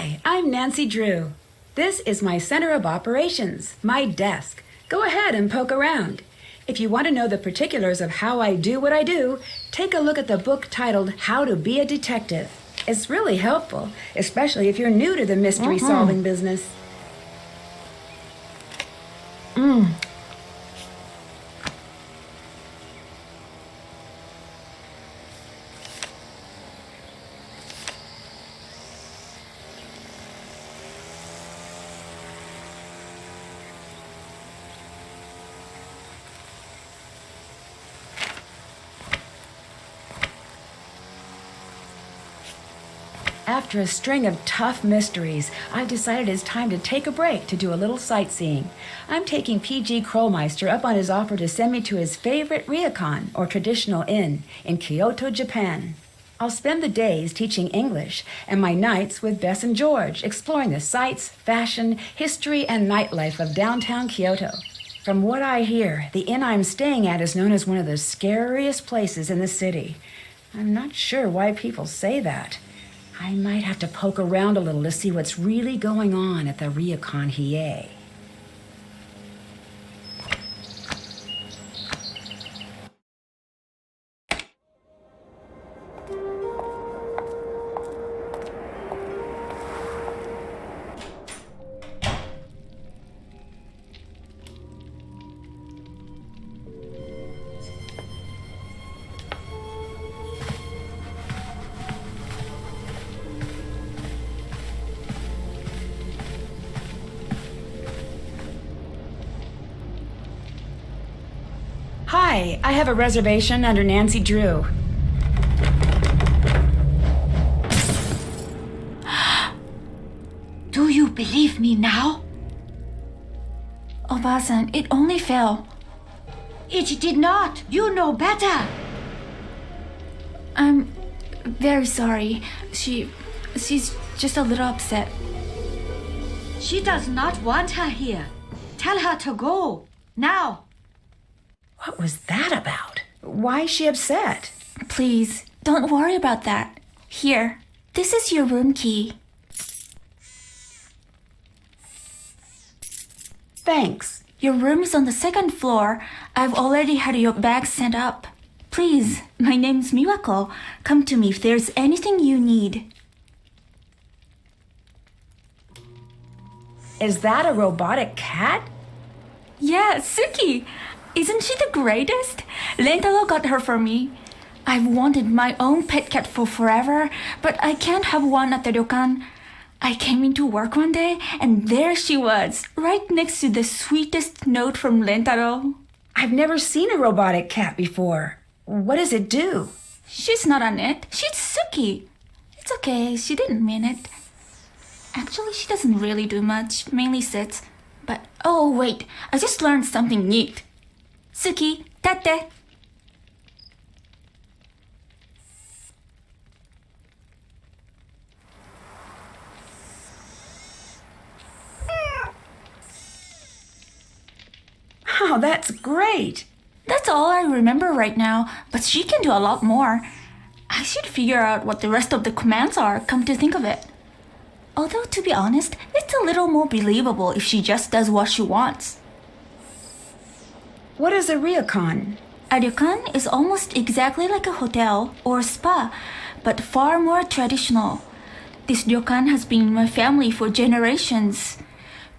Hi, I'm Nancy Drew. This is my center of operations, my desk. Go ahead and poke around. If you want to know the particulars of how I do what I do, take a look at the book titled How to Be a Detective. It's really helpful, especially if you're new to the mystery-solving business. After a string of tough mysteries, I decided it's time to take a break to do a little sightseeing. I'm taking P.G. Krollmeister up on his offer to send me to his favorite ryokan, or traditional inn, in Kyoto, Japan. I'll spend the days teaching English and my nights with Bess and George, exploring the sights, fashion, history, and nightlife of downtown Kyoto. From what I hear, the inn I'm staying at is known as one of the scariest places in the city. I'm not sure why people say that. I might have to poke around a little to see what's really going on at the Ryokan Hiei. Hi, I have a reservation under Nancy Drew. Do you believe me now? Obasan, it only fell. It did not. You know better. I'm very sorry. She's just a little upset. She does not want her here. Tell her to go. Now. What was that about? Why is she upset? Please, don't worry about that. Here, this is your room key. Thanks. Your room is on the second floor. I've already had your bag sent up. Please, my name's Miwako. Come to me if there's anything you need. Is that a robotic cat? Yeah, Suki! Isn't she the greatest? Lentalo got her for me. I've wanted my own pet cat for forever, but I can't have one at the ryokan. I came into work one day, and there she was, right next to the sweetest note from Lentaro. I've never seen a robotic cat before. What does it do? She's not on it. She's Suki. It's okay, she didn't mean it. Actually, she doesn't really do much, mainly sits. But, oh wait, I just learned something neat. Suki, tate. Oh, that's great. That's all I remember right now, but she can do a lot more. I should figure out what the rest of the commands are, come to think of it. Although, to be honest, it's a little more believable if she just does what she wants. What is a ryokan? A ryokan is almost exactly like a hotel or spa, but far more traditional. This ryokan has been in my family for generations,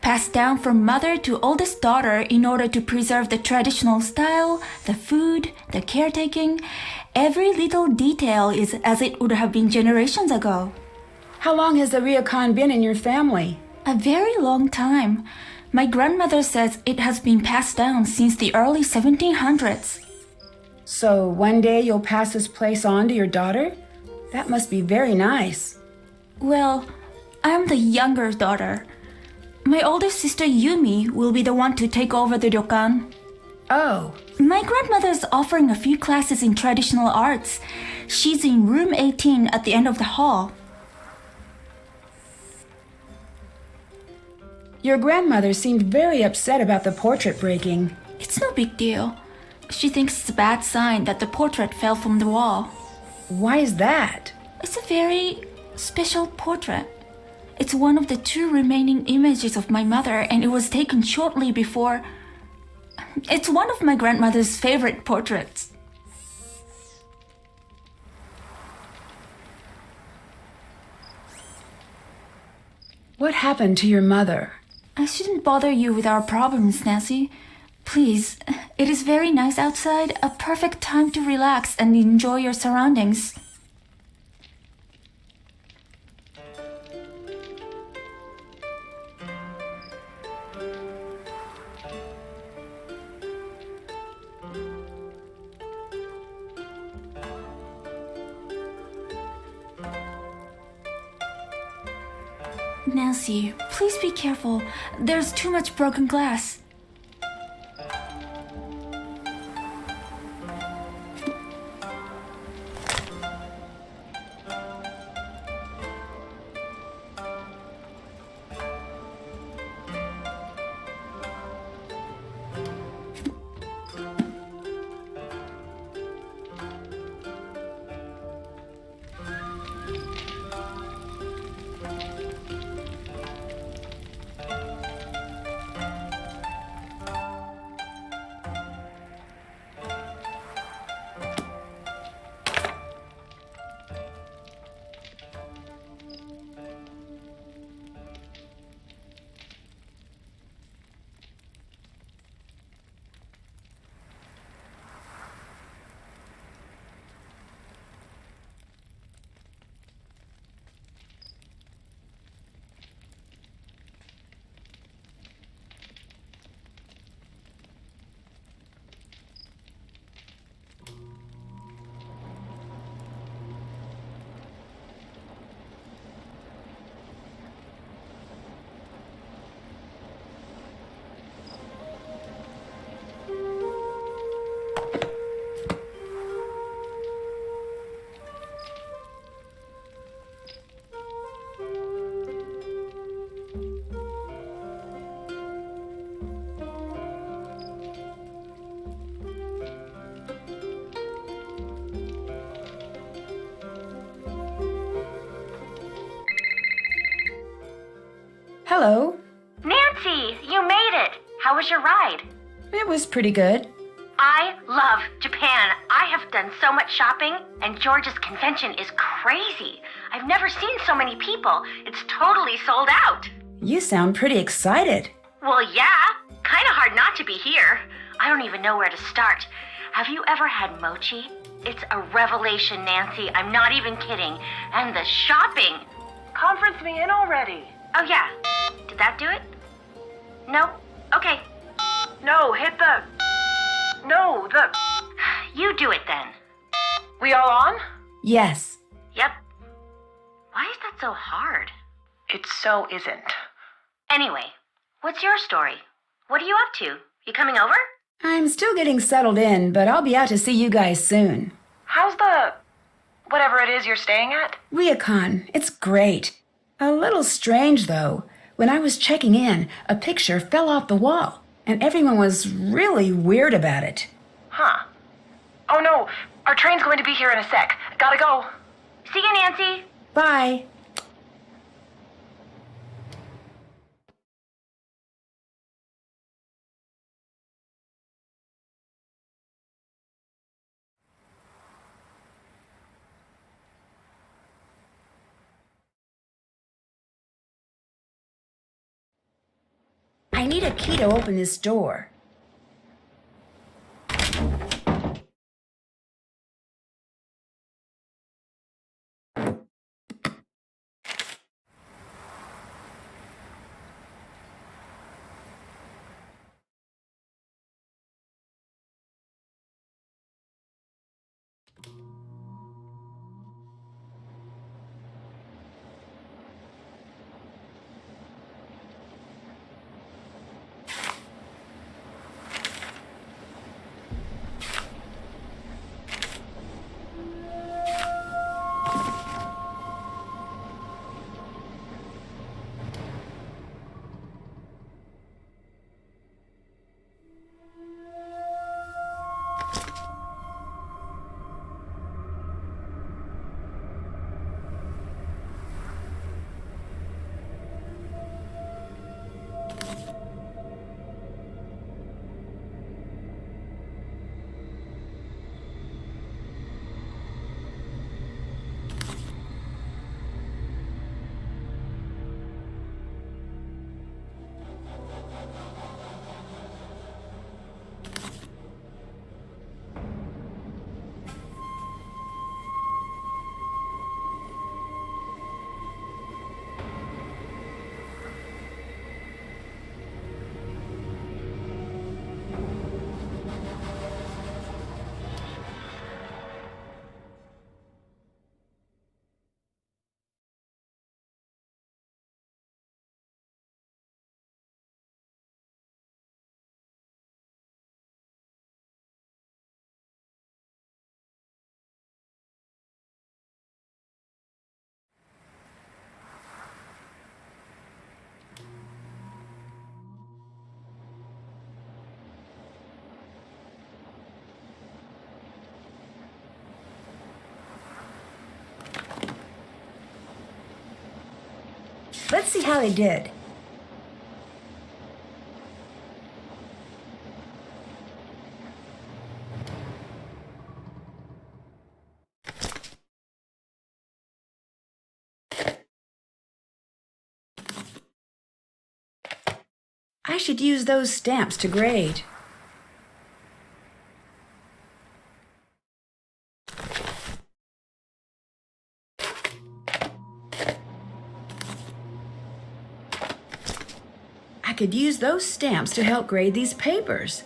passed down from mother to oldest daughter in order to preserve the traditional style, the food, the caretaking. Every little detail is as it would have been generations ago. How long has the ryokan been in your family? A very long time. My grandmother says it has been passed down since the early 1700s. So one day you'll pass this place on to your daughter? That must be very nice. Well, I'm the younger daughter. My older sister Yumi will be the one to take over the ryokan. Oh. My grandmother's offering a few classes in traditional arts. She's in room 18 at the end of the hall. Your grandmother seemed very upset about the portrait breaking. It's no big deal. She thinks it's a bad sign that the portrait fell from the wall. Why is that? It's a very special portrait. It's one of the 2 remaining images of my mother, and it was taken shortly before. It's one of my grandmother's favorite portraits. What happened to your mother? I shouldn't bother you with our problems, Nancy. Please, it is very nice outside, a perfect time to relax and enjoy your surroundings. Nancy, please be careful. There's too much broken glass. Hello. Nancy, you made it. How was your ride? It was pretty good. I love Japan. I have done so much shopping, and George's convention is crazy. I've never seen so many people. It's totally sold out. You sound pretty excited. Well, yeah. Kind of hard not to be here. I don't even know where to start. Have you ever had mochi? It's a revelation, Nancy. I'm not even kidding. And the shopping. Conference me in already. Oh, yeah. Did that do it? No? Okay. No, hit the... No, the... You do it then. We all on? Yes. Yep. Why is that so hard? It so isn't. Anyway, what's your story? What are you up to? You coming over? I'm still getting settled in, but I'll be out to see you guys soon. How's the... whatever it is you're staying at? Ryokan, it's great. A little strange, though. When I was checking in, a picture fell off the wall, and everyone was really weird about it. Huh. Oh no, our train's going to be here in a sec. Gotta go. See you, Nancy. Bye. I need a key to open this door. Let's see how they did. I should use those stamps to grade. I could use those stamps to help grade these papers.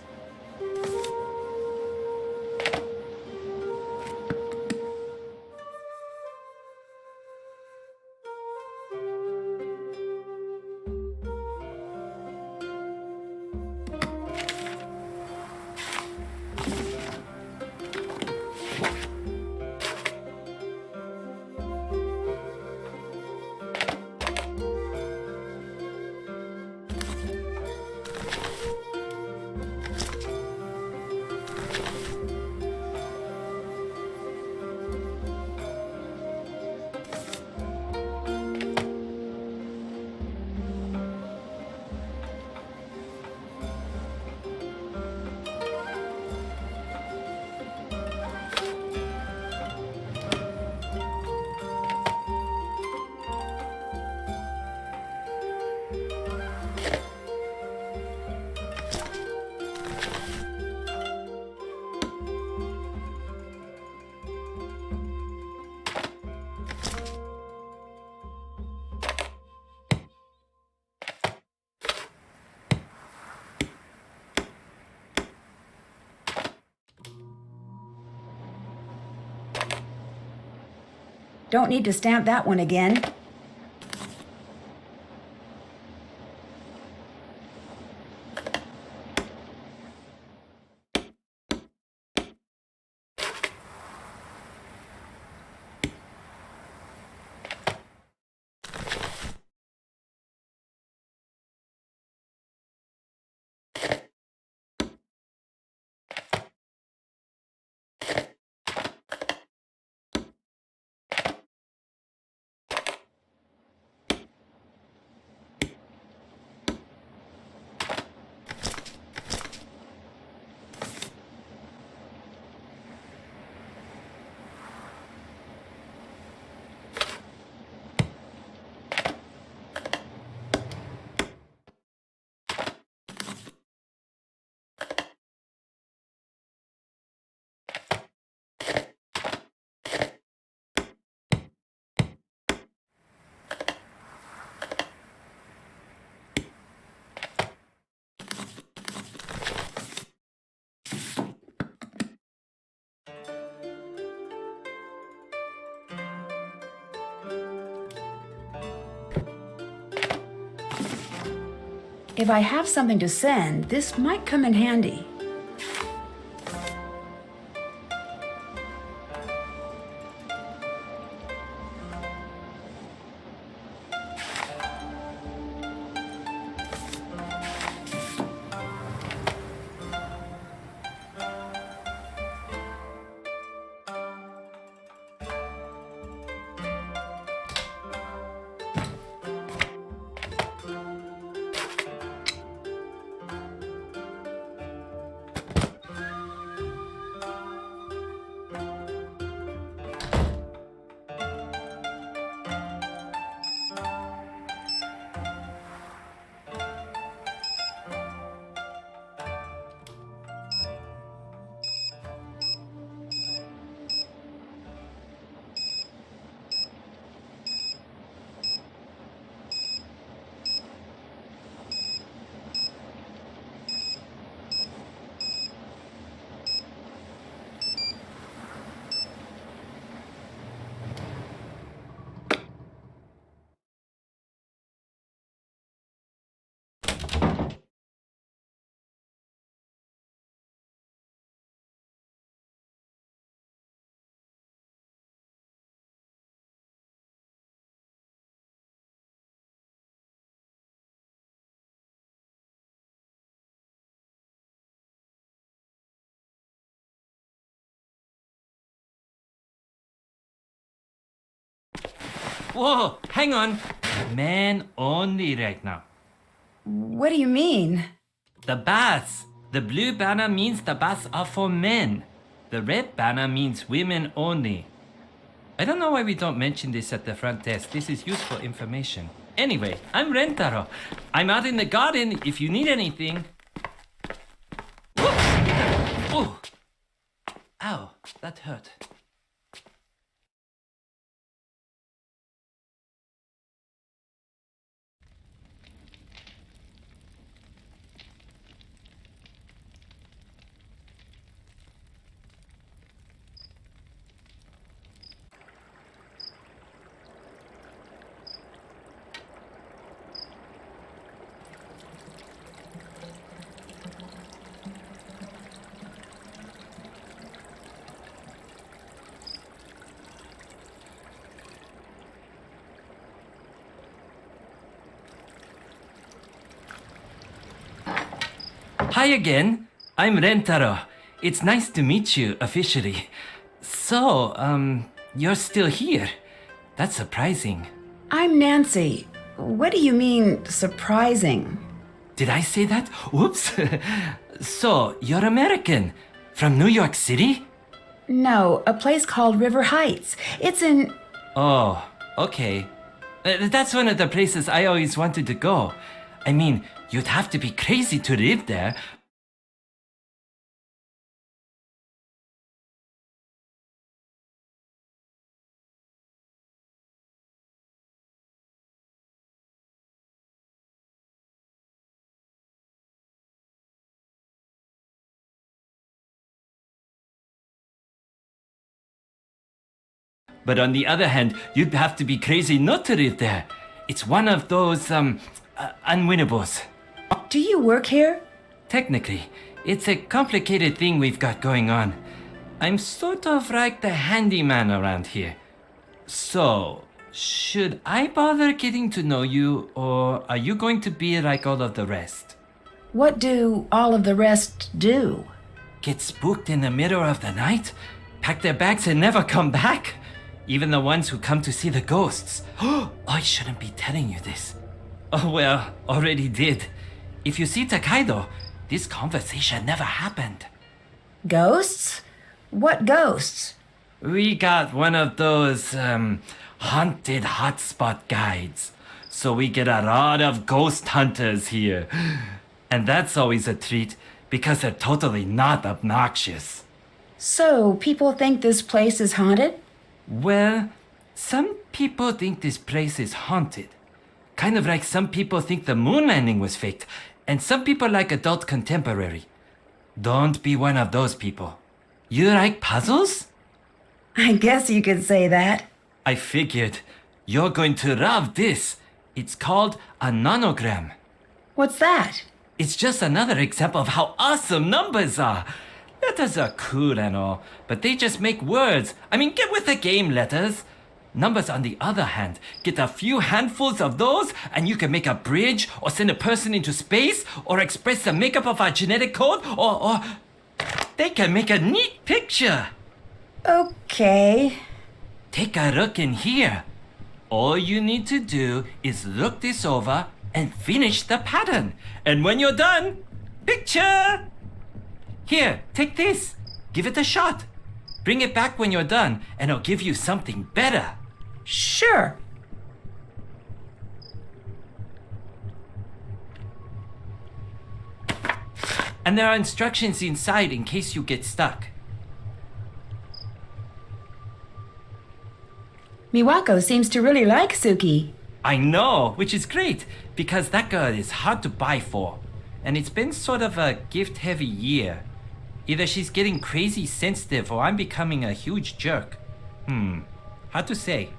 Don't need to stamp that one again. If I have something to send, this might come in handy. Whoa, hang on. Men only right now. What do you mean? The baths. The blue banner means the baths are for men. The red banner means women only. I don't know why we don't mention this at the front desk. This is useful information. Anyway, I'm Rentaro. I'm out in the garden if you need anything. Whoops! Oh! Ow, that hurt. Hi again. I'm Rentaro. It's nice to meet you officially. So, you're still here. That's surprising. I'm Nancy. What do you mean, surprising? Did I say that? Whoops. So, you're American. From New York City? No, a place called River Heights. It's in. Oh, okay. That's one of the places I always wanted to go. I mean, you'd have to be crazy to live there. But on the other hand, you'd have to be crazy not to live there. It's one of those, unwinnables. Do you work here? Technically, it's a complicated thing we've got going on. I'm sort of like the handyman around here. So, should I bother getting to know you, or are you going to be like all of the rest? What do all of the rest do? Get spooked in the middle of the night? Pack their bags and never come back? Even the ones who come to see the ghosts. Oh, I shouldn't be telling you this. Oh well, already did. If you see Takedo, this conversation never happened. Ghosts? What ghosts? We got one of those, haunted hotspot guides. So we get a lot of ghost hunters here. And that's always a treat, because they're totally not obnoxious. So, people think this place is haunted? Well, some people think this place is haunted. Kind of like some people think the moon landing was faked, and some people like adult contemporary. Don't be one of those people. You like puzzles? I guess you could say that. I figured. You're going to love this. It's called a nonogram. What's that? It's just another example of how awesome numbers are. Letters are cool and all, but they just make words. I mean, get with the game, letters. Numbers, on the other hand, get a few handfuls of those, and you can make a bridge, or send a person into space, or express the makeup of our genetic code, or they can make a neat picture. Okay. Take a look in here. All you need to do is look this over and finish the pattern. And when you're done, picture! Here, take this. Give it a shot. Bring it back when you're done, and I'll give you something better. Sure. And there are instructions inside in case you get stuck. Miwako seems to really like Suki. I know, which is great, because that girl is hard to buy for. And it's been sort of a gift-heavy year. Either she's getting crazy sensitive or I'm becoming a huge jerk. Hard to say.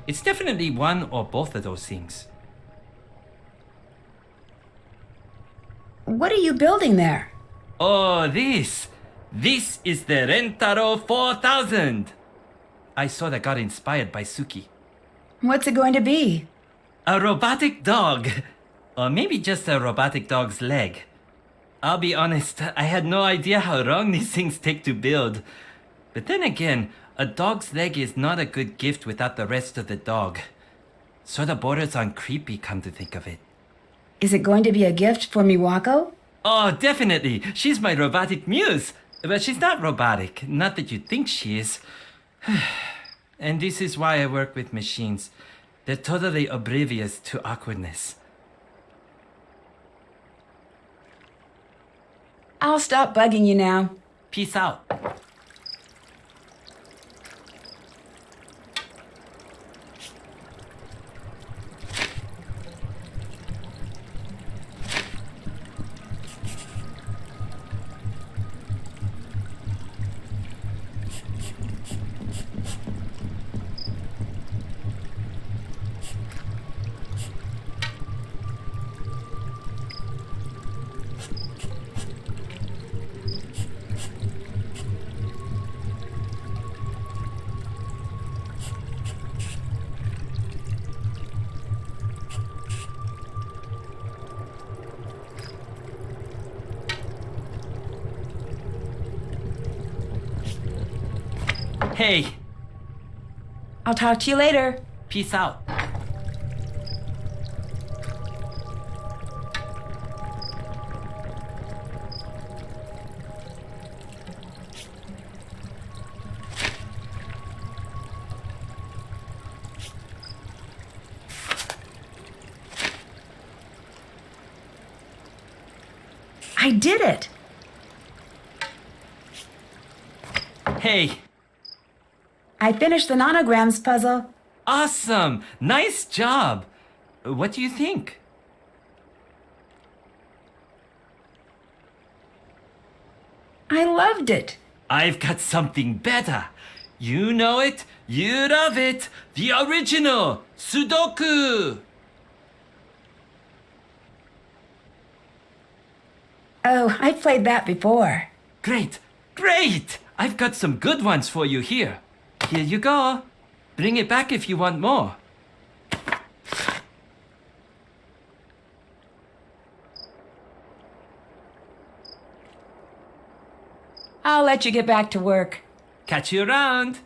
It's definitely one or both of those things. What are you building there? Oh, this! This is the Rentaro 4000! I sort of got inspired by Suki. What's it going to be? A robotic dog. Or maybe just a robotic dog's leg. I'll be honest, I had no idea how long these things take to build. But then again, a dog's leg is not a good gift without the rest of the dog. Sort of borders on creepy, come to think of it. Is it going to be a gift for Miwako? Oh, definitely. She's my robotic muse. But she's not robotic. Not that you think she is. And this is why I work with machines. They're totally oblivious to awkwardness. I'll stop bugging you now. Peace out. Hey, I'll talk to you later. peace out. I did it. Hey, I finished the nanograms puzzle. awesome. Nice job. What do you think? I loved it. I've got something better. You know it, you love it. The original Sudoku. Oh, I played that before. Great, great. I've got some good ones for you here. Here you go. Bring it back if you want more. I'll let you get back to work. Catch you around.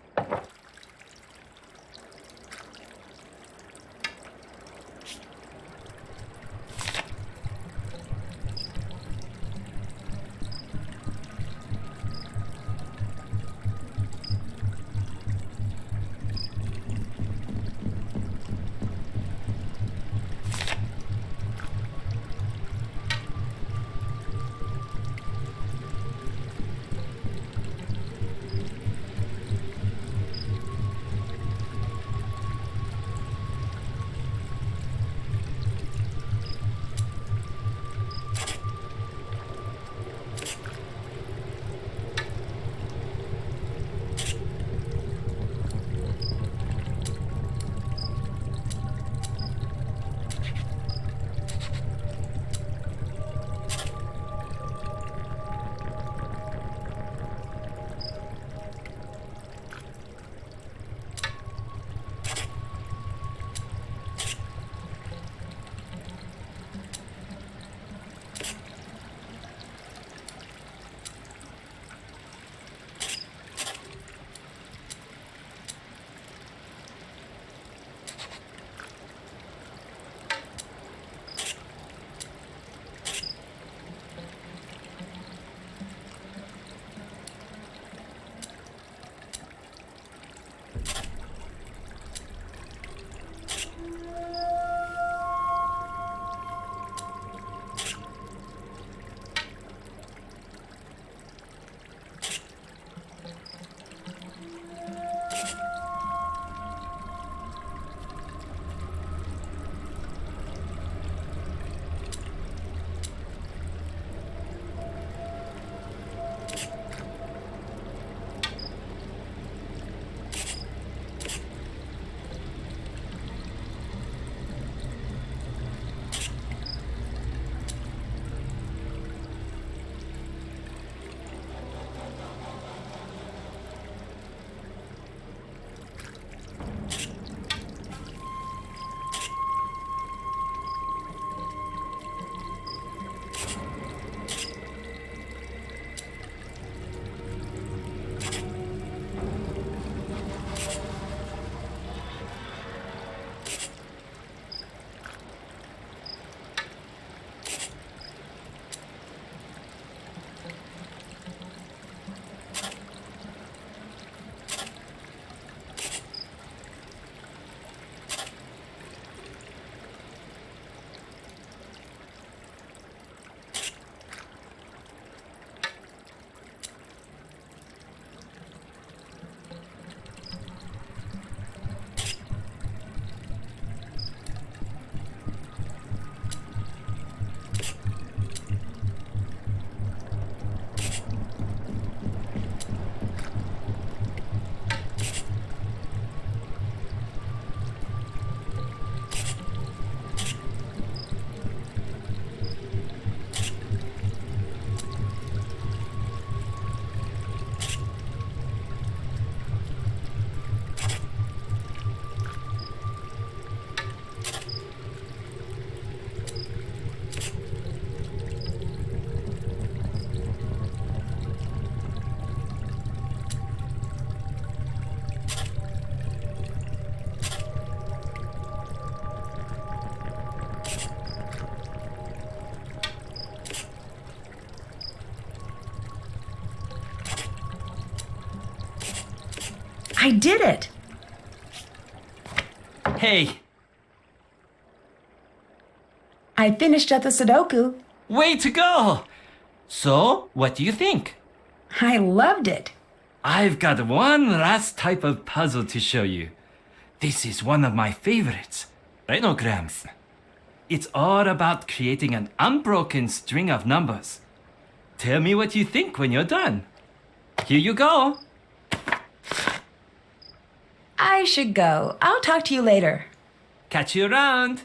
I did it! Hey, I finished up the Sudoku. way to go! So, what do you think? I loved it. I've got one last type of puzzle to show you. This is one of my favorites. Rhinograms. It's all about creating an unbroken string of numbers. Tell me what you think when you're done. Here you go. I should go. I'll talk to you later. Catch you around.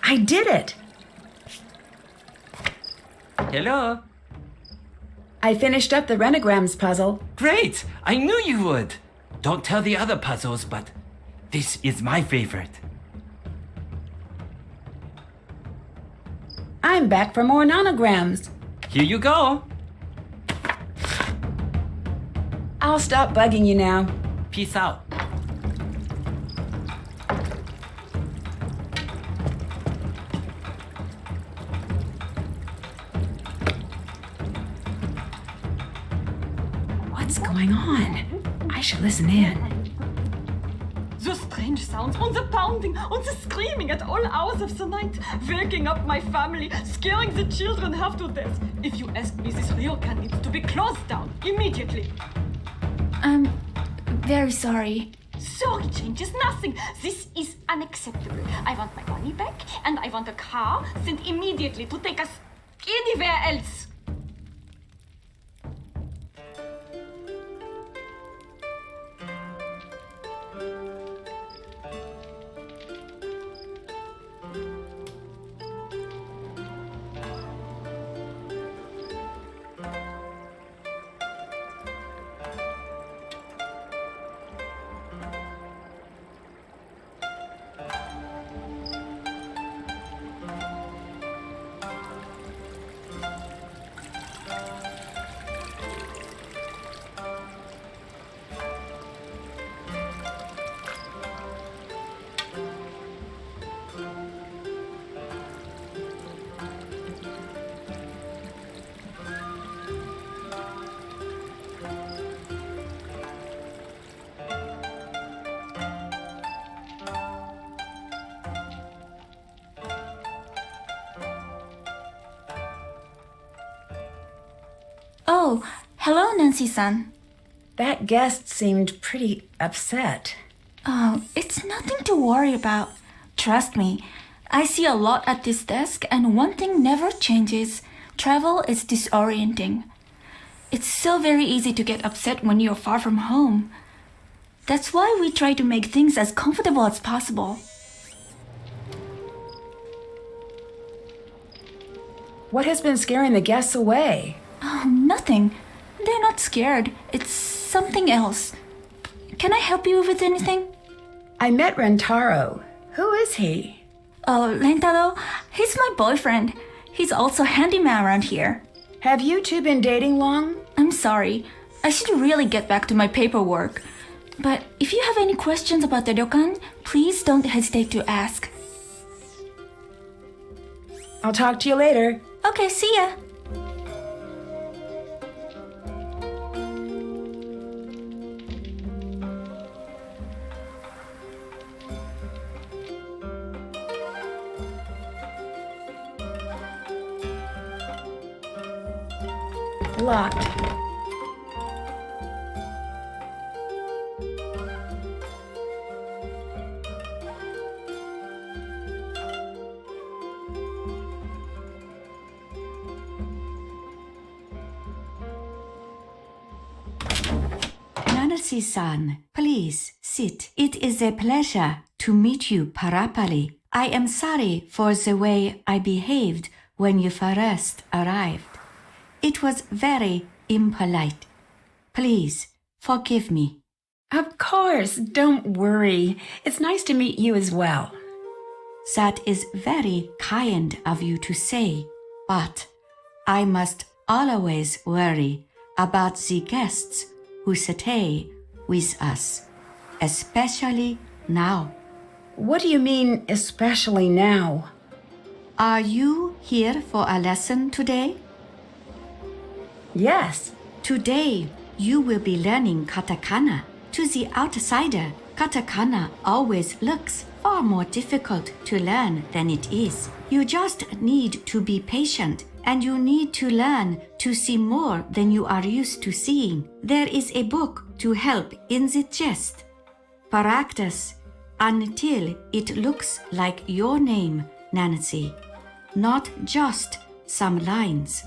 I did it! Hello. I finished up the Renograms puzzle. Great! I knew you would. Don't tell the other puzzles, but this is my favorite. I'm back for more nanograms. Here you go. I'll stop bugging you now. Peace out. What's going on? I should listen in. The strange sounds, and the pounding, and the screaming at all hours of the night, waking up my family, scaring the children half to death. If you ask me, this ryokan needs to be closed down immediately. I'm very sorry. Sorry changes nothing. This is unacceptable. I want my money back, and I want a car sent immediately to take us anywhere else. Oh, hello, Nancy-san. That guest seemed pretty upset. Oh, it's nothing to worry about. Trust me, I see a lot at this desk, and one thing never changes. Travel is disorienting. It's so very easy to get upset when you're far from home. That's why we try to make things as comfortable as possible. What has been scaring the guests away? Oh, nothing. They're not scared. It's something else. can I help you with anything? I met Rentaro. Who is he? Oh, Rentaro, he's my boyfriend. He's also handyman around here. Have you two been dating long? I'm sorry. I should really get back to my paperwork. But if you have any questions about the ryokan, please don't hesitate to ask. I'll talk to you later. Okay, see ya. Locked. Nancy-san, please sit. It is a pleasure to meet you, Parapali. I am sorry for the way I behaved when you first arrived. It was very impolite. Please forgive me. Of course, don't worry. It's nice to meet you as well. That is very kind of you to say, but I must always worry about the guests who stay with us, especially now. What do you mean, especially now? Are you here for a lesson today? Yes. Today, you will be learning katakana. To the outsider, katakana always looks far more difficult to learn than it is. You just need to be patient, and you need to learn to see more than you are used to seeing. There is a book to help in the gist. Practice until it looks like your name, Nancy, not just some lines.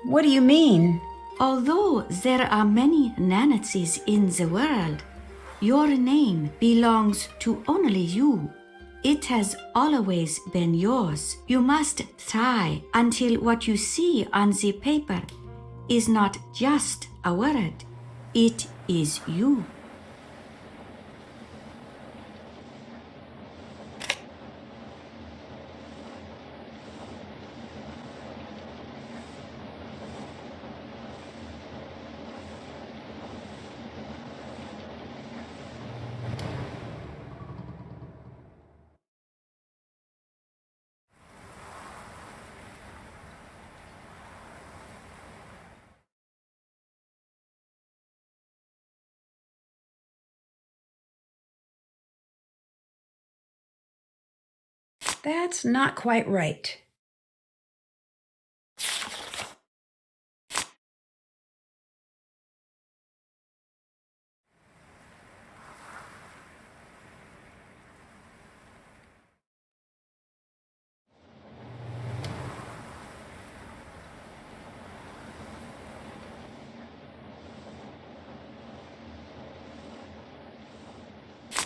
What do you mean? Although there are many Nancys in the world, your name belongs to only you. It has always been yours. You must try until what you see on the paper is not just a word. It is you. That's not quite right.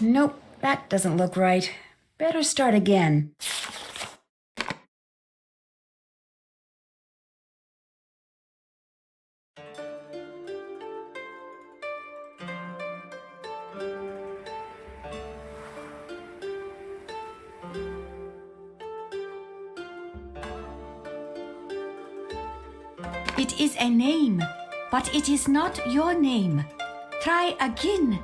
Nope, that doesn't look right. Better start again. It is a name, but it is not your name. Try again.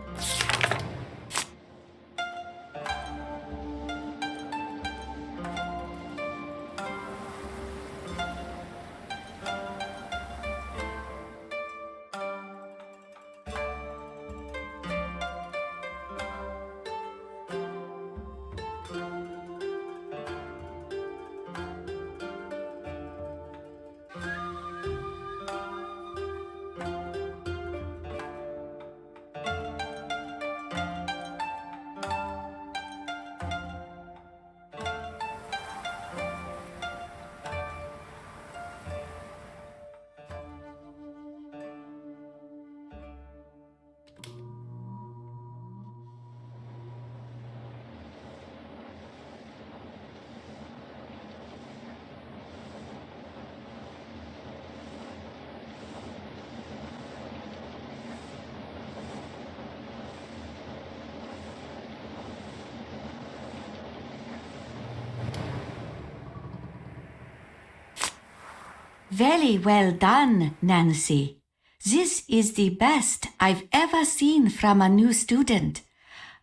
Very well done, Nancy. This is the best I've ever seen from a new student.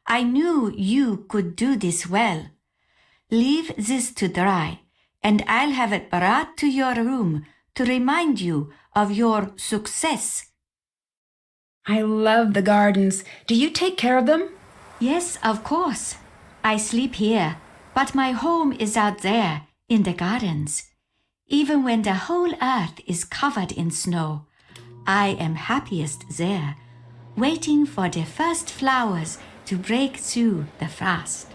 I knew you could do this well. Leave this to dry, and I'll have it brought to your room to remind you of your success. I love the gardens. Do you take care of them? Yes, of course. I sleep here, but my home is out there in the gardens. Even when the whole earth is covered in snow, I am happiest there, waiting for the first flowers to break through the frost.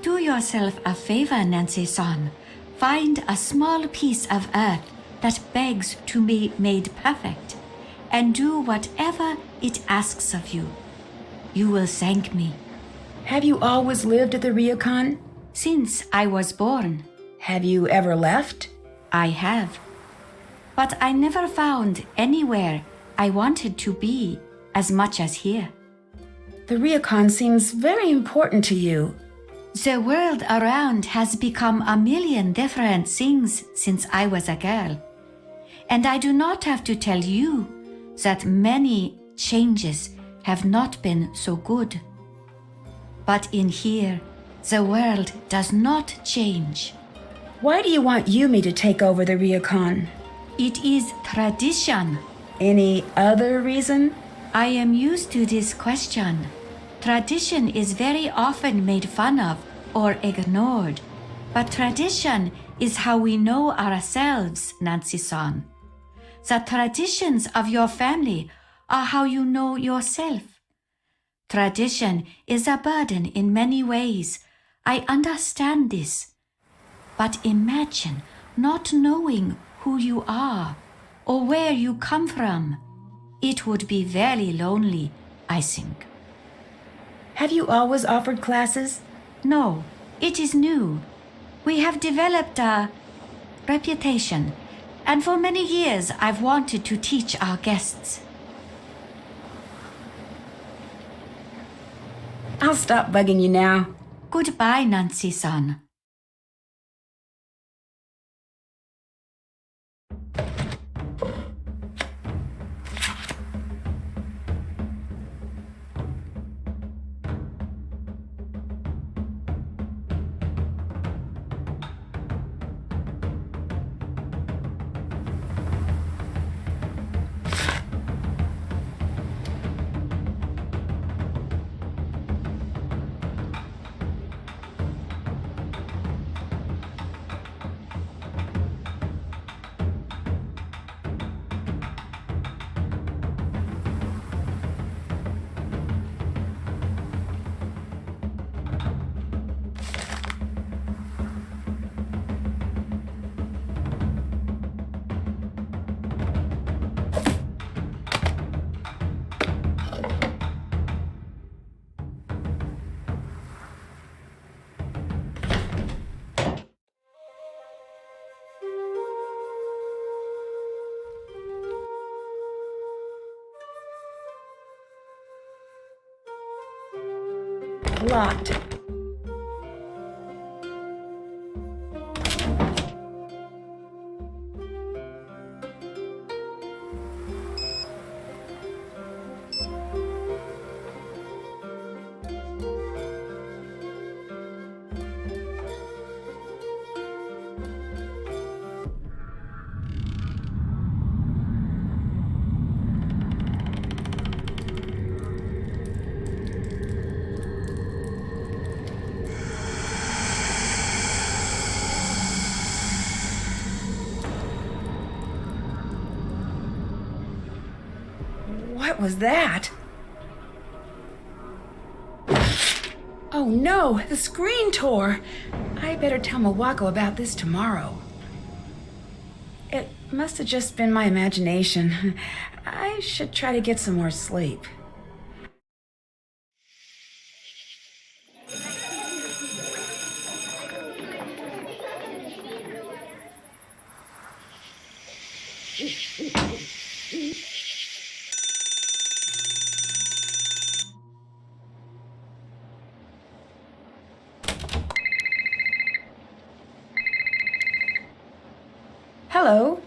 Do yourself a favor, Nancy-san. Find a small piece of earth that begs to be made perfect, and do whatever it asks of you. You will thank me. Have you always lived at the Ryokan? Since I was born, Have you ever left? I have. But I never found anywhere I wanted to be as much as here. The Ryokan seems very important to you. The world around has become a million different things since I was a girl. And I do not have to tell you that many changes have not been so good. But in here, the world does not change. Why do you want Yumi to take over the Ryokan? It is tradition. Any other reason? I am used to this question. Tradition is very often made fun of or ignored. But tradition is how we know ourselves, Nancy-san. The traditions of your family are how you know yourself. Tradition is a burden in many ways. I understand this. But imagine not knowing who you are or where you come from. It would be very lonely, I think. Have you always offered classes? No, it is new. We have developed a reputation, and for many years I've wanted to teach our guests. I'll stop bugging you now. Goodbye, Nancy-san. Locked. What was that? Oh no, the screen tore. I better tell Mawako about this tomorrow. It must have just been my imagination. I should try to get some more sleep. Hello.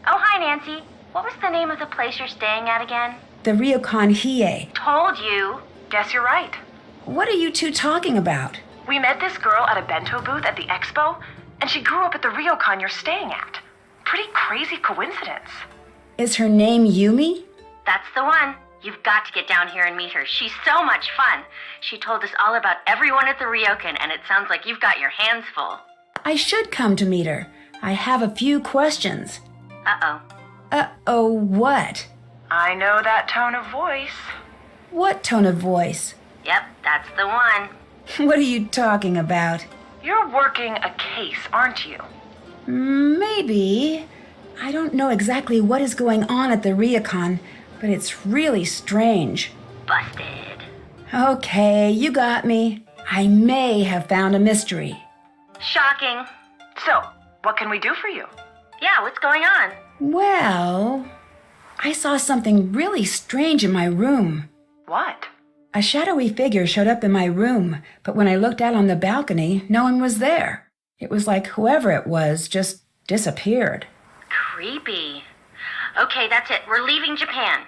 Oh, hi, Nancy, what was the name of the place you're staying at again? The Ryokan Hiei. Told you. Guess you're right. What are you two talking about? We met this girl at a bento booth at the expo, and she grew up at the ryokan you're staying at. Pretty crazy coincidence. Is her name Yumi? That's the one. You've got to get down here and meet her. She's so much fun. She told us all about everyone at the ryokan, and it sounds like you've got your hands full. I should come to meet her. I have a few questions. Uh-oh. Uh-oh, what? I know that tone of voice. What tone of voice? Yep, that's the one. What are you talking about? You're working a case, aren't you? Maybe. I don't know exactly what is going on at the ryokan, but it's really strange. Busted. Okay, you got me. I may have found a mystery. Shocking. So, what can we do for you? Yeah, what's going on? Well, I saw something really strange in my room. What? A shadowy figure showed up in my room, but when I looked out on the balcony, no one was there. It was like whoever it was just disappeared. Creepy. Okay, that's it. We're leaving Japan.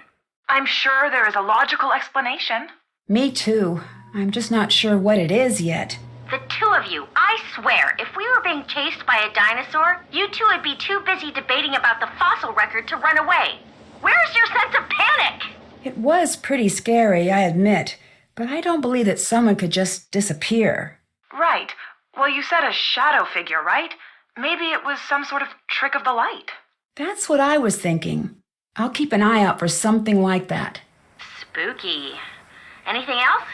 I'm sure there is a logical explanation. Me too. I'm just not sure what it is yet. The two of you, I swear, if we were being chased by a dinosaur, you two would be too busy debating about the fossil record to run away. Where's your sense of panic? It was pretty scary, I admit, but I don't believe that someone could just disappear. Right. Well, you said a shadow figure, right? Maybe it was some sort of trick of the light. That's what I was thinking. I'll keep an eye out for something like that. Spooky. Anything else?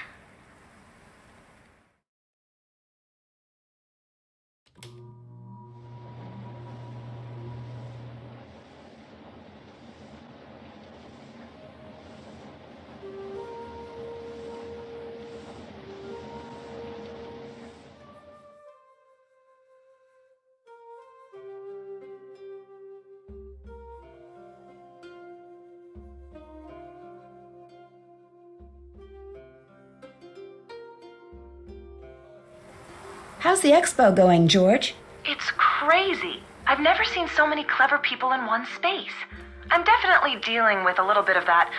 How's the expo going, George? It's crazy. I've never seen so many clever people in one space. I'm definitely dealing with a little bit of that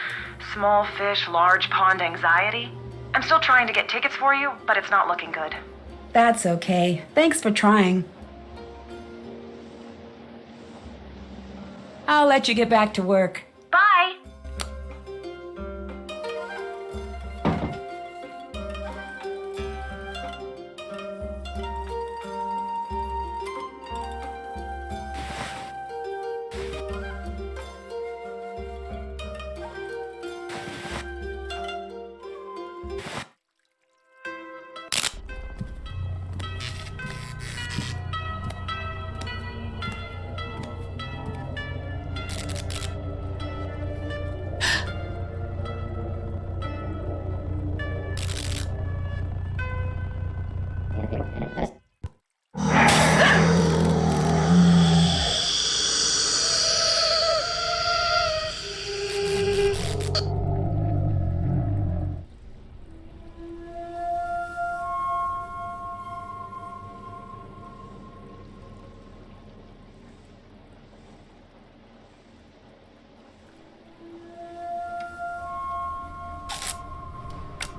small fish, large pond anxiety. I'm still trying to get tickets for you, but it's not looking good. That's okay. Thanks for trying. I'll let you get back to work. Bye.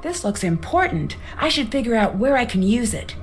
This looks important. I should figure out where I can use it.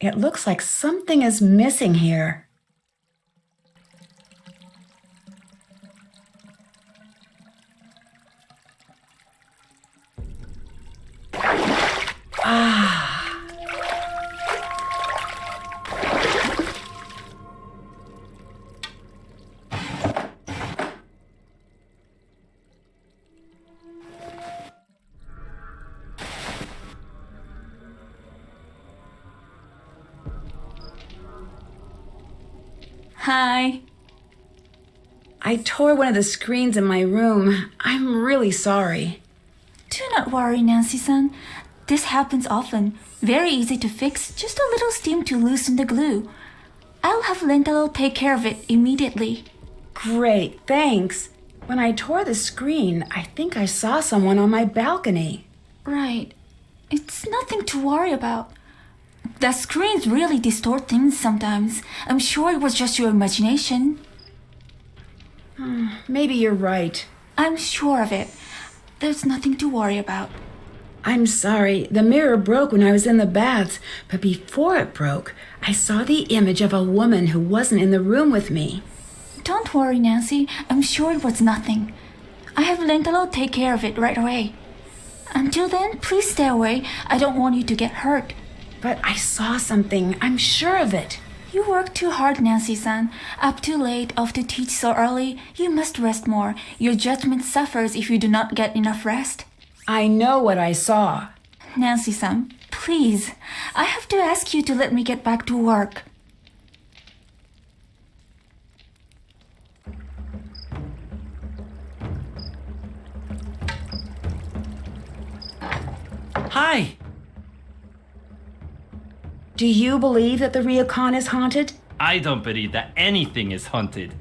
It looks like something is missing here. Hi. I tore one of the screens in my room. I'm really sorry. Do not worry, Nancy-san. This happens often. Very easy to fix. Just a little steam to loosen the glue. I'll have Lentalo take care of it immediately. Great, thanks. When I tore the screen, I think I saw someone on my balcony. Right. It's nothing to worry about. The screens really distort things sometimes. I'm sure it was just your imagination. Maybe you're right. I'm sure of it. There's nothing to worry about. I'm sorry, the mirror broke when I was in the baths, but before it broke, I saw the image of a woman who wasn't in the room with me. Don't worry, Nancy. I'm sure it was nothing. I have Lentalo take care of it right away. Until then, please stay away. I don't want you to get hurt. But I saw something, I'm sure of it. You work too hard, Nancy-san. Up too late, off to teach so early. You must rest more. Your judgment suffers if you do not get enough rest. I know what I saw. Nancy-san, please. I have to ask you to let me get back to work. Hi! Do you believe that the Ryokan is haunted? I don't believe that anything is haunted.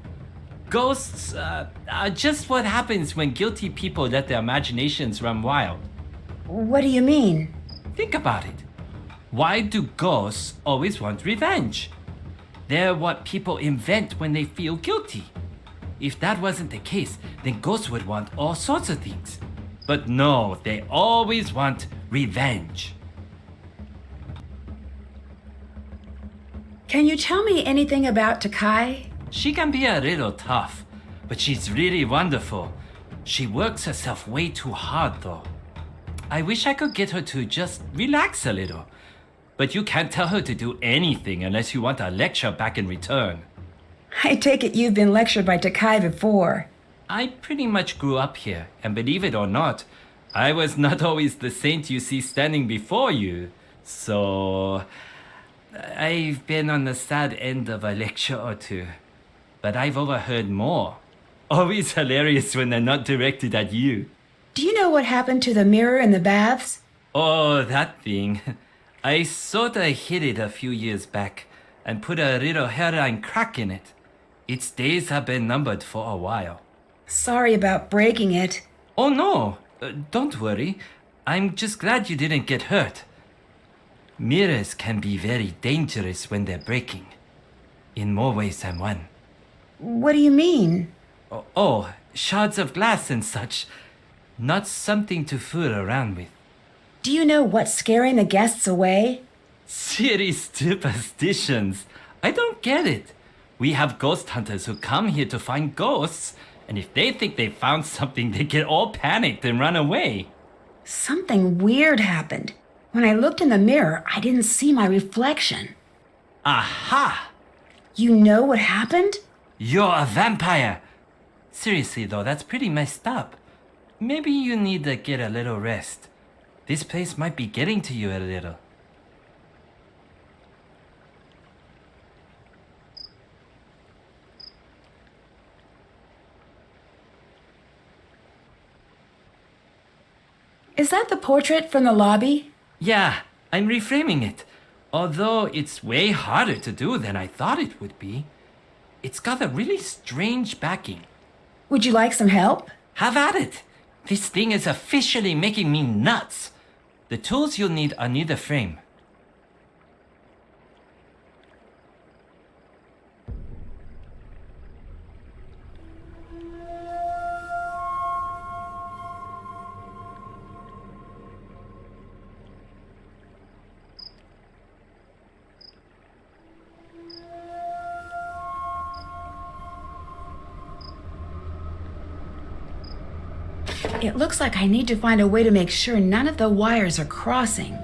Ghosts are just what happens when guilty people let their imaginations run wild. What do you mean? Think about it. Why do ghosts always want revenge? They're what people invent when they feel guilty. If that wasn't the case, then ghosts would want all sorts of things. But no, they always want revenge. Can you tell me anything about Takai? She can be a little tough, but she's really wonderful. She works herself way too hard though. I wish I could get her to just relax a little. But you can't tell her to do anything unless you want a lecture back in return. I take it you've been lectured by Takai before. I pretty much grew up here, and believe it or not, I was not always the saint you see standing before you. So I've been on the sad end of a lecture or two. But I've overheard more. Always hilarious when they're not directed at you. Do you know what happened to the mirror in the baths? Oh, that thing. I sorta hid it a few years back and put a little hairline crack in it. Its days have been numbered for a while. Sorry about breaking it. Oh no, don't worry. I'm just glad you didn't get hurt. Mirrors can be very dangerous when they're breaking. In more ways than one. What do you mean? Oh, shards of glass and such. Not something to fool around with. Do you know what's scaring the guests away? Silly superstitions. I don't get it. We have ghost hunters who come here to find ghosts, and if they think they found something, they get all panicked and run away. Something weird happened. When I looked in the mirror, I didn't see my reflection. Aha! You know what happened? You're a vampire! Seriously though, that's pretty messed up. Maybe you need to get a little rest. This place might be getting to you a little. Is that the portrait from the lobby? Yeah, I'm reframing it. Although it's way harder to do than I thought it would be. It's got a really strange backing. Would you like some help? Have at it! This thing is officially making me nuts. The tools you'll need are near the frame. It looks like I need to find a way to make sure none of the wires are crossing.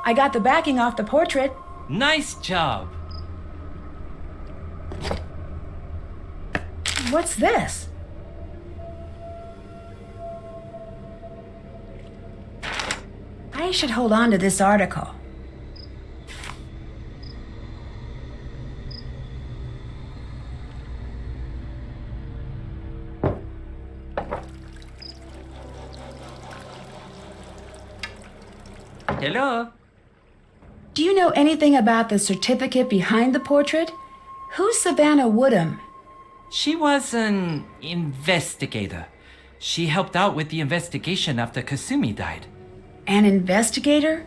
I got the backing off the portrait. Nice job. What's this? I should hold on to this article. Hello? Do you know anything about the certificate behind the portrait? Who's Savannah Woodham? She was an investigator. She helped out with the investigation after Kasumi died. An investigator?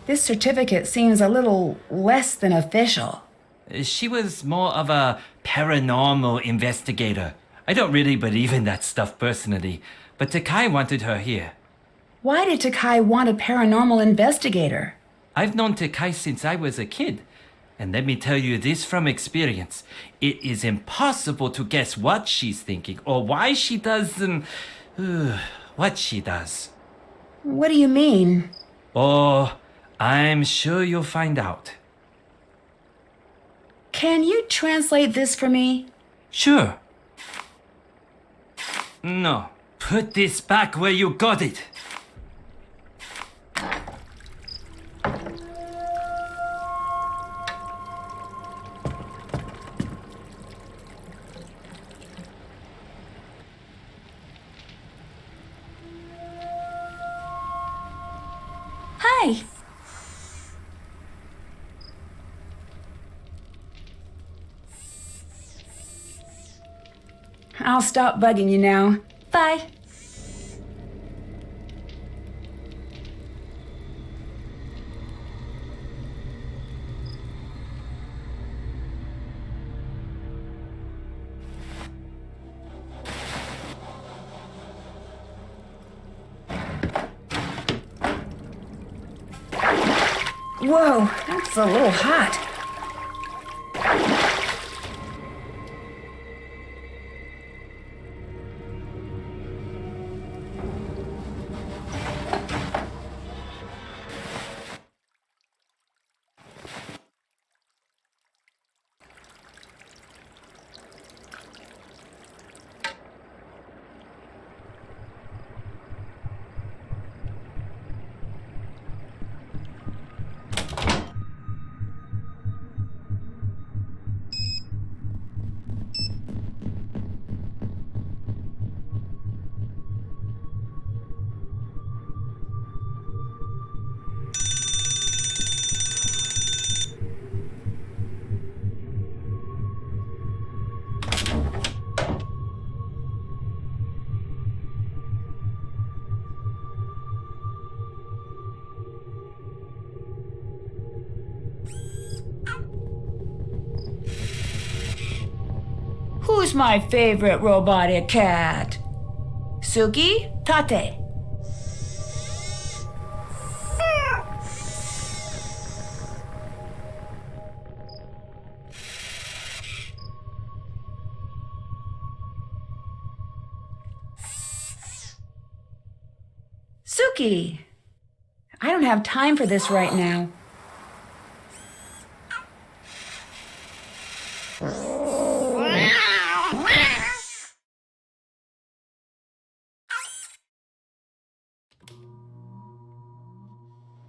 This certificate seems a little less than official. She was more of a paranormal investigator. I don't really believe in that stuff personally, but Takai wanted her here. Why did Takai want a paranormal investigator? I've known Takai since I was a kid. And let me tell you this from experience. It is impossible to guess what she's thinking or why she does what she does. What do you mean? Oh, I'm sure you'll find out. Can you translate this for me? Sure. No, put this back where you got it. Hi. I'll stop bugging you now. Bye. Whoa, that's a little hot. Who's my favorite robotic cat? Suki? Tate? Suki! I don't have time for this right now.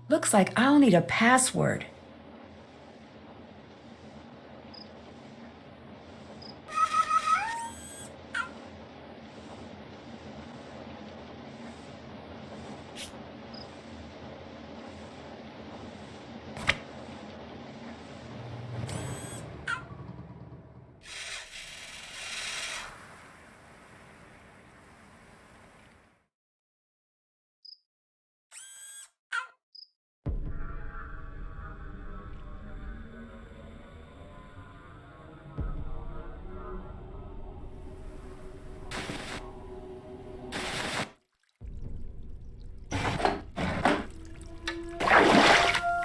Looks like I'll need a password.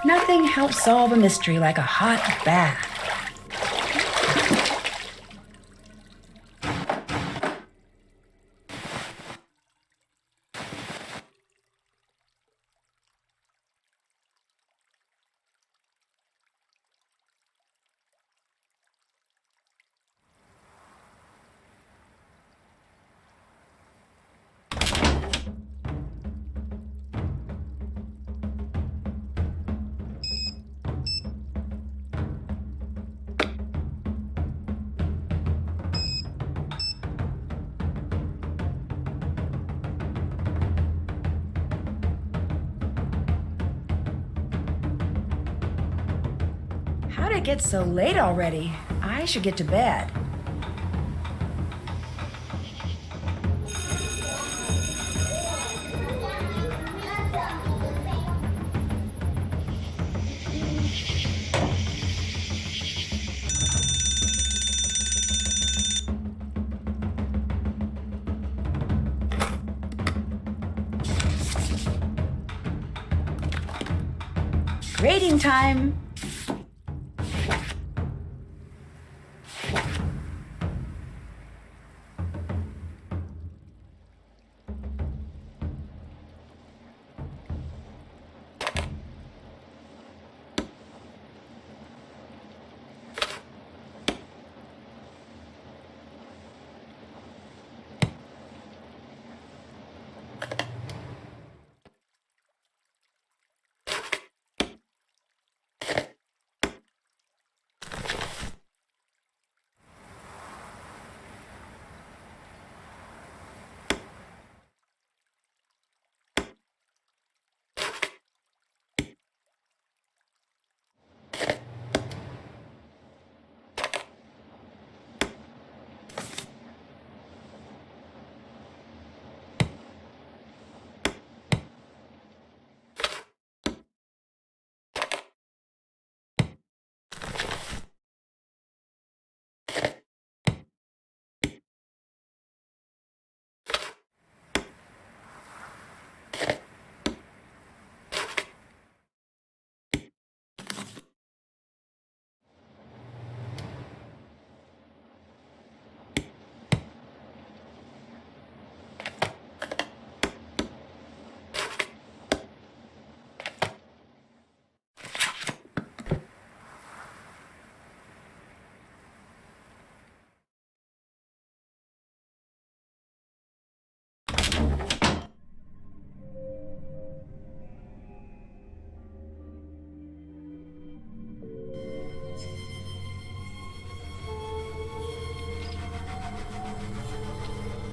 Nothing helps solve a mystery like a hot bath. How'd it get so late already? I should get to bed. Grading time!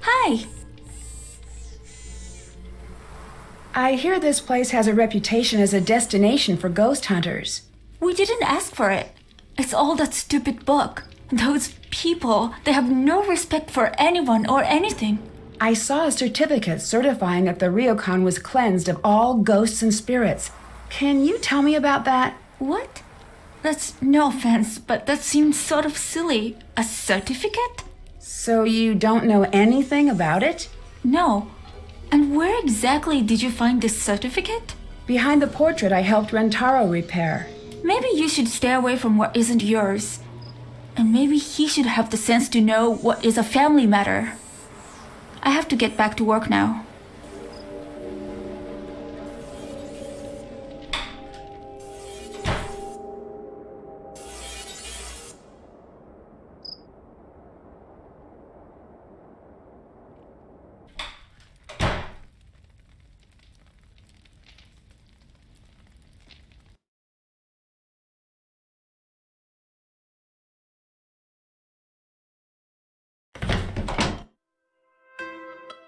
Hi. I hear this place has a reputation as a destination for ghost hunters. We didn't ask for it. It's all that stupid book. Those people, they have no respect for anyone or anything. I saw a certificate certifying that the Ryokan was cleansed of all ghosts and spirits. Can you tell me about that? What? That's no offense, but that seems sort of silly. A certificate? So you don't know anything about it? No. And where exactly did you find this certificate? Behind the portrait I helped Rentaro repair. Maybe you should stay away from what isn't yours. And maybe he should have the sense to know what is a family matter. I have to get back to work now.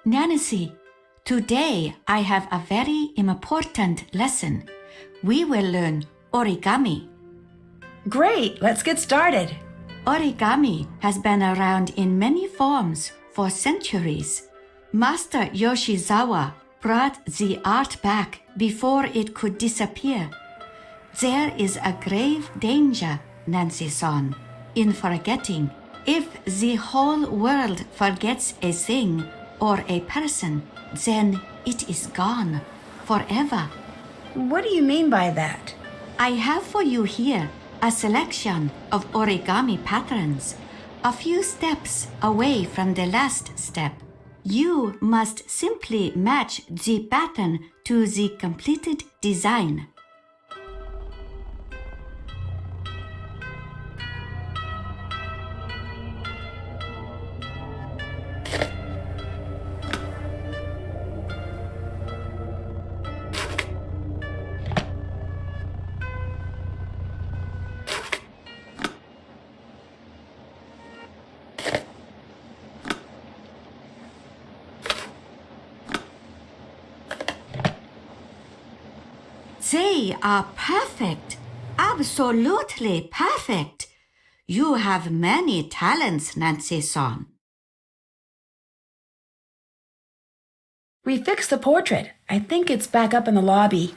Nancy, today I have a very important lesson. We will learn origami. Great, let's get started. Origami has been around in many forms for centuries. Master Yoshizawa brought the art back before it could disappear. There is a grave danger, Nancy-san, in forgetting. If the whole world forgets a thing or a person, then it is gone forever. What do you mean by that? I have for you here a selection of origami patterns, a few steps away from the last step. You must simply match the pattern to the completed design. They are perfect. absolutely perfect. You have many talents, Nancy-san. We fixed the portrait. I think it's back up in the lobby.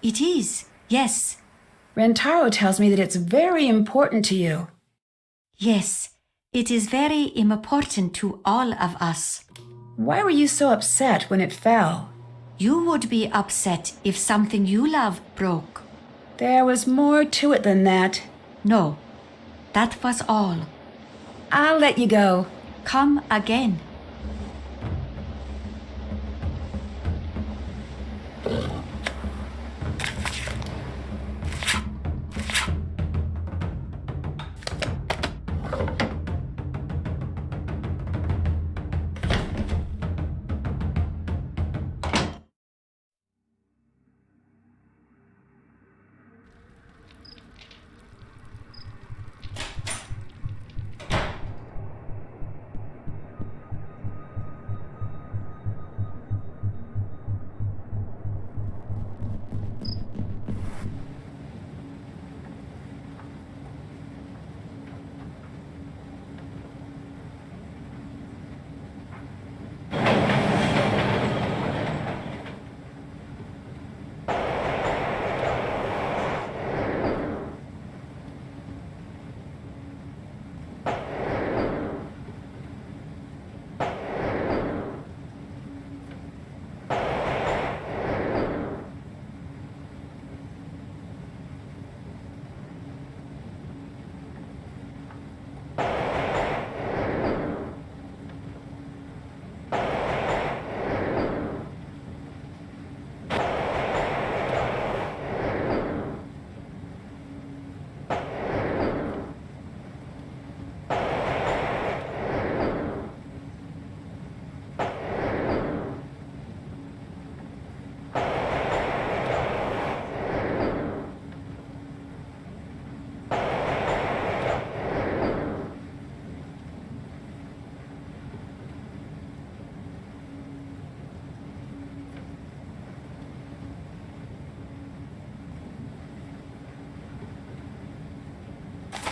It is, yes. Rentaro tells me that it's very important to you. Yes, it is very important to all of us. Why were you so upset when it fell? You would be upset if something you love broke. There was more to it than that. No, that was all. I'll let you go. Come again.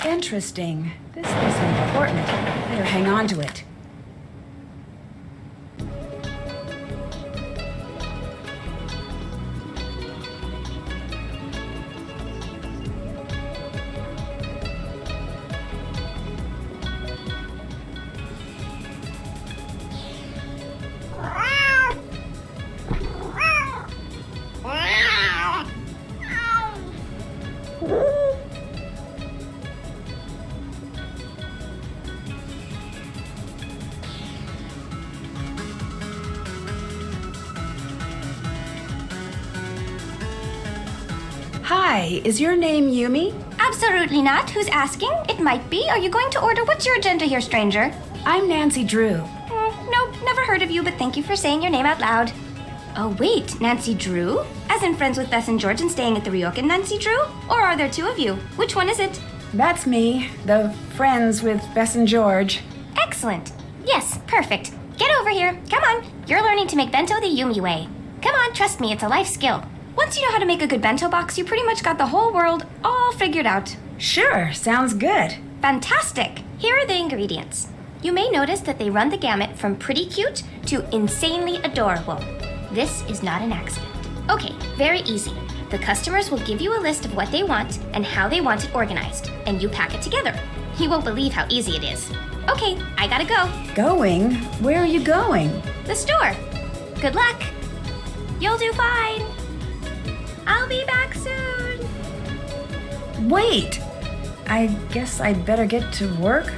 Interesting. This is important. Better hang on to it. Hi, is your name Yumi? Absolutely not. Who's asking? It might be. Are you going to order? What's your agenda here, stranger? I'm Nancy Drew. Nope, never heard of you, but thank you for saying your name out loud. Oh, wait, Nancy Drew? As in friends with Bess and George and staying at the Ryokan Nancy Drew? Or are there two of you? Which one is it? That's me, the friends with Bess and George. Excellent. Yes, perfect. Get over here. Come on. You're learning to make bento the Yumi way. Come on, trust me, it's a life skill. Once you know how to make a good bento box, you pretty much got the whole world all figured out. Sure, sounds good. Fantastic! Here are the ingredients. You may notice that they run the gamut from pretty cute to insanely adorable. This is not an accident. Okay, very easy. The customers will give you a list of what they want and how they want it organized, and you pack it together. You won't believe how easy it is. Okay, I gotta go. Going? Where are you going? The store. Good luck. You'll do fine. I'll be back soon. Wait! I guess I'd better get to work.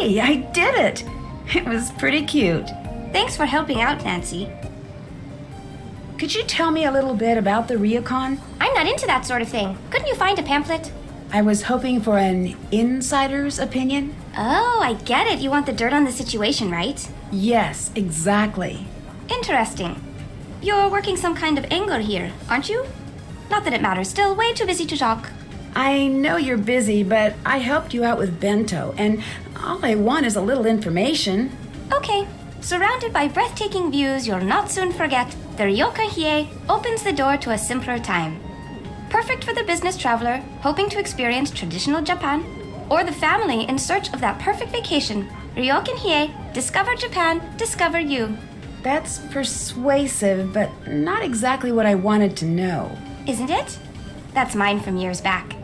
Hey, I did it! It was pretty cute. Thanks for helping out, Nancy. Could you tell me a little bit about the Ryokan? I'm not into that sort of thing. Couldn't you find a pamphlet? I was hoping for an insider's opinion. Oh, I get it. You want the dirt on the situation, right? Yes, exactly. Interesting. You're working some kind of angle here, aren't you? Not that it matters. Still, way too busy to talk. I know you're busy, but I helped you out with bento, and all I want is a little information. Okay. Surrounded by breathtaking views you'll not soon forget, the Ryokan Hiei opens the door to a simpler time. Perfect for the business traveler hoping to experience traditional Japan, or the family in search of that perfect vacation. Ryokan Hiei, discover Japan, discover you. That's persuasive, but not exactly what I wanted to know. Isn't it? That's mine from years back.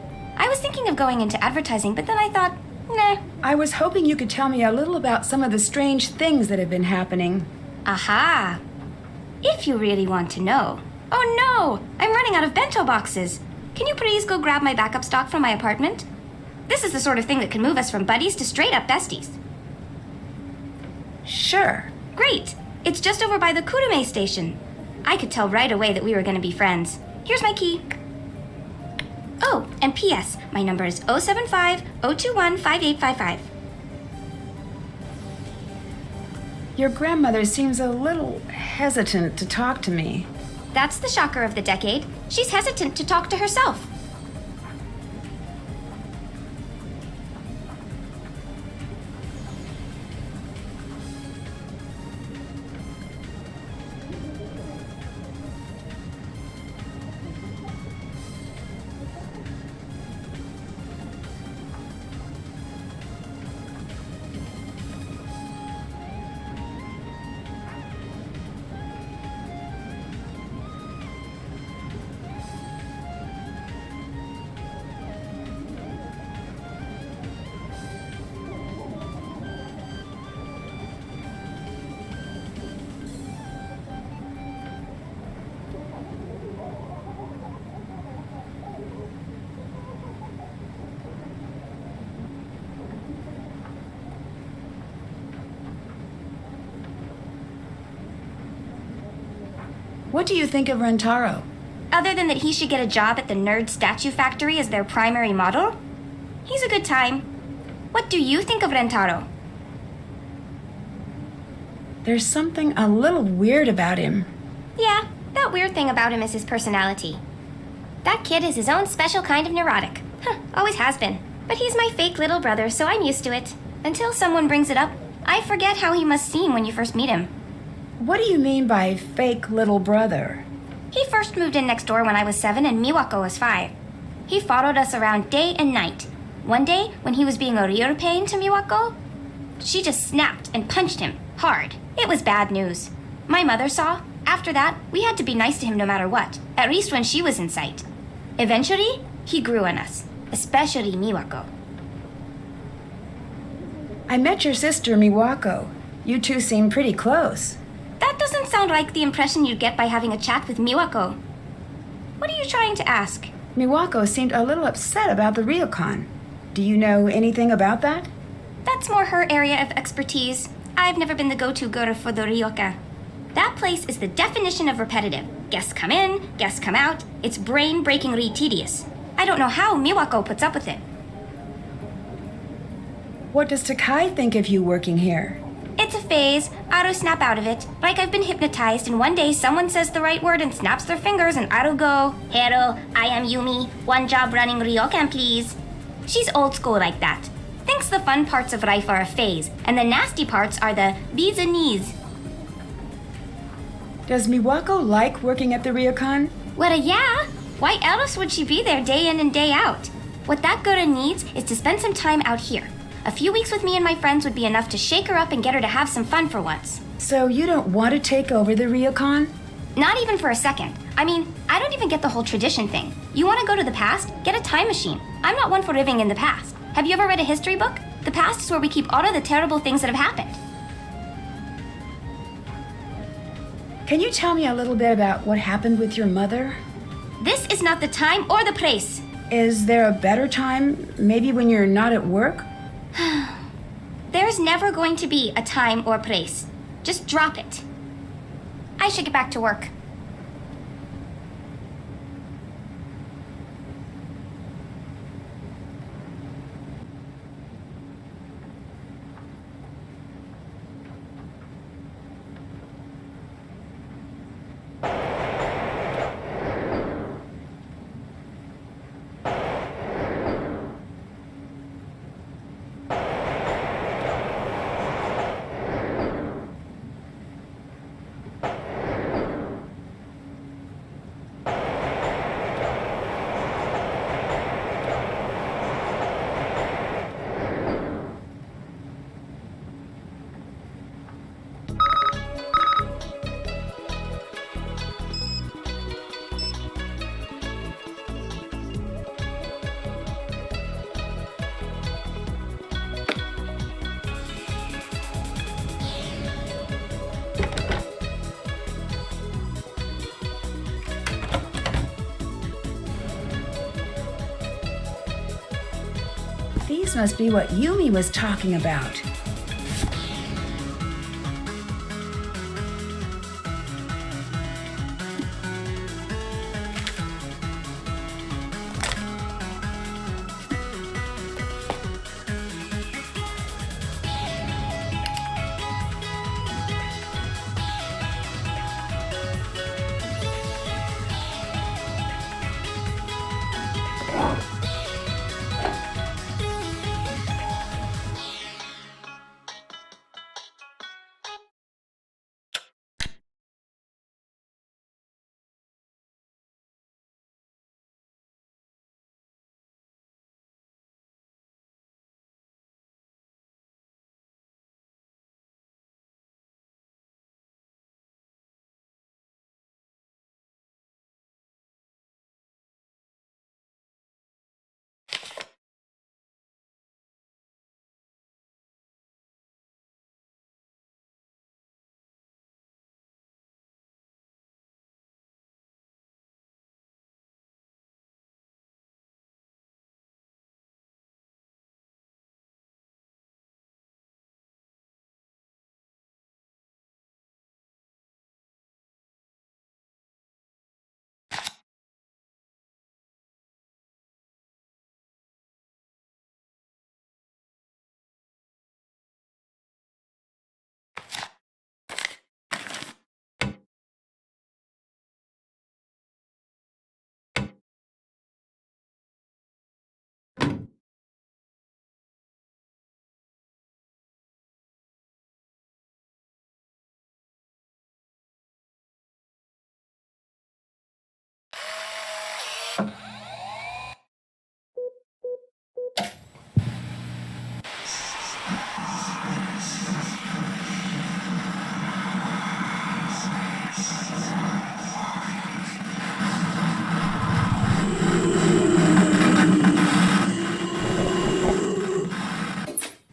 I was thinking of going into advertising, but then I thought, nah. I was hoping you could tell me a little about some of the strange things that have been happening. Aha! If you really want to know. Oh no! I'm running out of bento boxes. Can you please go grab my backup stock from my apartment? This is the sort of thing that can move us from buddies to straight up besties. Sure. Great! It's just over by the Kurume station. I could tell right away that we were going to be friends. Here's my key. Oh, and P.S. My number is 075-021-5855. Your grandmother seems a little hesitant to talk to me. That's the shocker of the decade. She's hesitant to talk to herself. What do you think of Rentaro? Other than that he should get a job at the Nerd Statue Factory as their primary model, he's a good time. What do you think of Rentaro? There's something a little weird about him. Yeah, that weird thing about him is his personality. That kid is his own special kind of neurotic. Always has been. But he's my fake little brother, so I'm used to it. Until someone brings it up, I forget how he must seem when you first meet him. What do you mean by fake little brother? He first moved in next door when I was 7 and Miwako was 5. He followed us around day and night. One day, when he was being a real pain to Miwako, she just snapped and punched him hard. It was bad news. My mother saw. After that, we had to be nice to him no matter what, at least when she was in sight. Eventually, he grew on us, especially Miwako. I met your sister, Miwako. You two seem pretty close. That doesn't sound like the impression you'd get by having a chat with Miwako. What are you trying to ask? Miwako seemed a little upset about the Ryokan. Do you know anything about that? That's more her area of expertise. I've never been the go-to girl for the Ryokan. That place is the definition of repetitive. Guests come in, guests come out. It's brain-breakingly tedious. I don't know how Miwako puts up with it. What does Takai think of you working here? It's a phase. I'll snap out of it. Like I've been hypnotized, and one day someone says the right word and snaps their fingers, and I'll go, "Hello, I am Yumi. One job running Ryokan, please." She's old school like that. Thinks the fun parts of life are a phase, and the nasty parts are the bees and knees. Does Miwako like working at the Ryokan? Well, yeah. Why else would she be there day in and day out? What that girl needs is to spend some time out here. A few weeks with me and my friends would be enough to shake her up and get her to have some fun for once. So you don't want to take over the Ryokan? Not even for a second. I mean, I don't even get the whole tradition thing. You want to go to the past? Get a time machine. I'm not one for living in the past. Have you ever read a history book? The past is where we keep all of the terrible things that have happened. Can you tell me a little bit about what happened with your mother? This is not the time or the place. Is there a better time? Maybe when you're not at work? There There's never going to be a time or place. Just drop it. I should get back to work. These must be what Yumi was talking about.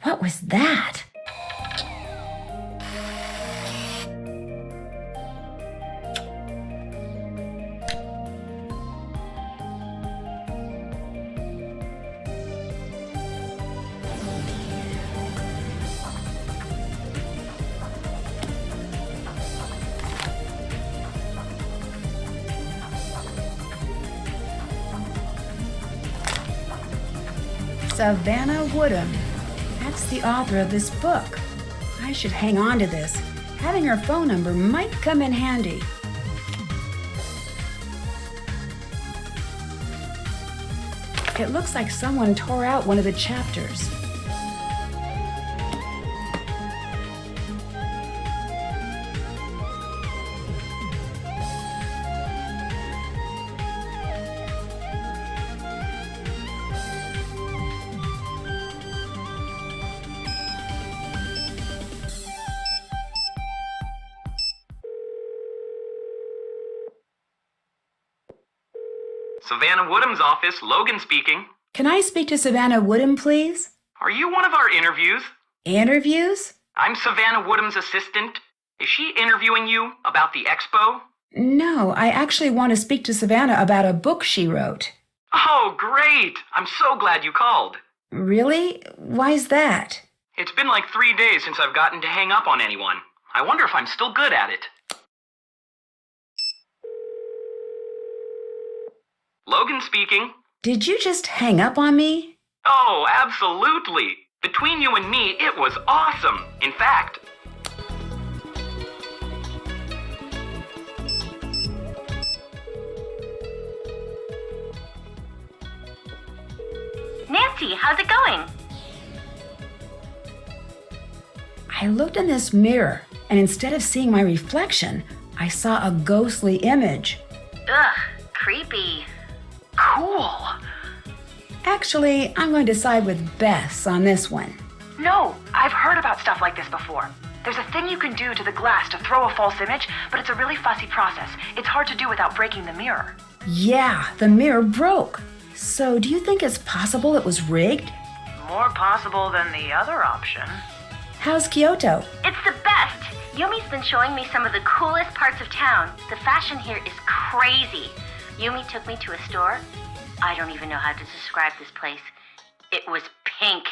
What was that? Savannah Woodham. That's the author of this book. I should hang on to this. Having her phone number might come in handy. It looks like someone tore out one of the chapters. Savannah Woodham's office, Logan speaking. Can I speak to Savannah Woodham, please? Are you one of our interviews? Interviews? I'm Savannah Woodham's assistant. Is she interviewing you about the expo? No, I actually want to speak to Savannah about a book she wrote. Oh, great! I'm so glad you called. Really? Why's that? It's been like 3 days since I've gotten to hang up on anyone. I wonder if I'm still good at it. Logan speaking. Did you just hang up on me? Oh, absolutely. Between you and me, it was awesome. In fact... Nancy, how's it going? I looked in this mirror, and instead of seeing my reflection, I saw a ghostly image. Ugh, creepy. Cool. Actually, I'm going to side with Bess on this one. No, I've heard about stuff like this before. There's a thing you can do to the glass to throw a false image, but it's a really fussy process. It's hard to do without breaking the mirror. Yeah, the mirror broke. So do you think it's possible it was rigged? More possible than the other option. How's Kyoto? It's the best. Yumi's been showing me some of the coolest parts of town. The fashion here is crazy. Yumi took me to a store. I don't even know how to describe this place. It was pink.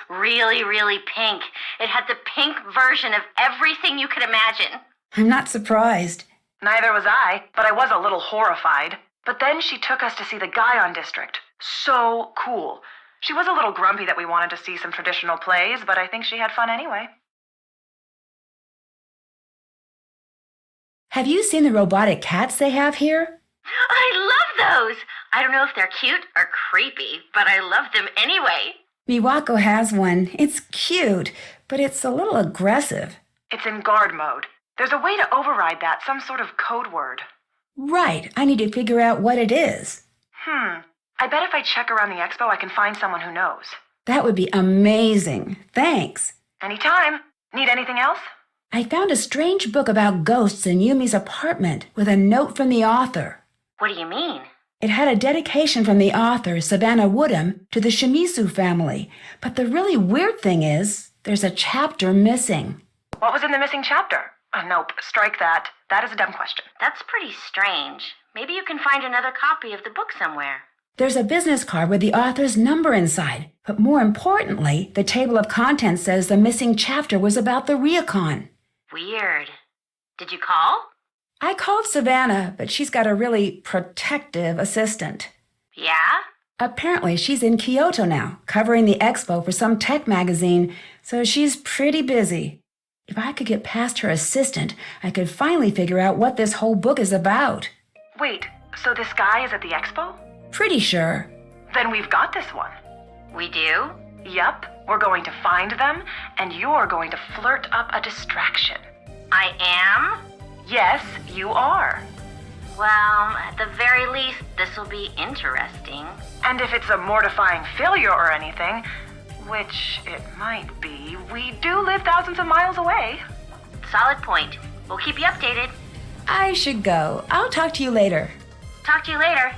Really, really pink. It had the pink version of everything you could imagine. I'm not surprised. Neither was I, but I was a little horrified. But then she took us to see the Guion District. So cool. She was a little grumpy that we wanted to see some traditional plays, but I think she had fun anyway. Have you seen the robotic cats they have here? I love those. I don't know if they're cute or creepy, but I love them anyway. Miwako has one. It's cute, but it's a little aggressive. It's in guard mode. There's a way to override that, some sort of code word. Right. I need to figure out what it is. I bet if I check around the expo, I can find someone who knows. That would be amazing. Thanks. Anytime. Need anything else? I found a strange book about ghosts in Yumi's apartment with a note from the author. What do you mean? It had a dedication from the author, Savannah Woodham, to the Shimizu family. But the really weird thing is, there's a chapter missing. What was in the missing chapter? Nope, strike that. That is a dumb question. That's pretty strange. Maybe you can find another copy of the book somewhere. There's a business card with the author's number inside. But more importantly, the table of contents says the missing chapter was about the Ryokan. Weird. Did you call? I called Savannah, but she's got a really protective assistant. Yeah? Apparently, she's in Kyoto now, covering the expo for some tech magazine, so she's pretty busy. If I could get past her assistant, I could finally figure out what this whole book is about. Wait, so this guy is at the expo? Pretty sure. Then we've got this one. We do? Yup, we're going to find them, and you're going to flirt up a distraction. I am? Yes, you are. Well, at the very least, this will be interesting. And if it's a mortifying failure or anything, which it might be, we do live thousands of miles away. Solid point. We'll keep you updated. I should go. I'll talk to you later. Talk to you later.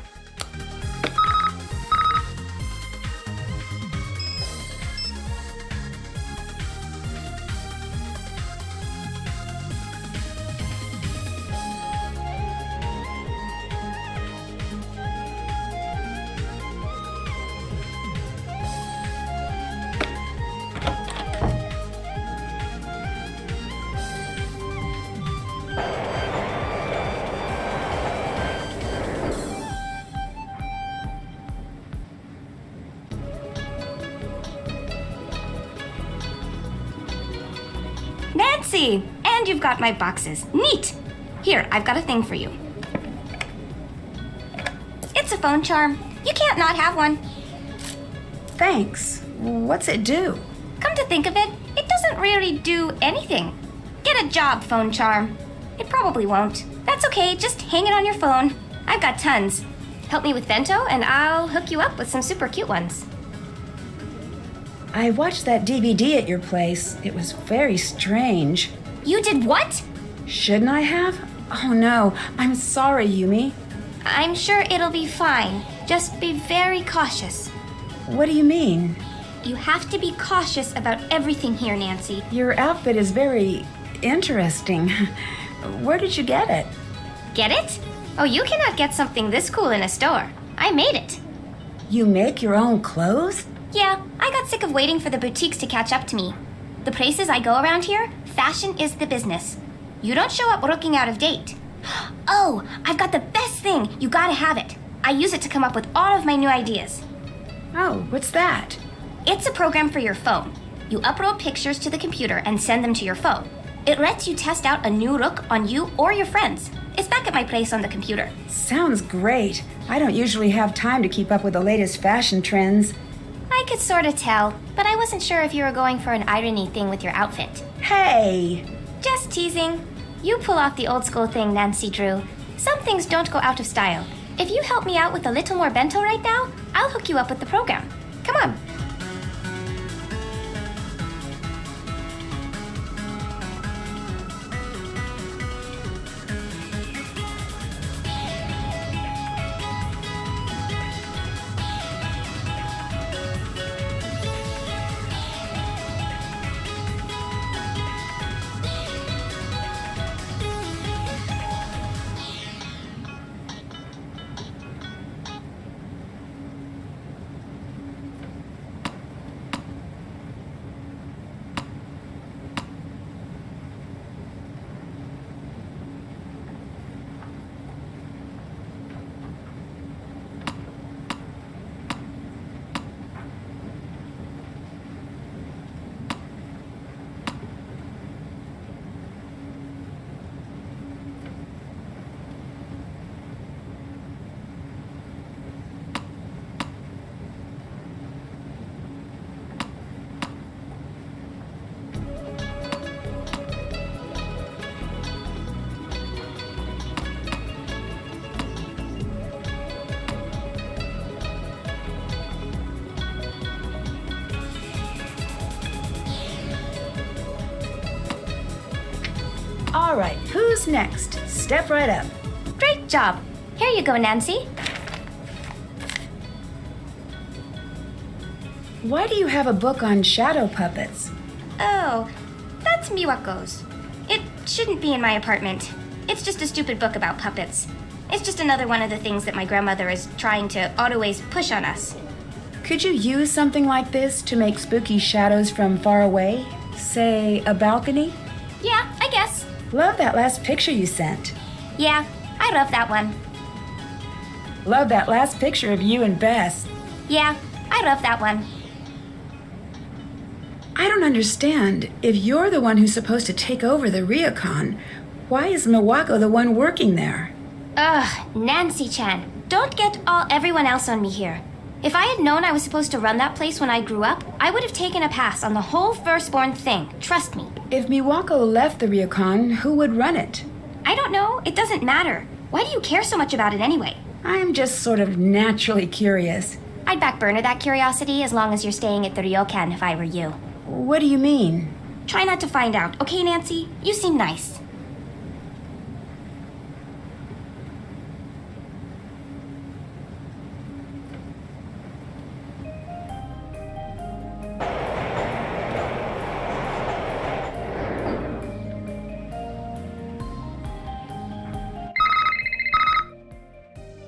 Nancy! And you've got my boxes. Neat! Here, I've got a thing for you. It's a phone charm. You can't not have one. Thanks. What's it do? Come to think of it, it doesn't really do anything. Get a job, phone charm. It probably won't. That's okay, just hang it on your phone. I've got tons. Help me with bento, and I'll hook you up with some super cute ones. I watched that DVD at your place. It was very strange. You did what? Shouldn't I have? Oh no, I'm sorry, Yumi. I'm sure it'll be fine. Just be very cautious. What do you mean? You have to be cautious about everything here, Nancy. Your outfit is very interesting. Where did you get it? Get it? Oh, you cannot get something this cool in a store. I made it. You make your own clothes? Yeah, I got sick of waiting for the boutiques to catch up to me. The places I go around here, fashion is the business. You don't show up looking out of date. Oh, I've got the best thing. You gotta have it. I use it to come up with all of my new ideas. Oh, what's that? It's a program for your phone. You upload pictures to the computer and send them to your phone. It lets you test out a new look on you or your friends. It's back at my place on the computer. Sounds great. I don't usually have time to keep up with the latest fashion trends. I could sort of tell, but I wasn't sure if you were going for an irony thing with your outfit. Hey! Just teasing. You pull off the old school thing, Nancy Drew. Some things don't go out of style. If you help me out with a little more bento right now, I'll hook you up with the program. Come on. All right, who's next? Step right up. Great job. Here you go, Nancy. Why do you have a book on shadow puppets? Oh, that's Miwako's. It shouldn't be in my apartment. It's just a stupid book about puppets. It's just another one of the things that my grandmother is trying to always push on us. Could you use something like this to make spooky shadows from far away? Say, a balcony? Yeah, I guess. Love that last picture you sent. Yeah, I love that one. Love that last picture of you and Bess. Yeah, I love that one. I don't understand. If you're the one who's supposed to take over the Ryokan, why is Miwako the one working there? Ugh, Nancy-chan, don't get everyone else on me here. If I had known I was supposed to run that place when I grew up, I would have taken a pass on the whole firstborn thing. Trust me. If Miwako left the Ryokan, who would run it? I don't know. It doesn't matter. Why do you care so much about it anyway? I'm just sort of naturally curious. I'd back burner that curiosity as long as you're staying at the Ryokan if I were you. What do you mean? Try not to find out, okay, Nancy? You seem nice.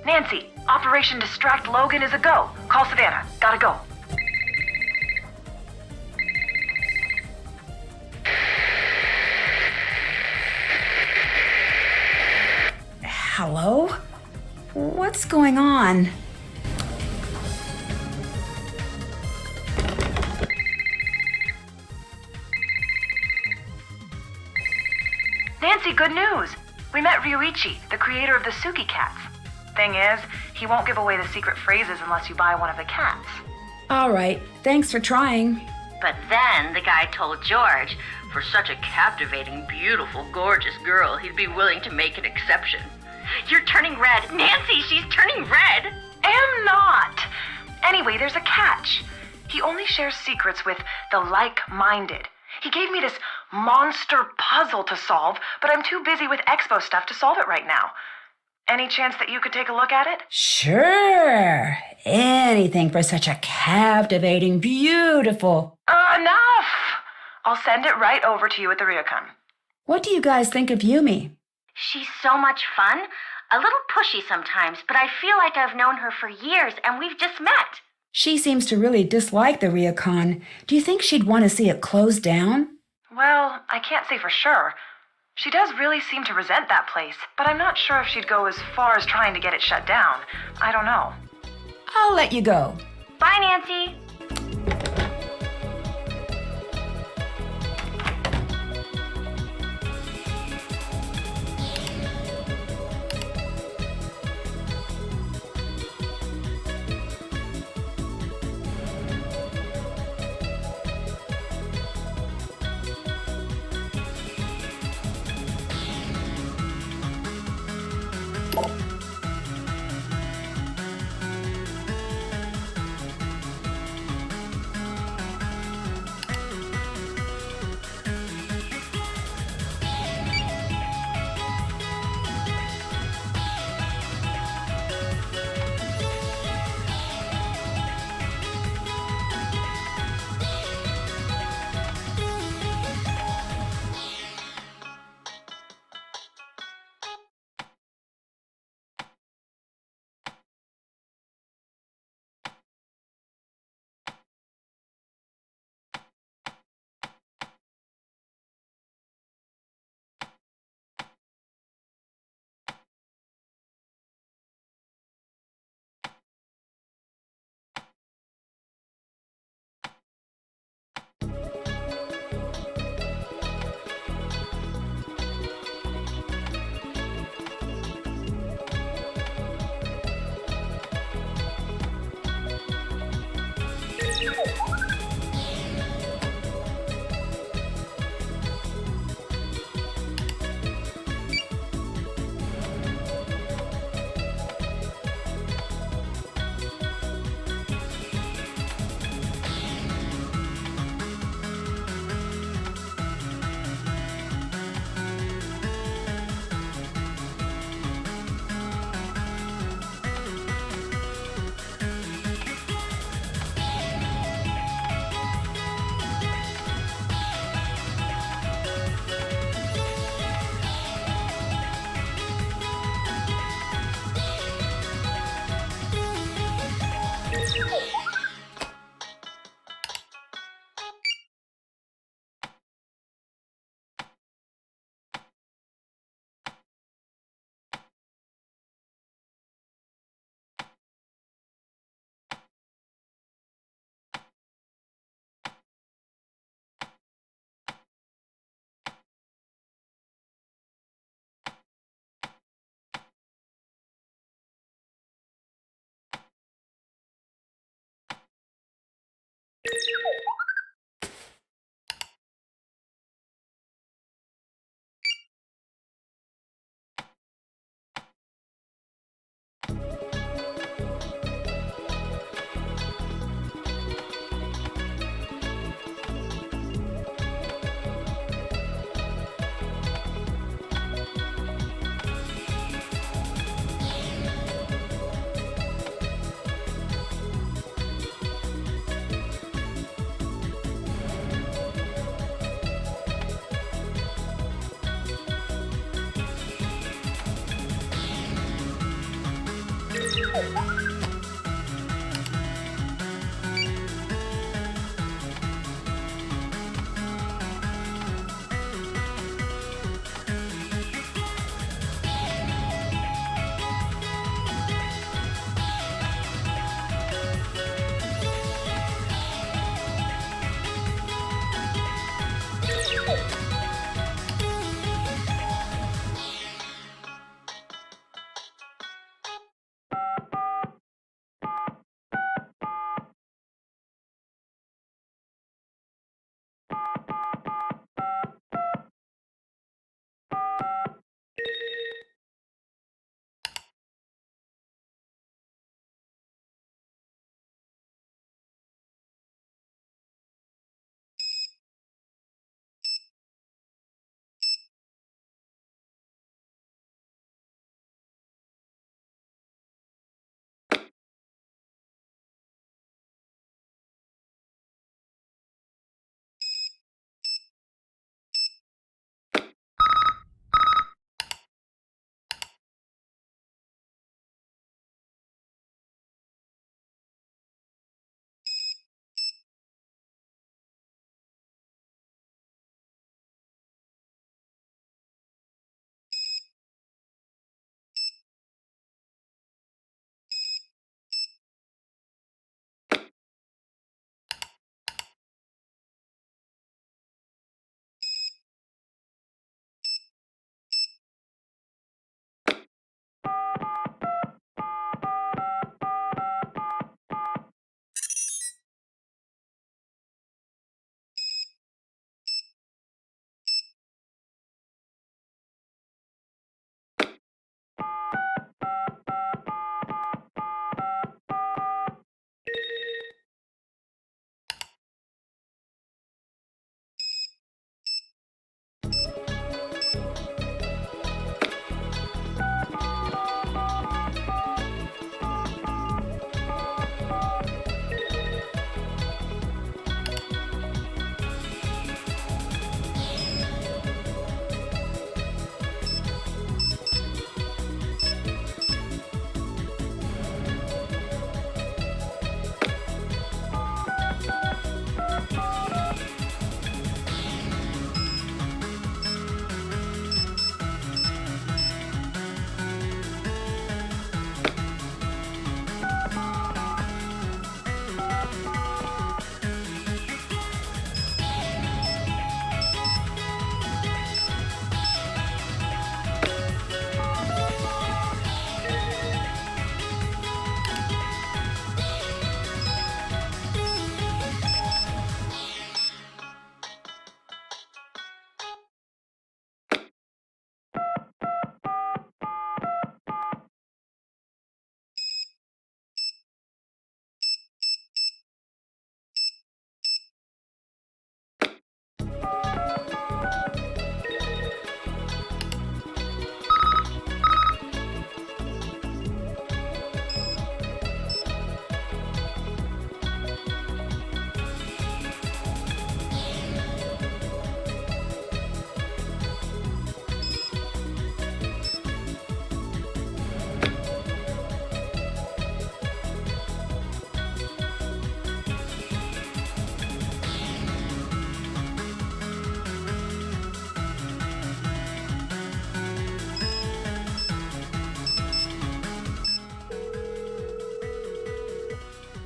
Nancy, Operation Distract Logan is a go. Call Savannah. Gotta go. Hello? What's going on? Nancy, good news. We met Ryuichi, the creator of the Suki cats. Thing is, he won't give away the secret phrases unless you buy one of the cats. All right, thanks for trying. But then the guy told George, for such a captivating, beautiful, gorgeous girl, he'd be willing to make an exception. You're turning red. Nancy, she's turning red. Am not. Anyway, there's a catch. He only shares secrets with the like-minded. He gave me this monster puzzle to solve, but I'm too busy with expo stuff to solve it right now. Any chance that you could take a look at it? Sure. Anything for such a captivating, beautiful... Enough! I'll send it right over to you at the Ryokan. What do you guys think of Yumi? She's so much fun. A little pushy sometimes, but I feel like I've known her for years and we've just met. She seems to really dislike the Ryokan. Do you think she'd want to see it closed down? Well, I can't say for sure. She does really seem to resent that place, but I'm not sure if she'd go as far as trying to get it shut down. I don't know. I'll let you go. Bye, Nancy.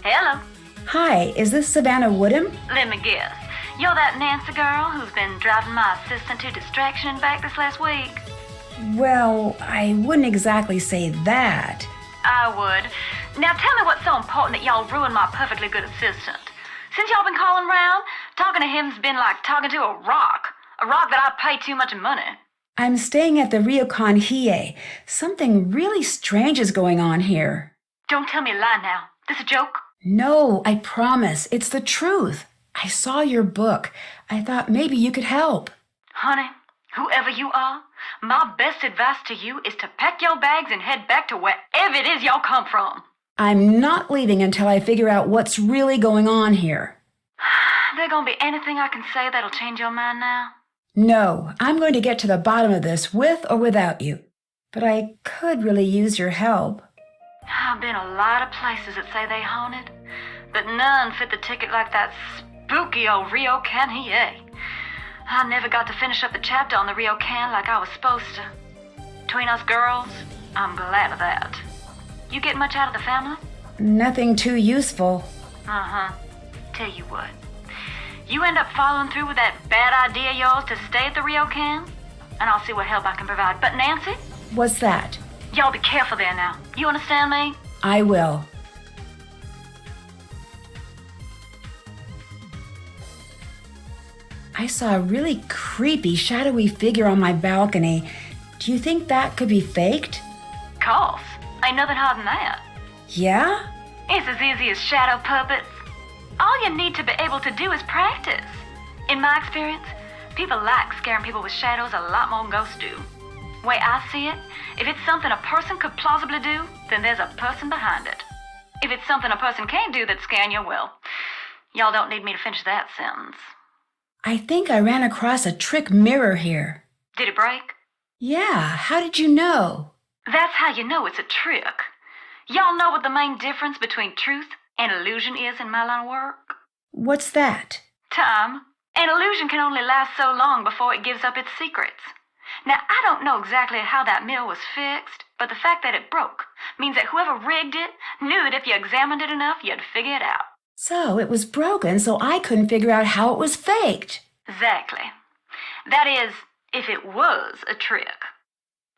Hello. Hi, is this Savannah Woodham? Let me guess. You're that Nancy girl who's been driving my assistant to distraction and back this last week? Well, I wouldn't exactly say that. I would. Now tell me what's so important that y'all ruined my perfectly good assistant. Since y'all been calling round, talking to him's been like talking to a rock. A rock that I pay too much money. I'm staying at the Ryokan Hiei. Something really strange is going on here. Don't tell me a lie now. This a joke? No, I promise. It's the truth. I saw your book. I thought maybe you could help. Honey, whoever you are, my best advice to you is to pack your bags and head back to wherever it is y'all come from. I'm not leaving until I figure out what's really going on here. There gonna be anything I can say that'll change your mind now? No, I'm going to get to the bottom of this with or without you. But I could really use your help. I've been a lot of places that say they haunted, but none fit the ticket like that spooky old Ryokan Hiei. I never got to finish up the chapter on the Ryokan like I was supposed to. Between us girls, I'm glad of that. You get much out of the family? Nothing too useful. Uh-huh. Tell you what. You end up following through with that bad idea of yours to stay at the Ryokan, and I'll see what help I can provide. But Nancy? What's that? Y'all be careful there now. You understand me? I will. I saw a really creepy, shadowy figure on my balcony. Do you think that could be faked? Course. Ain't nothing harder than that. Yeah? It's as easy as shadow puppets. All you need to be able to do is practice. In my experience, people like scaring people with shadows a lot more than ghosts do. Way I see it, if it's something a person could plausibly do, then there's a person behind it. If it's something a person can't do that's scaring you, well, y'all don't need me to finish that sentence. I think I ran across a trick mirror here. Did it break? Yeah, how did you know? That's how you know it's a trick. Y'all know what the main difference between truth and illusion is in my line of work? What's that? Time. An illusion can only last so long before it gives up its secrets. Now, I don't know exactly how that mill was fixed, but the fact that it broke means that whoever rigged it knew that if you examined it enough, you'd figure it out. So it was broken, so I couldn't figure out how it was faked. Exactly. That is, if it was a trick.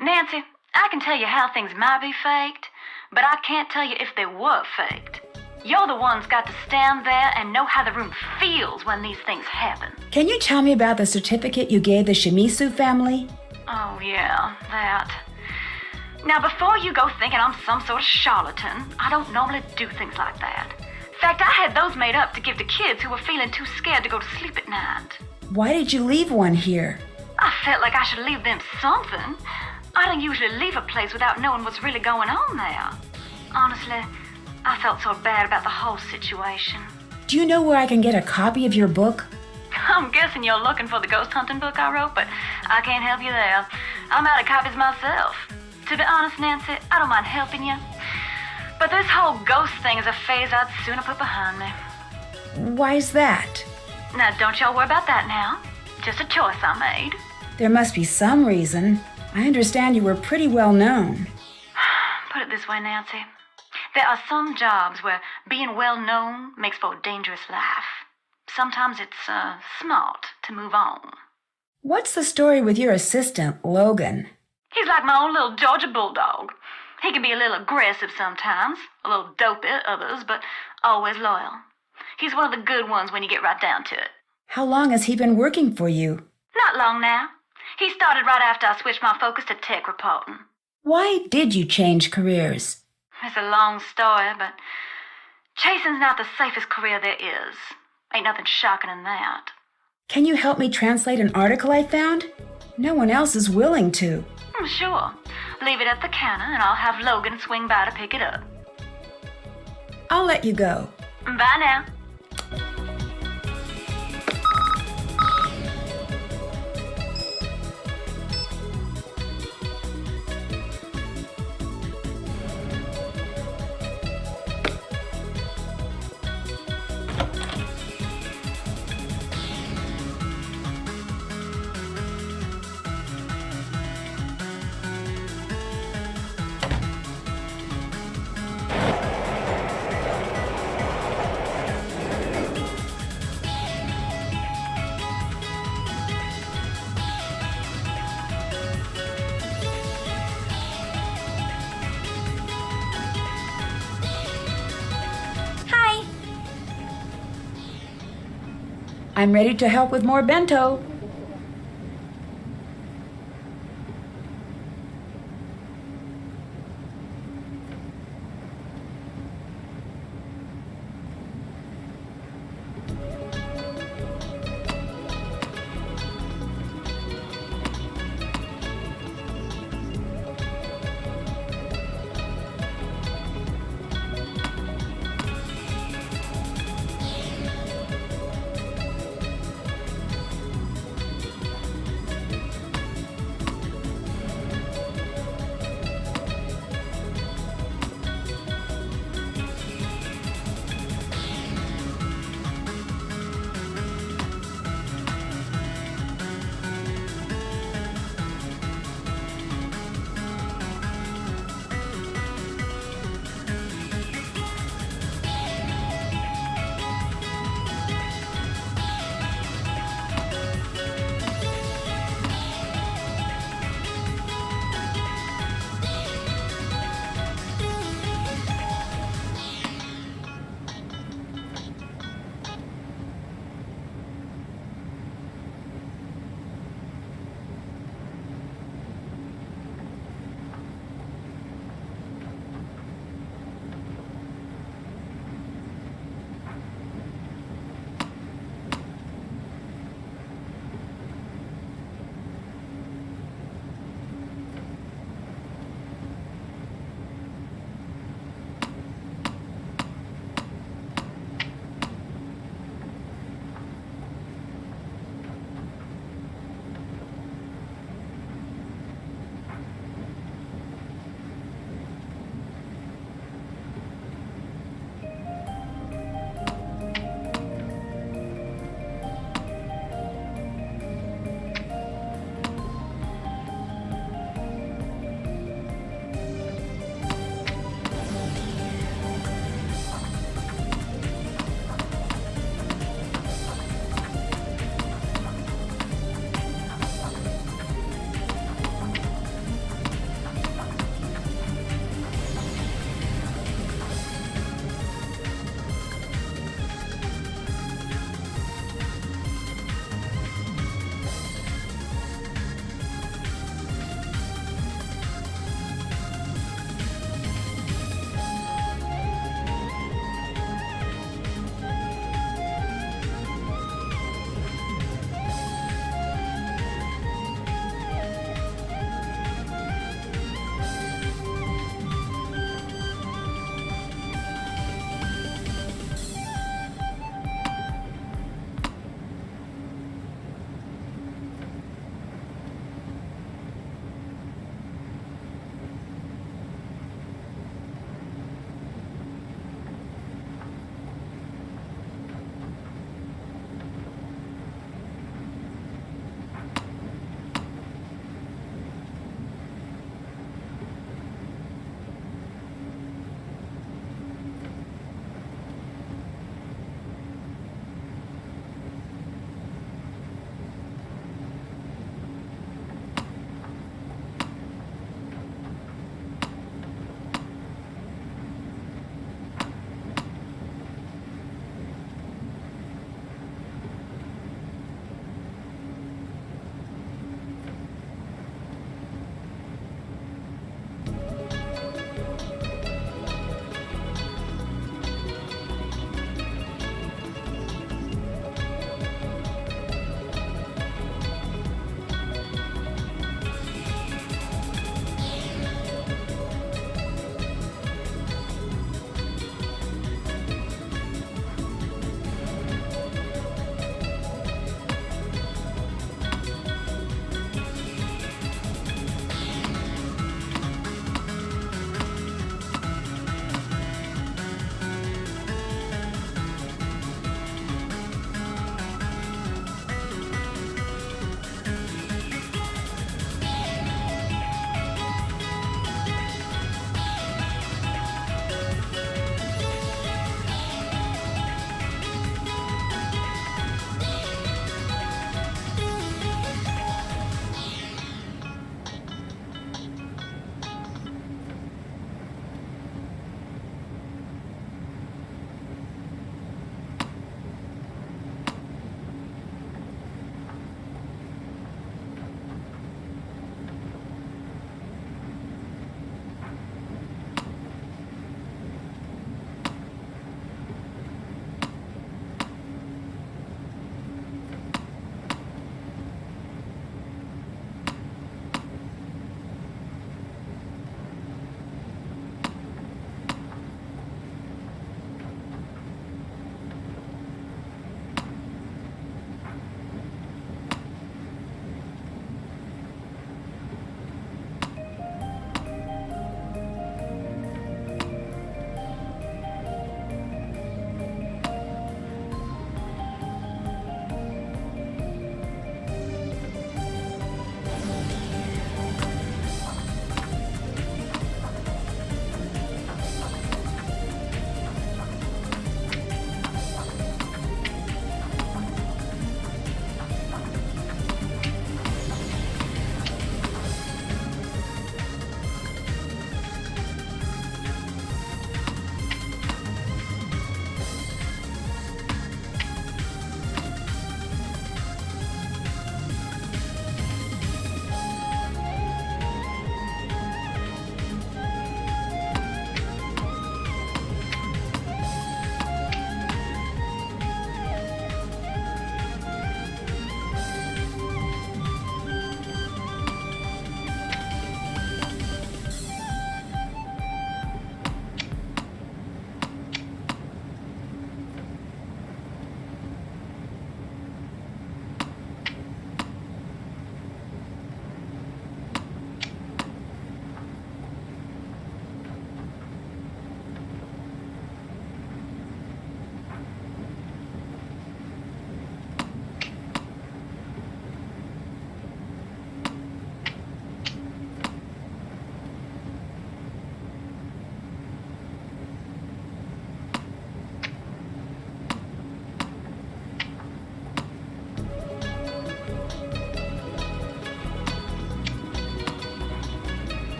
Nancy, I can tell you how things might be faked, but I can't tell you if they were faked. You're the ones got to stand there and know how the room feels when these things happen. Can you tell me about the certificate you gave the Shimizu family? Oh, yeah, that. Now, before you go thinking I'm some sort of charlatan, I don't normally do things like that. In fact, I had those made up to give to kids who were feeling too scared to go to sleep at night. Why did you leave one here? I felt like I should leave them something. I don't usually leave a place without knowing what's really going on there. Honestly, I felt so bad about the whole situation. Do you know where I can get a copy of your book? I'm guessing you're looking for the ghost hunting book I wrote, but I can't help you there. I'm out of copies myself. To be honest, Nancy, I don't mind helping you. But this whole ghost thing is a phase I'd sooner put behind me. Why's that? Now, don't y'all worry about that now. Just a choice I made. There must be some reason. I understand you were pretty well known. Put it this way, Nancy. There are some jobs where being well known makes for a dangerous life. Sometimes it's smart to move on. What's the story with your assistant, Logan? He's like my own little Georgia bulldog. He can be a little aggressive sometimes, a little dopey at others, but always loyal. He's one of the good ones when you get right down to it. How long has he been working for you? Not long now. He started right after I switched my focus to tech reporting. Why did you change careers? It's a long story, but chasing's not the safest career there is. Ain't nothing shocking in that. Can you help me translate an article I found? No one else is willing to. Sure. Leave it at the counter and I'll have Logan swing by to pick it up. I'll let you go. Bye now. I'm ready to help with more bento.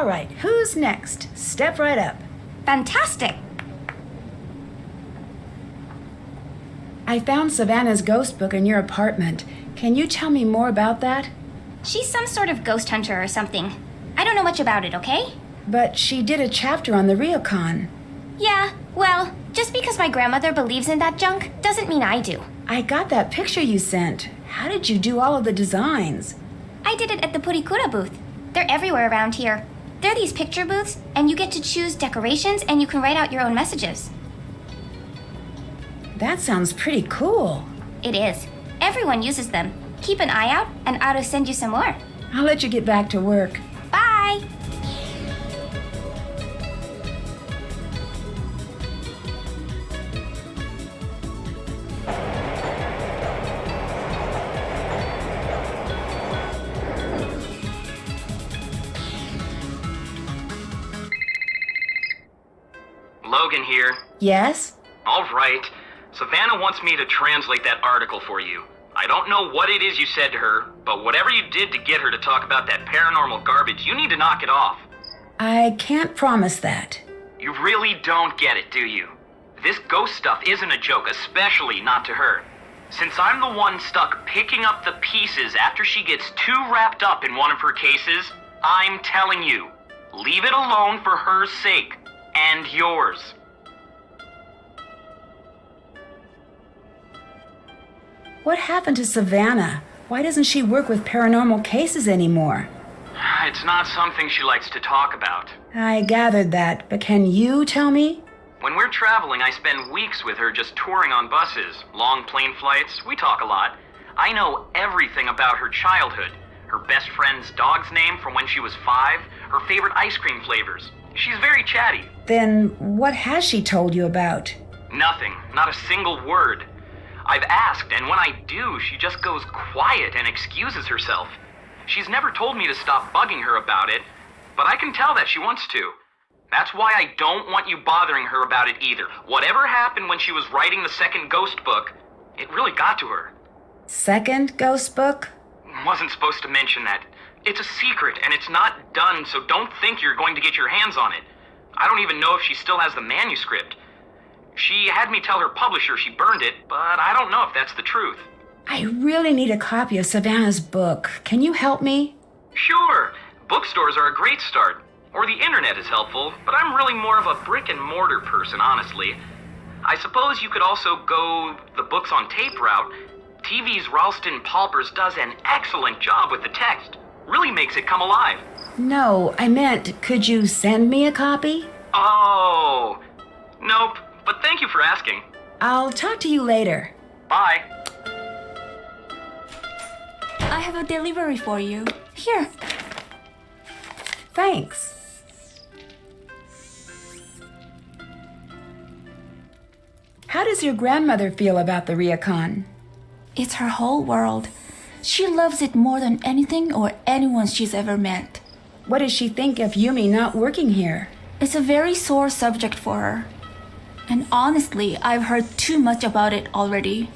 right, who's next? Step right up. Fantastic! I found Savannah's ghost book in your apartment. Can you tell me more about that? She's some sort of ghost hunter or something. I don't know much about it, okay? But she did a chapter on the Ryokan. Yeah, well, just because my grandmother believes in that junk doesn't mean I do. I got that picture you sent. How did you do all of the designs? I did it at the Purikura booth. They're everywhere around here. They're these picture booths, and you get to choose decorations and you can write out your own messages. That sounds pretty cool. It is. Everyone uses them. Keep an eye out, and I'll send you some more. I'll let you get back to work. Bye! Logan here. Yes? All right. Savannah wants me to translate that article for you. I don't know what it is you said to her, but whatever you did to get her to talk about that paranormal garbage, you need to knock it off. I can't promise that. You really don't get it, do you? This ghost stuff isn't a joke, especially not to her. Since I'm the one stuck picking up the pieces after she gets too wrapped up in one of her cases, I'm telling you, leave it alone for her sake, and yours. What happened to Savannah? Why doesn't she work with paranormal cases anymore? It's not something she likes to talk about. I gathered that, but can you tell me? When we're traveling, I spend weeks with her just touring on buses, long plane flights. We talk a lot. I know everything about her childhood. Her best friend's dog's name from when she was 5, her favorite ice cream flavors. She's very chatty. Then what has she told you about? Nothing. Not a single word. I've asked, and when I do, she just goes quiet and excuses herself. She's never told me to stop bugging her about it, but I can tell that she wants to. That's why I don't want you bothering her about it either. Whatever happened when she was writing the second ghost book, it really got to her. Second ghost book? Wasn't supposed to mention that. It's a secret, and it's not done, so don't think you're going to get your hands on it. I don't even know if she still has the manuscript. She had me tell her publisher she burned it, but I don't know if that's the truth. I really need a copy of Savannah's book. Can you help me? Sure. Bookstores are a great start. Or the internet is helpful, but I'm really more of a brick and mortar person, honestly. I suppose you could also go the books on tape route. TV's Ralston Palpers does an excellent job with the text. Really makes it come alive. No, I meant, could you send me a copy? Oh, nope. But thank you for asking. I'll talk to you later. Bye. I have a delivery for you. Here. Thanks. How does your grandmother feel about the Ryokan? It's her whole world. She loves it more than anything or anyone she's ever met. What does she think of Yumi not working here? It's a very sore subject for her. And honestly, I've heard too much about it already.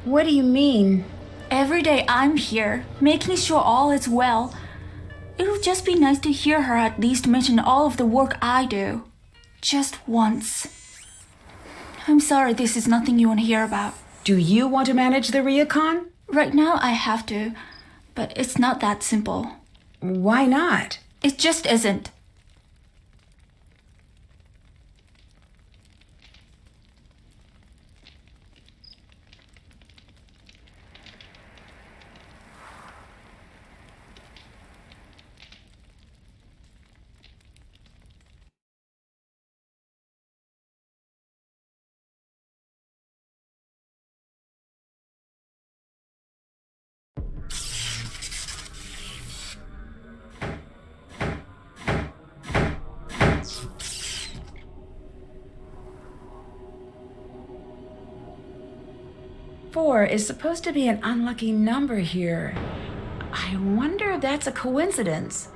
What do you mean? Every day I'm here, making sure all is well. It would just be nice to hear her at least mention all of the work I do. Just once. I'm sorry this is nothing you want to hear about. Do you want to manage the Ryokan? Right now I have to, but it's not that simple. Why not? It just isn't. Four is supposed to be an unlucky number here. I wonder if that's a coincidence.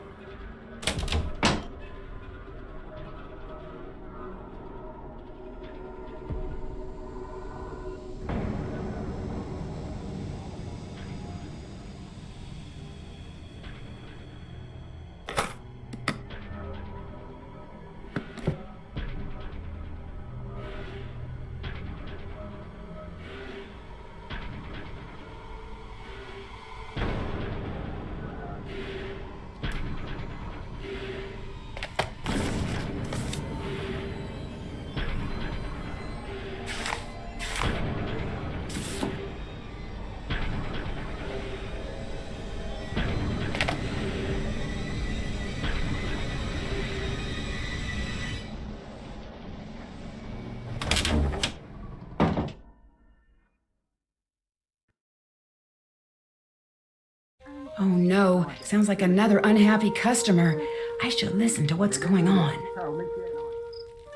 Oh no, sounds like another unhappy customer. I should listen to what's going on.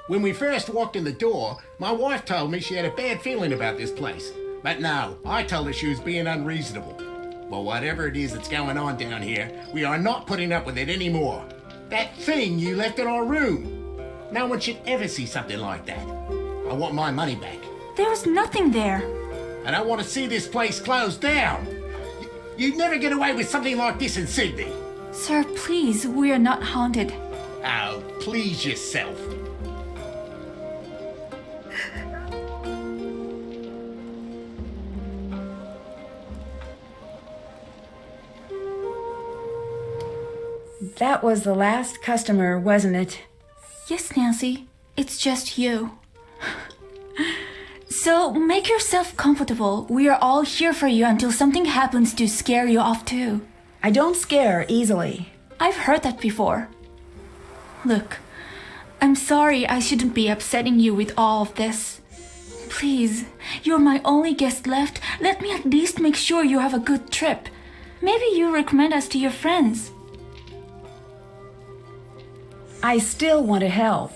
When we first walked in the door, my wife told me she had a bad feeling about this place. But no, I told her she was being unreasonable. Well, whatever it is that's going on down here, we are not putting up with it anymore. That thing you left in our room. No one should ever see something like that. I want my money back. There was nothing there. And I want to see this place closed down. You'd never get away with something like this in Sydney. Sir, please, we are not haunted. Oh, please yourself. That was the last customer, wasn't it? Yes, Nancy. It's just you. So make yourself comfortable. We are all here for you until something happens to scare you off too. I don't scare easily. I've heard that before. Look, I'm sorry I shouldn't be upsetting you with all of this. Please, you're my only guest left. Let me at least make sure you have a good trip. Maybe you recommend us to your friends. I still want to help.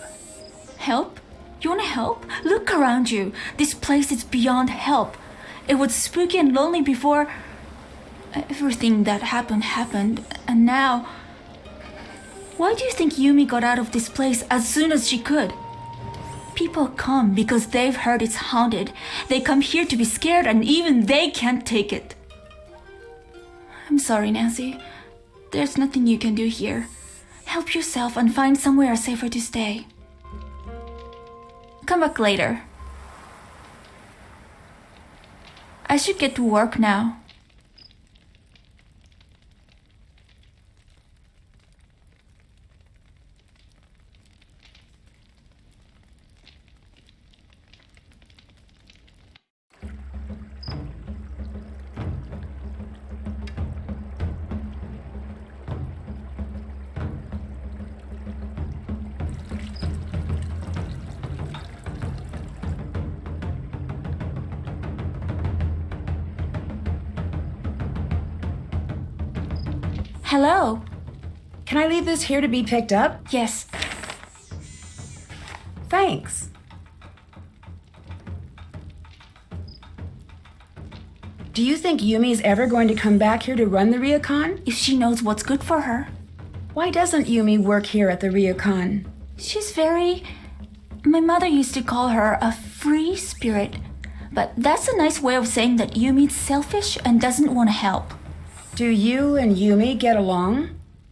Help? You want to help? Look around you. This place is beyond help. It was spooky and lonely before everything that happened, and now... Why do you think Yumi got out of this place as soon as she could? People come because they've heard it's haunted. They come here to be scared, and even they can't take it. I'm sorry, Nancy. There's nothing you can do here. Help yourself and find somewhere safer to stay. Come back later. I should get to work now. Hello. Can I leave this here to be picked up? Yes. Thanks. Do you think Yumi's ever going to come back here to run the Ryokan? If she knows what's good for her. Why doesn't Yumi work here at the Ryokan? She's very... My mother used to call her a free spirit. But that's a nice way of saying that Yumi's selfish and doesn't want to help. Do you and Yumi get along?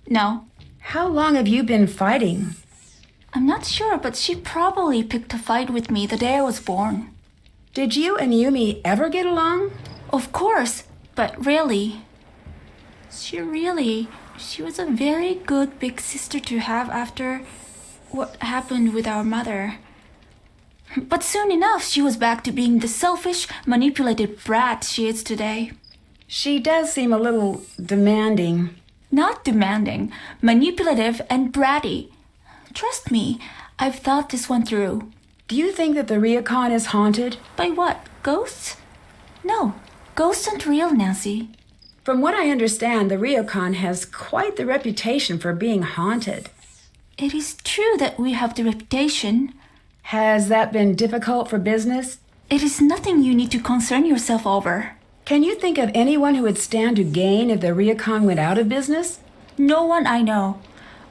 No. How long have you been fighting? I'm not sure, but she probably picked a fight with me the day I was born. Did you and Yumi ever get along? Of course, but really... She was a very good big sister to have after what happened with our mother. But soon enough, she was back to being the selfish, manipulated brat she is today. She does seem a little demanding. Not demanding, manipulative and bratty. Trust me, I've thought this one through. Do you think that the Ryokan is haunted? By what? Ghosts? No, ghosts aren't real, Nancy. From what I understand, the Ryokan has quite the reputation for being haunted. It is true that we have the reputation. Has that been difficult for business? It is nothing you need to concern yourself over. Can you think of anyone who would stand to gain if the Ryokan went out of business? No one I know.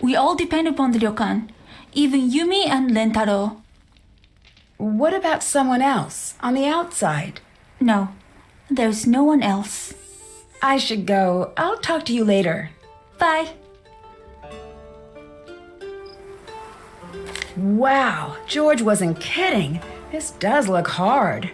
We all depend upon the ryokan, even Yumi and Rentaro. What about someone else, on the outside? No, there's no one else. I should go. I'll talk to you later. Bye. Wow, George wasn't kidding. This does look hard.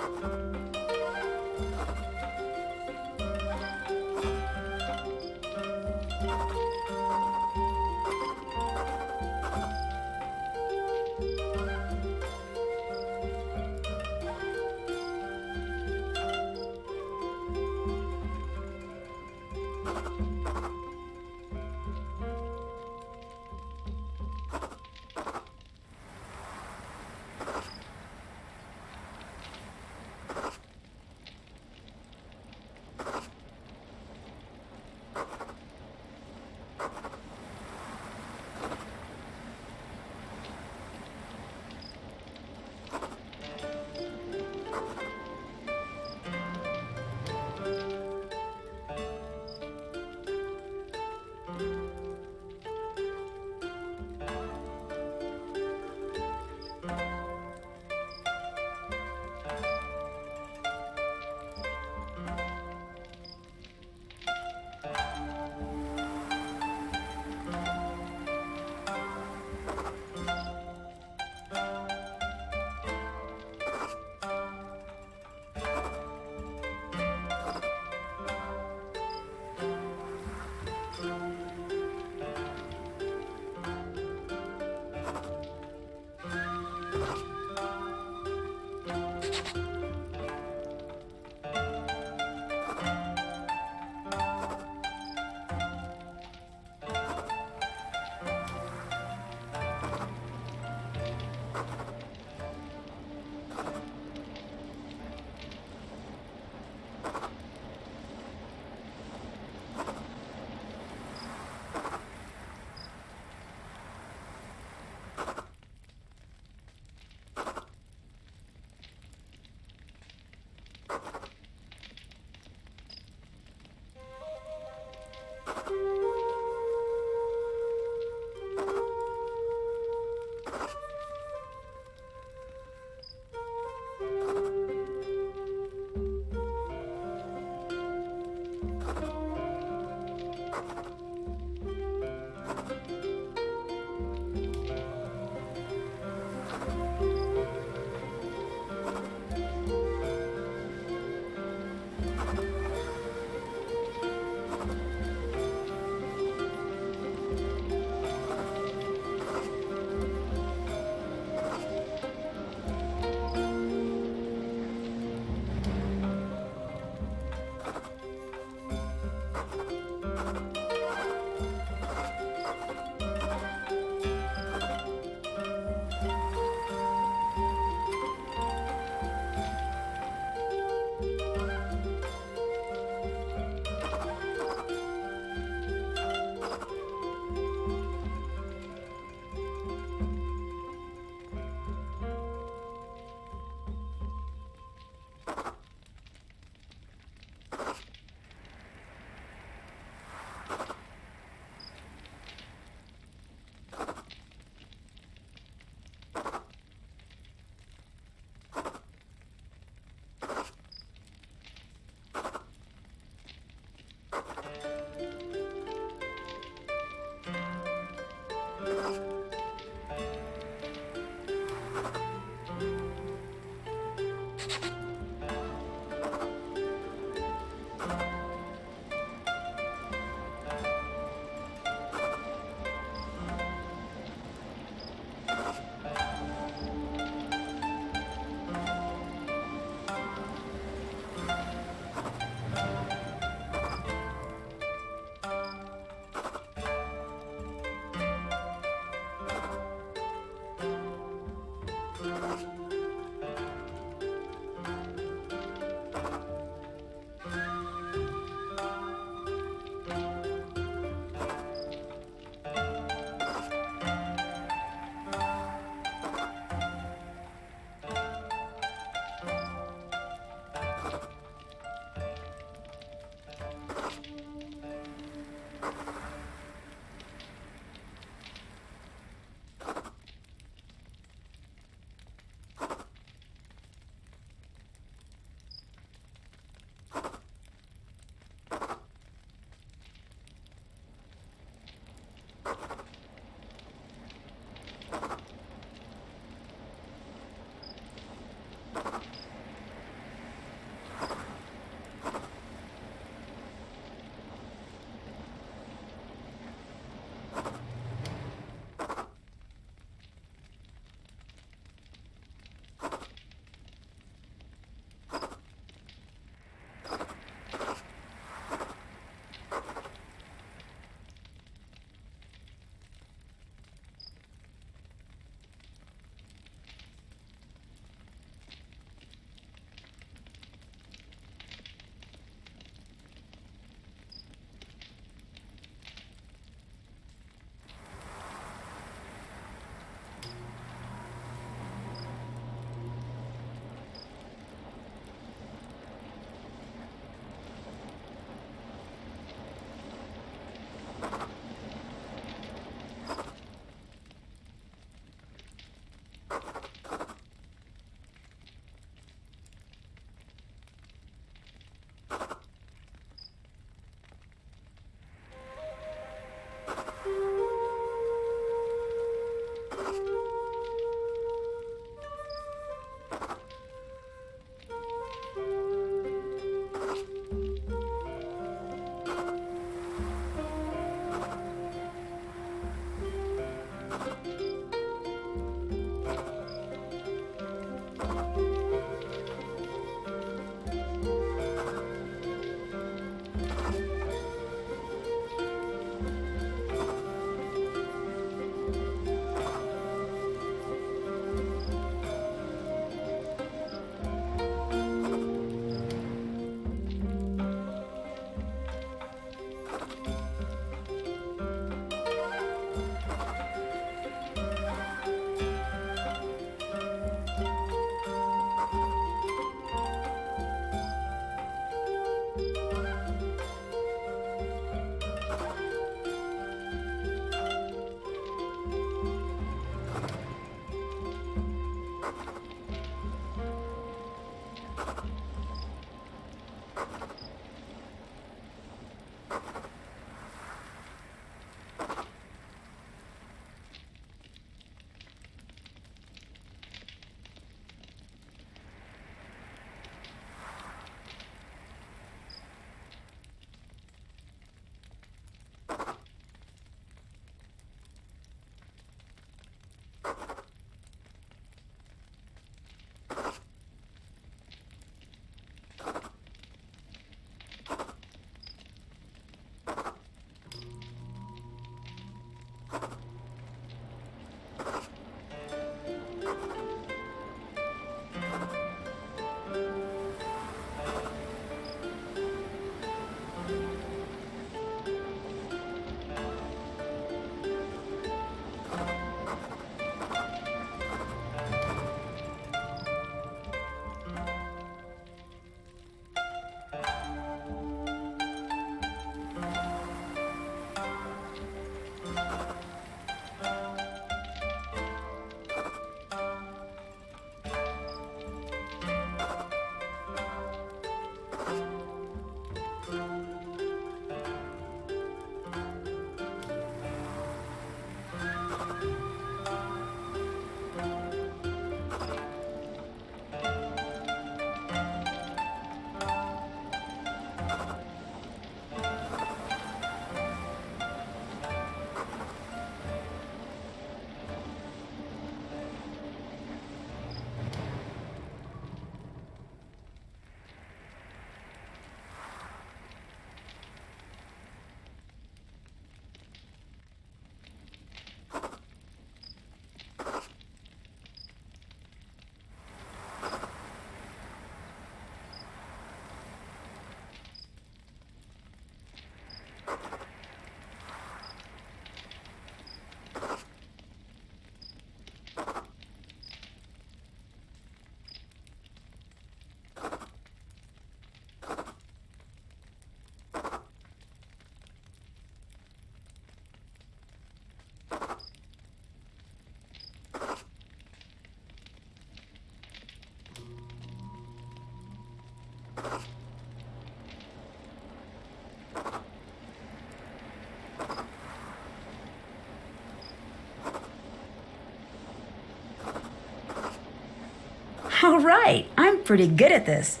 All right, I'm pretty good at this.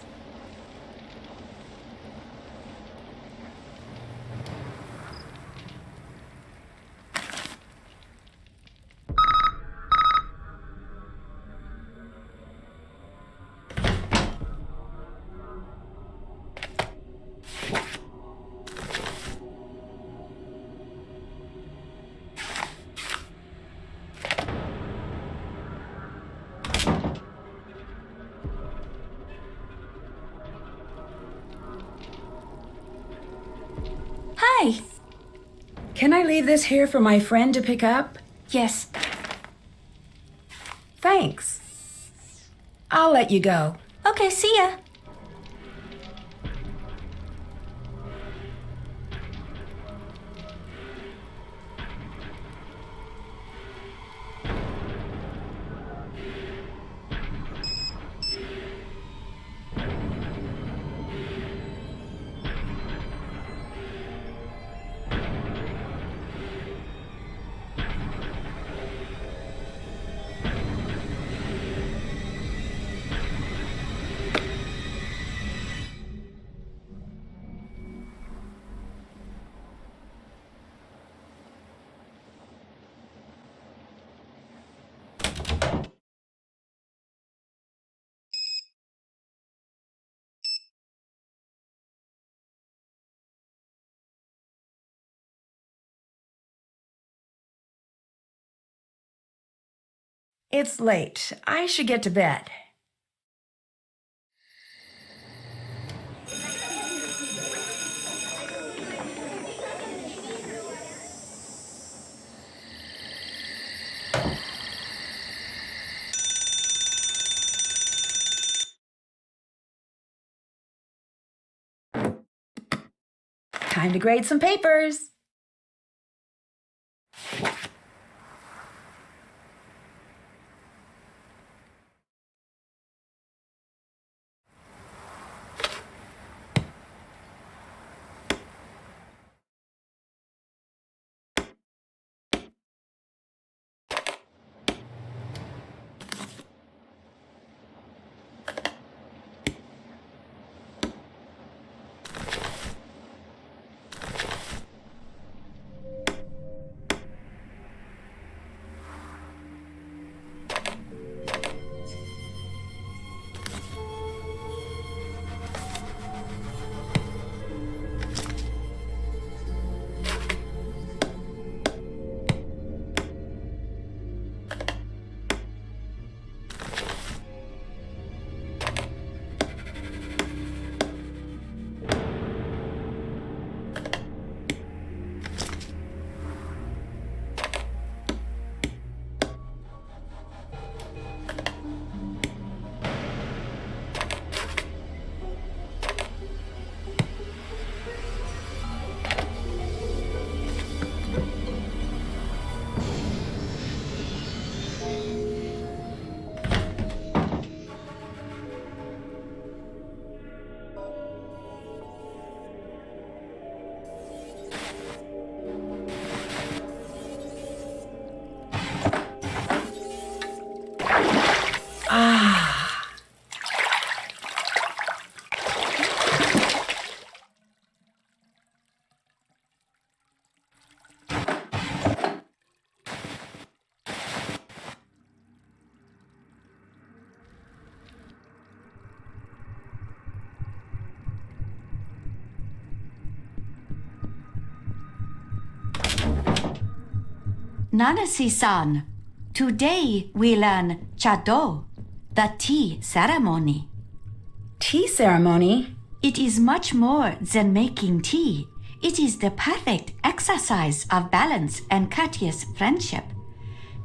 Hi. Can I leave this here for my friend to pick up? Yes. Thanks. I'll let you go. Okay, see ya. It's late. I should get to bed. Time to grade some papers. Nanasi-san, today we learn Chado, the tea ceremony. Tea ceremony? It is much more than making tea. It is the perfect exercise of balance and courteous friendship.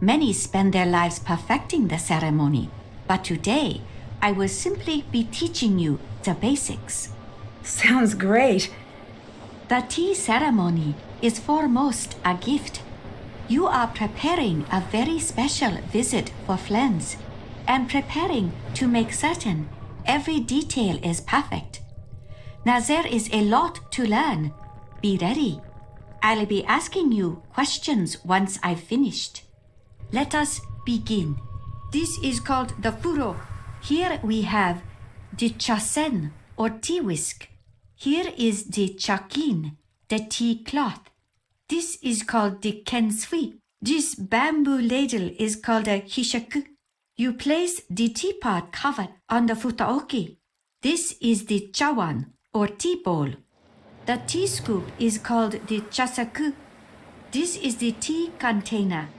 Many spend their lives perfecting the ceremony, but today I will simply be teaching you the basics. Sounds great. The tea ceremony is foremost a gift. You are preparing a very special visit for friends and preparing to make certain every detail is perfect. Now there is a lot to learn. Be ready. I'll be asking you questions once I've finished. Let us begin. This is called the furo. Here we have the chasen or tea whisk. Here is the chakin, the tea cloth. This is called the kensui. This bamboo ladle is called a hishaku. You place the teapot cover on the futaoki. This is the chawan or tea bowl. The tea scoop is called the chasaku. This is the tea container.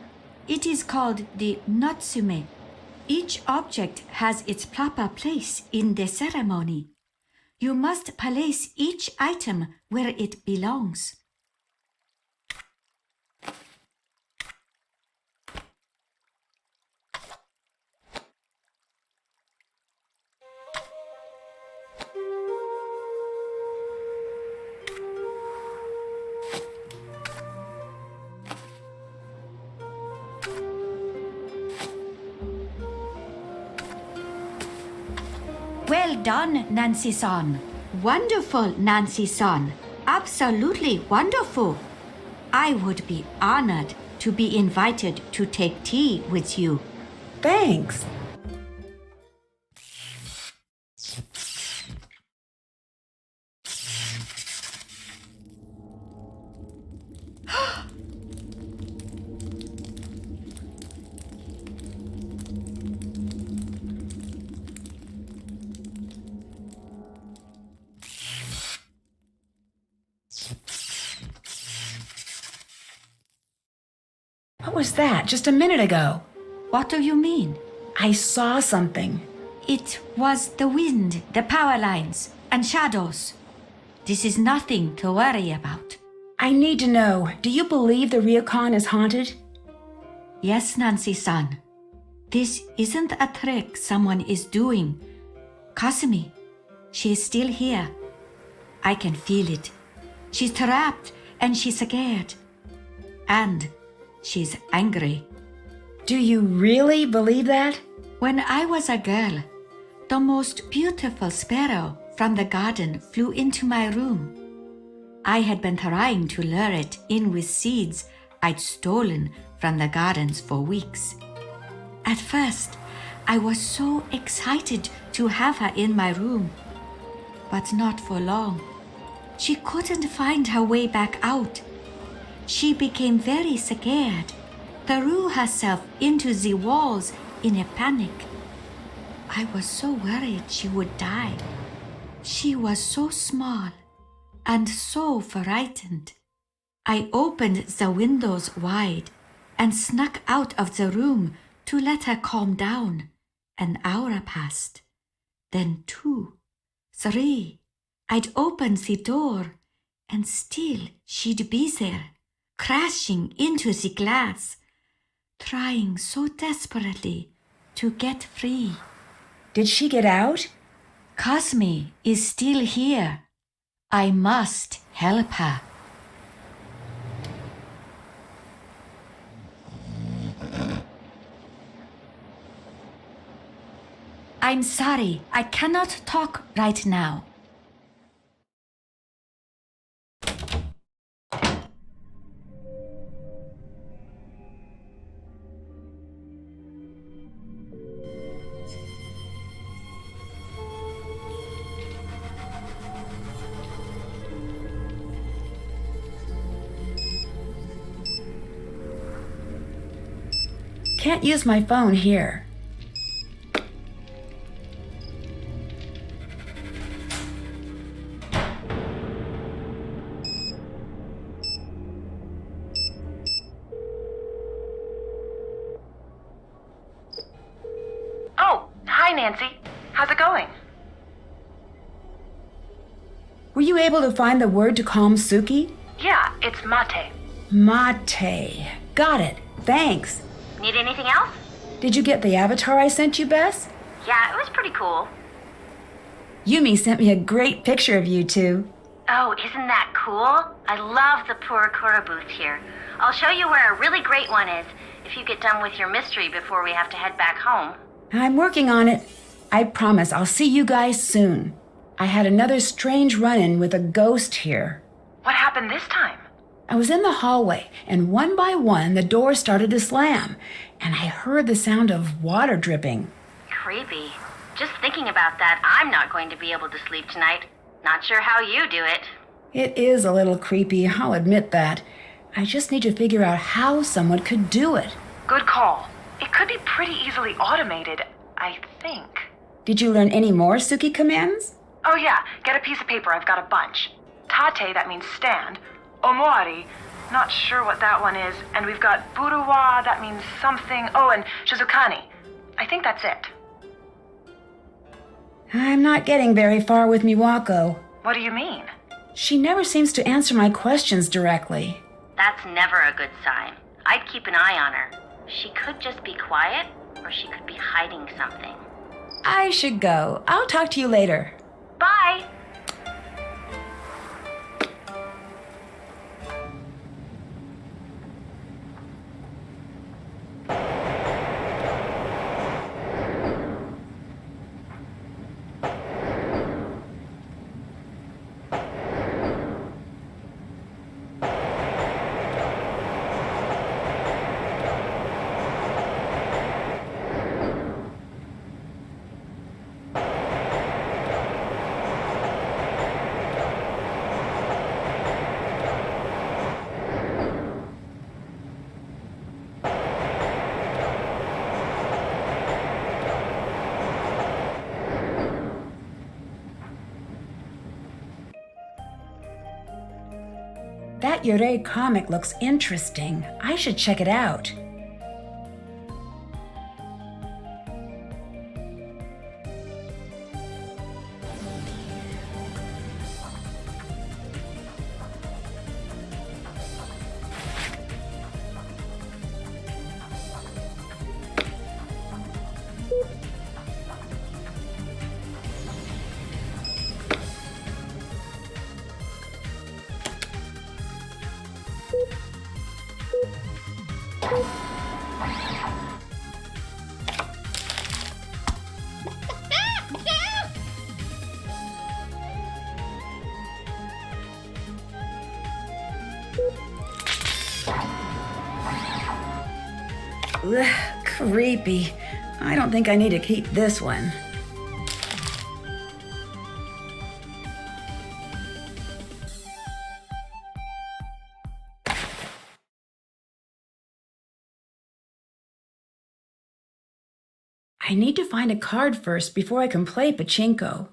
It is called the natsume. Each object has its proper place in the ceremony. You must place each item where it belongs. Well done, Nancy-san. Wonderful, Nancy-san. Absolutely wonderful. I would be honored to be invited to take tea with you. Thanks. What was that just a minute ago? What do you mean? I saw something. It was the wind, the power lines, and shadows. This is nothing to worry about. I need to know, do you believe the Ryokan is haunted? Yes, Nancy-san. This isn't a trick someone is doing. Kasumi, she is still here. I can feel it. She's trapped and she's scared. And she's angry. Do you really believe that? When I was a girl, the most beautiful sparrow from the garden flew into my room. I had been trying to lure it in with seeds I'd stolen from the gardens for weeks. At first, I was so excited to have her in my room. But not for long. She couldn't find her way back out. She became very scared, threw herself into the walls in a panic. I was so worried she would die. She was so small and so frightened. I opened the windows wide and snuck out of the room to let her calm down. An hour passed, then 2, 3. I'd opened the door and still she'd be there, crashing into the glass, trying so desperately to get free. Did she get out? Kasumi is still here. I must help her. I'm sorry, I cannot talk right now. Can't use my phone here. Oh, hi, Nancy. How's it going? Were you able to find the word to calm Suki? Yeah, it's mate. Mate. Got it. Thanks. Need anything else? Did you get the avatar I sent you, Bess? Yeah, it was pretty cool. Yumi sent me a great picture of you two. Oh, isn't that cool? I love the Purikura booth here. I'll show you where a really great one is if you get done with your mystery before we have to head back home. I'm working on it. I promise I'll see you guys soon. I had another strange run-in with a ghost here. What happened this time? I was in the hallway, and one by one the doors started to slam, and I heard the sound of water dripping. Creepy. Just thinking about that, I'm not going to be able to sleep tonight. Not sure how you do it. It is a little creepy, I'll admit that. I just need to figure out how someone could do it. Good call. It could be pretty easily automated, I think. Did you learn any more Suki commands? Oh yeah, get a piece of paper, I've got a bunch. Tate, that means stand. Omori, not sure what that one is. And we've got buruwa, that means something. Oh, and shizukani. I think that's it. I'm not getting very far with Miwako. What do you mean? She never seems to answer my questions directly. That's never a good sign. I'd keep an eye on her. She could just be quiet, or she could be hiding something. I should go. I'll talk to you later. Bye! That Yurei comic looks interesting. I should check it out. Ugh, creepy. I don't think I need to keep this one. I need to find a card first before I can play pachinko.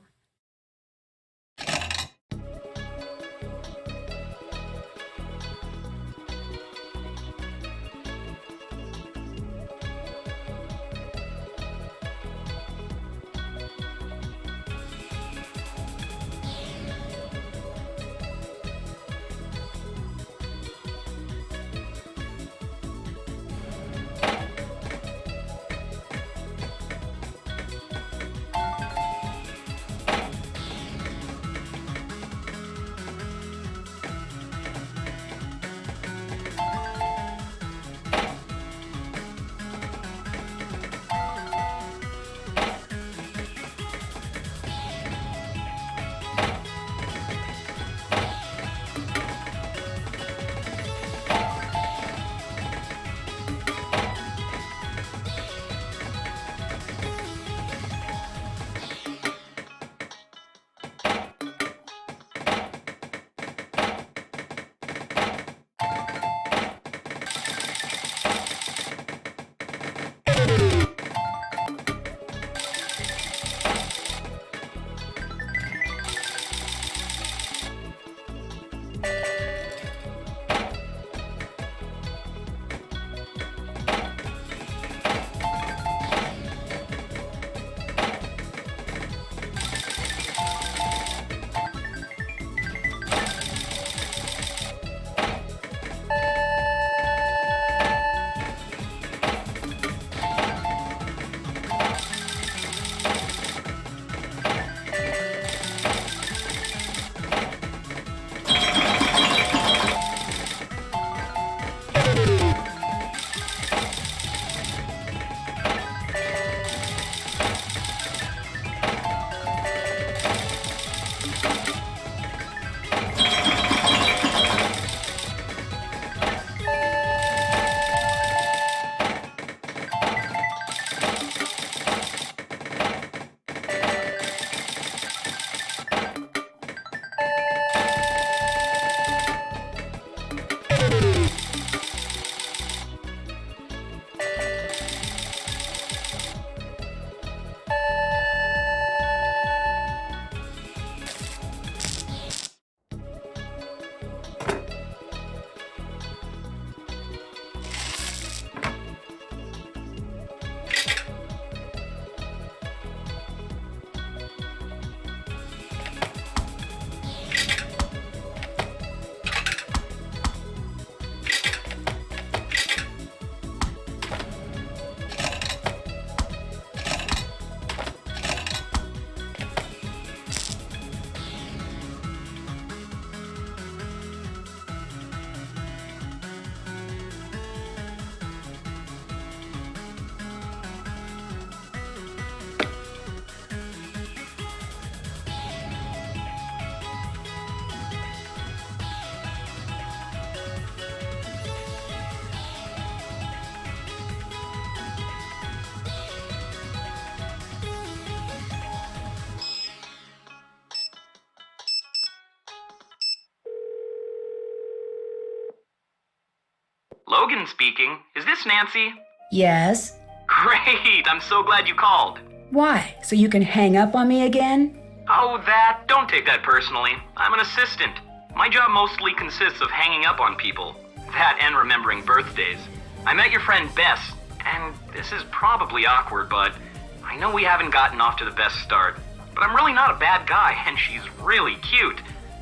Logan speaking. Is this Nancy? Yes? Great, I'm so glad you called. Why? So you can hang up on me again? Oh, that? Don't take that personally. I'm an assistant. My job mostly consists of hanging up on people. That and remembering birthdays. I met your friend Bess, and this is probably awkward, but I know we haven't gotten off to the best start. But I'm really not a bad guy, and she's really cute.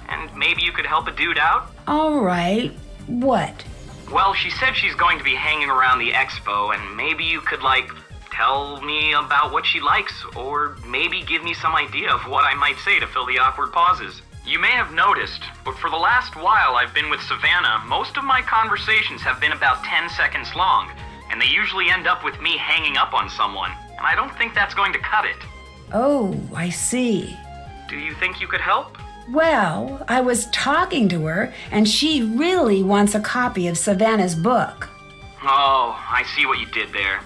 And maybe you could help a dude out? All right. What? Well, she said she's going to be hanging around the expo, and maybe you could, tell me about what she likes, or maybe give me some idea of what I might say to fill the awkward pauses. You may have noticed, but for the last while I've been with Savannah, most of my conversations have been about 10 seconds long, and they usually end up with me hanging up on someone, and I don't think that's going to cut it. Oh, I see. Do you think you could help? Well, I was talking to her, and she really wants a copy of Savannah's book. Oh, I see what you did there.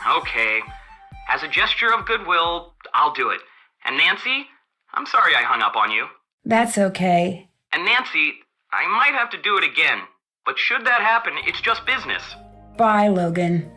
Okay. As a gesture of goodwill, I'll do it. And Nancy, I'm sorry I hung up on you. That's okay. And Nancy, I might have to do it again, but should that happen, it's just business. Bye, Logan.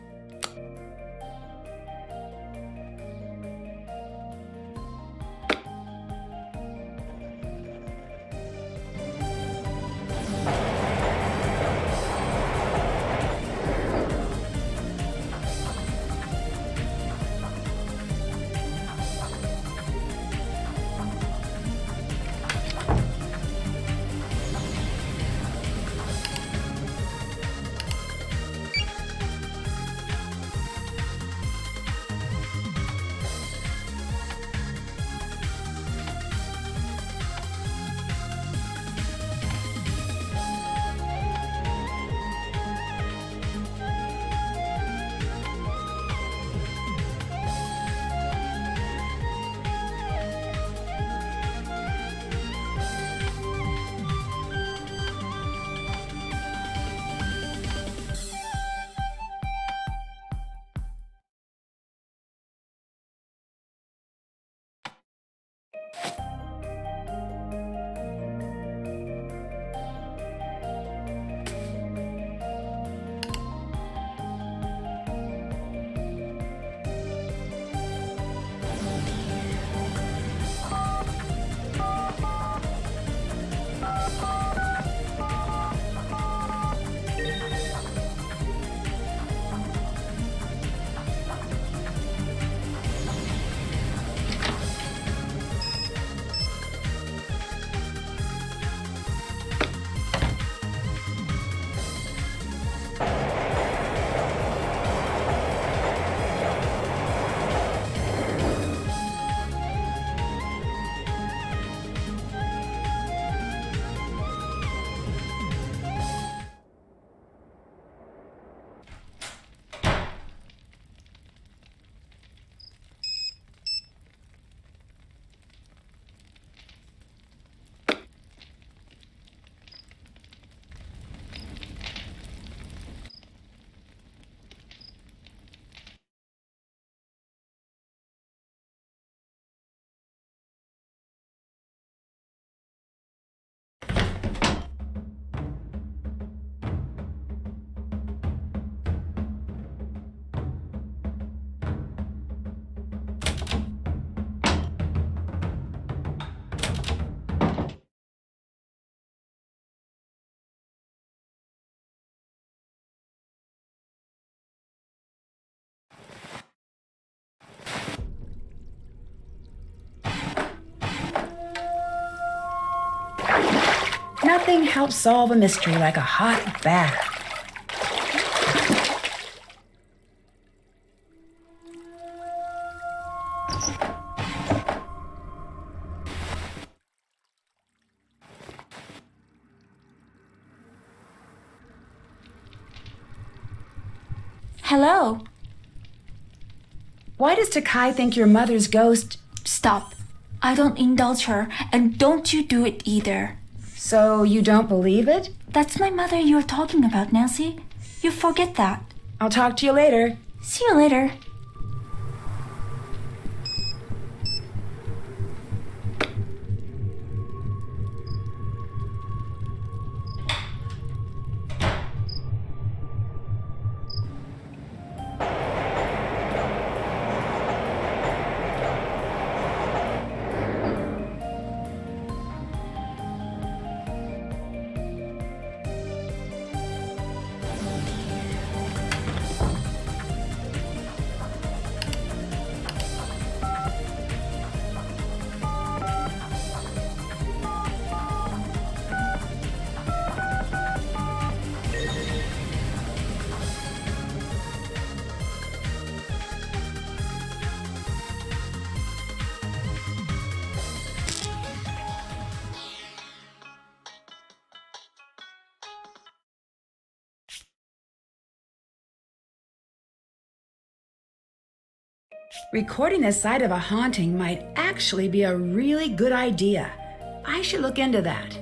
Nothing helps solve a mystery like a hot bath. Hello. Why does Takai think your mother's ghost... Stop. I don't indulge her, and don't you do it either. So you don't believe it? That's my mother you're talking about, Nancy. You forget that. I'll talk to you later. See you later. Recording the site of a haunting might actually be a really good idea. I should look into that.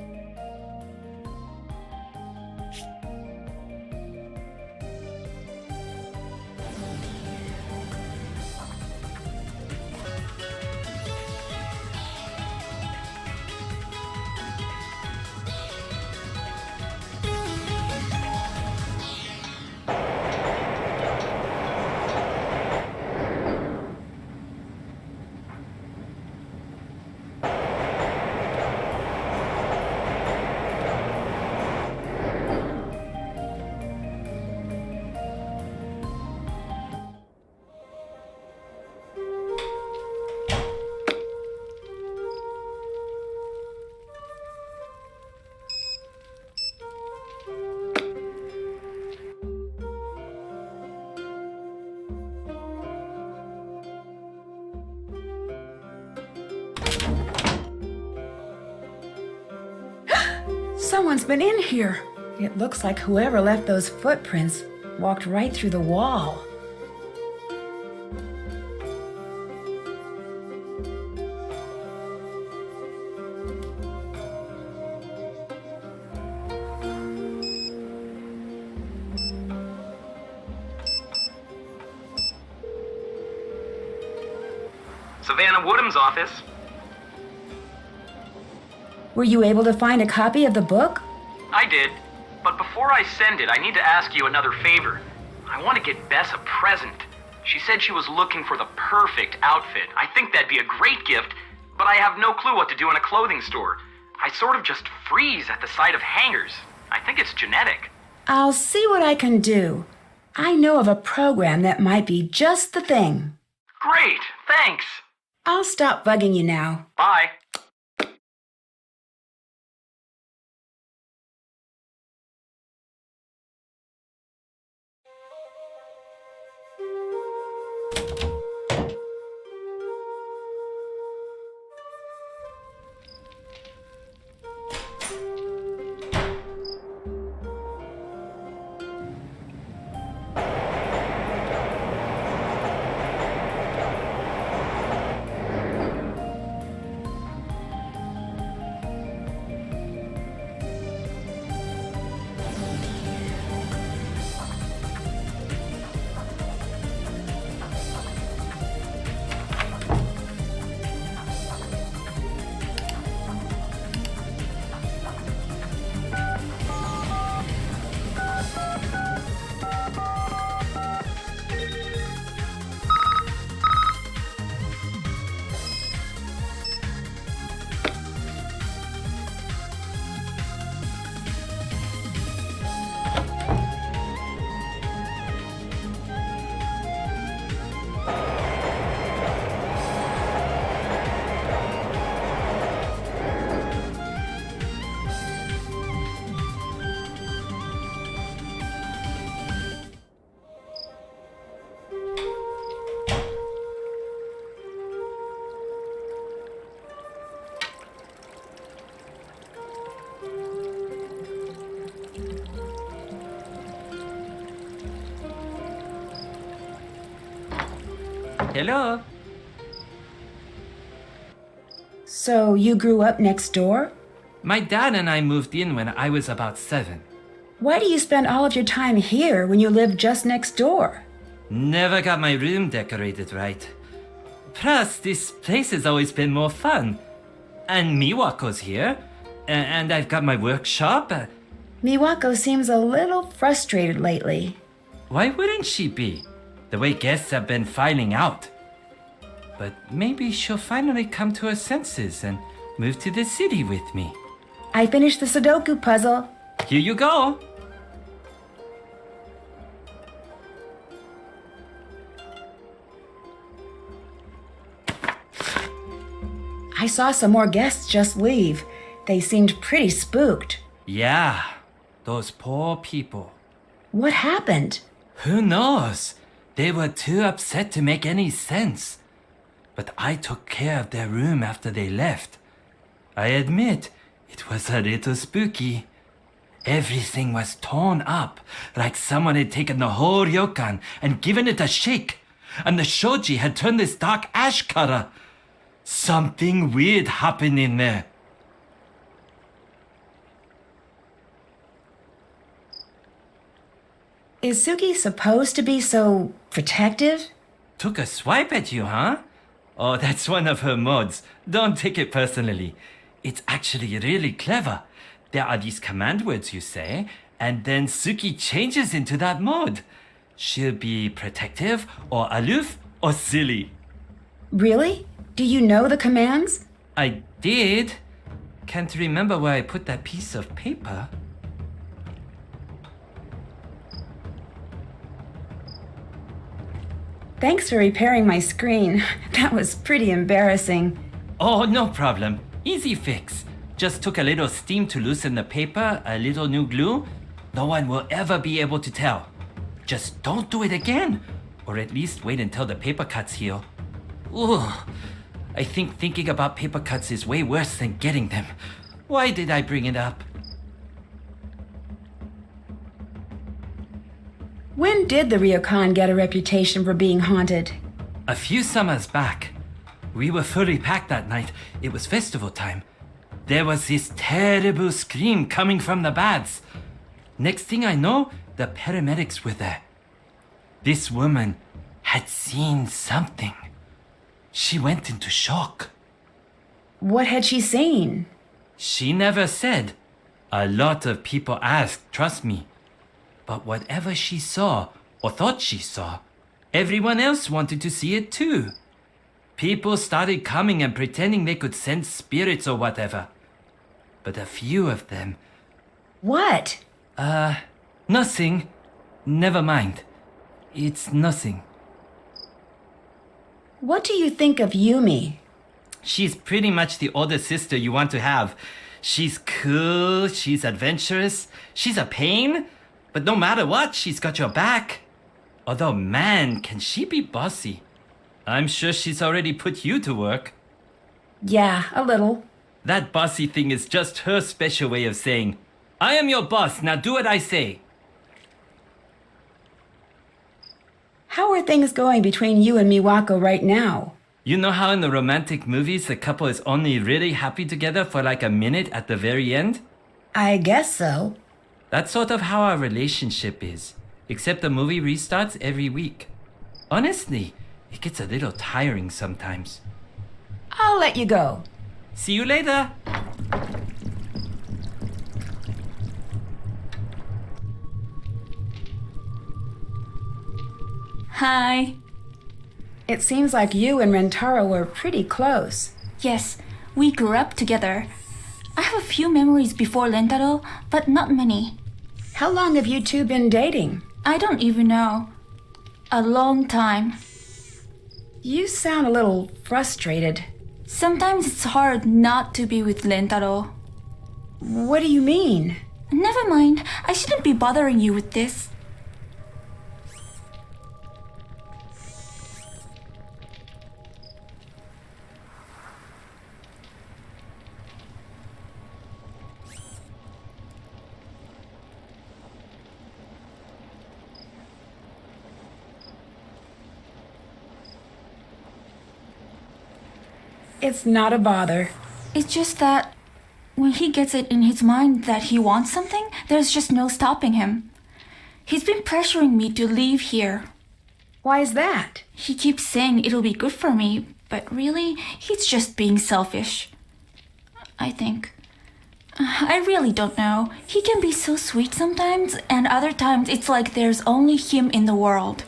Someone's been in here. It looks like whoever left those footprints walked right through the wall. Savannah Woodham's office. Were you able to find a copy of the book? I did. But before I send it, I need to ask you another favor. I want to get Bess a present. She said she was looking for the perfect outfit. I think that'd be a great gift, but I have no clue what to do in a clothing store. I sort of just freeze at the sight of hangers. I think it's genetic. I'll see what I can do. I know of a program that might be just the thing. Great, thanks. I'll stop bugging you now. Bye. Hello? So you grew up next door? My dad and I moved in when I was about 7. Why do you spend all of your time here when you live just next door? Never got my room decorated right. Plus, this place has always been more fun. And Miwako's here. And I've got my workshop. Miwako seems a little frustrated lately. Why wouldn't she be? The way guests have been filing out. But maybe she'll finally come to her senses and move to the city with me. I finished the Sudoku puzzle. Here you go. I saw some more guests just leave. They seemed pretty spooked. Yeah, those poor people. What happened? Who knows? They were too upset to make any sense. But I took care of their room after they left. I admit, it was a little spooky. Everything was torn up, like someone had taken the whole ryokan and given it a shake. and the shoji had turned this dark ash color. Something weird happened in there. Is Suki supposed to be so protective? Took a swipe at you, huh? Oh, that's one of her mods. Don't take it personally. It's actually really clever. There are these command words you say, and then Suki changes into that mode. She'll be protective, or aloof, or silly. Really? Do you know the commands? I did. Can't remember where I put that piece of paper. Thanks for repairing my screen. That was pretty embarrassing. Oh, no problem. Easy fix. Just took a little steam to loosen the paper, a little new glue. No one will ever be able to tell. Just don't do it again. Or at least wait until the paper cuts heal. Ooh, I think thinking about paper cuts is way worse than getting them. Why did I bring it up? When did the Ryokan get a reputation for being haunted? A few summers back. We were fully packed that night. It was festival time. There was this terrible scream coming from the baths. Next thing I know, the paramedics were there. This woman had seen something. She went into shock. What had she seen? She never said. A lot of people asked, trust me. But whatever she saw, or thought she saw, everyone else wanted to see it too. People started coming and pretending they could sense spirits or whatever. But a few of them... What? Nothing. Never mind. It's nothing. What do you think of Yumi? She's pretty much the older sister you want to have. She's cool, she's adventurous, she's a pain, but no matter what, she's got your back. Although, man, can she be bossy. I'm sure she's already put you to work. Yeah, a little. That bossy thing is just her special way of saying, I am your boss, now do what I say. How are things going between you and Miwako right now? You know how in the romantic movies the couple is only really happy together for like a minute at the very end? I guess so. That's sort of how our relationship is, except the movie restarts every week. Honestly, it gets a little tiring sometimes. I'll let you go. See you later! Hi. It seems like you and Rentaro were pretty close. Yes, we grew up together. I have a few memories before Rentaro, but not many. How long have you two been dating? I don't even know. A long time. You sound a little frustrated. Sometimes it's hard not to be with Rentaro. What do you mean? Never mind, I shouldn't be bothering you with this. It's not a bother. It's just that when he gets it in his mind that he wants something, there's just no stopping him. He's been pressuring me to leave here. Why is that? He keeps saying it'll be good for me, but really, he's just being selfish. I think. I really don't know. He can be so sweet sometimes, and other times it's like there's only him in the world.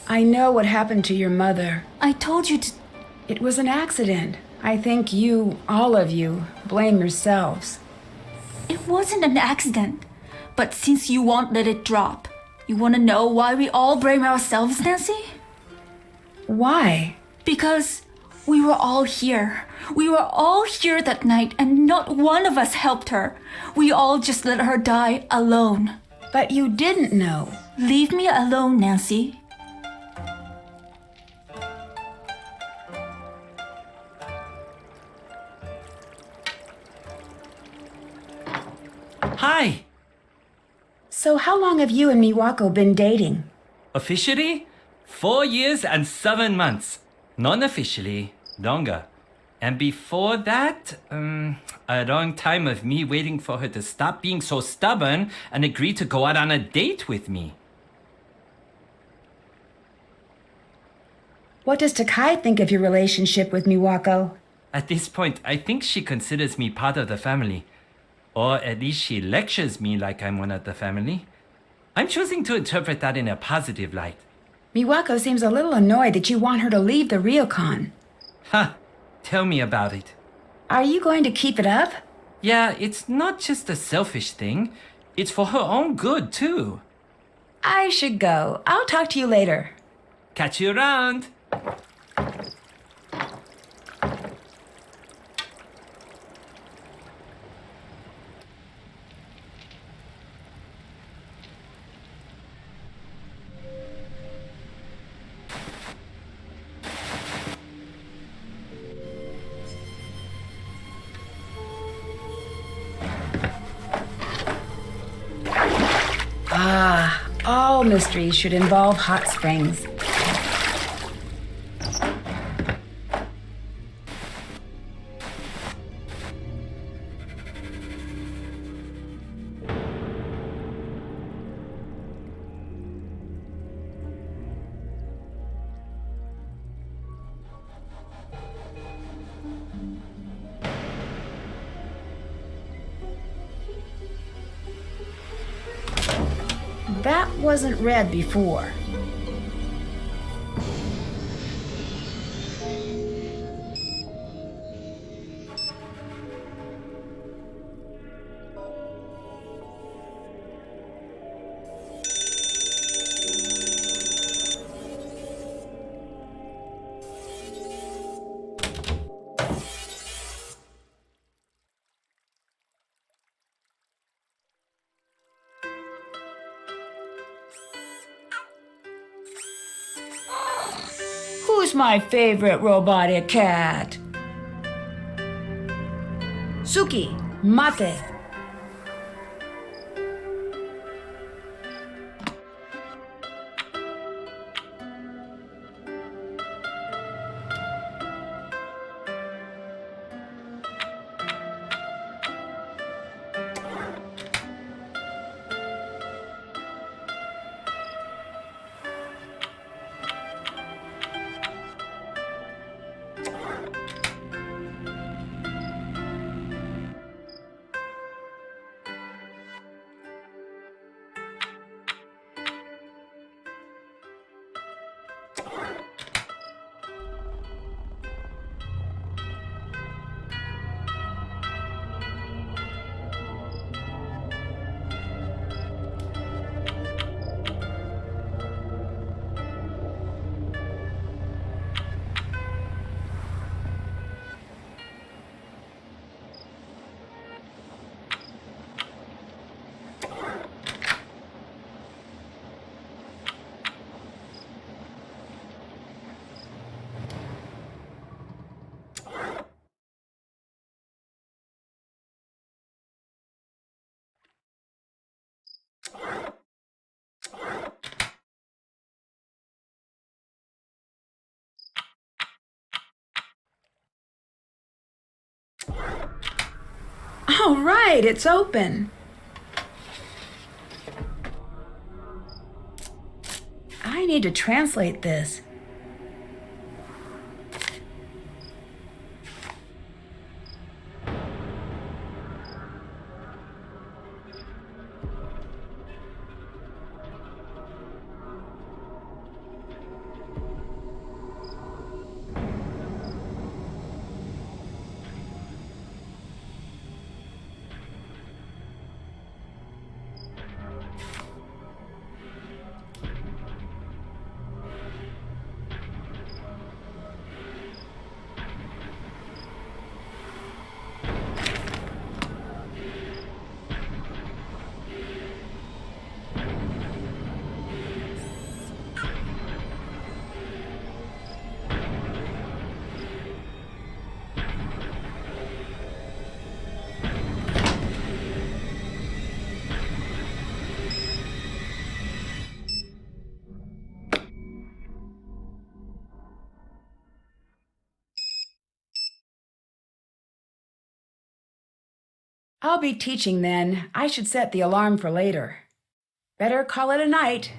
I know what happened to your mother. I told you to... It was an accident. I think you, all of you, blame yourselves. It wasn't an accident. But since you won't let it drop, you want to know why we all blame ourselves, Nancy? Why? Because we were all here. We were all here that night and not one of us helped her. We all just let her die alone. But you didn't know. Leave me alone, Nancy. Hi. So how long have you and Miwako been dating? Officially, 4 years and 7 months. Non-officially, longer. And before that, a long time of me waiting for her to stop being so stubborn and agree to go out on a date with me. What does Takai think of your relationship with Miwako? At this point, I think she considers me part of the family. Or at least she lectures me like I'm one of the family. I'm choosing to interpret that in a positive light. Miwako seems a little annoyed that you want her to leave the Ryokan. Ha! Tell me about it. Are you going to keep it up? Yeah, it's not just a selfish thing. It's for her own good, too. I should go. I'll talk to you later. Catch you around. All mysteries should involve hot springs. That wasn't red before. Who's my favorite robotic cat? Suki, mate. All right, it's open. I need to translate this. I'll be teaching then. I should set the alarm for later. Better call it a night.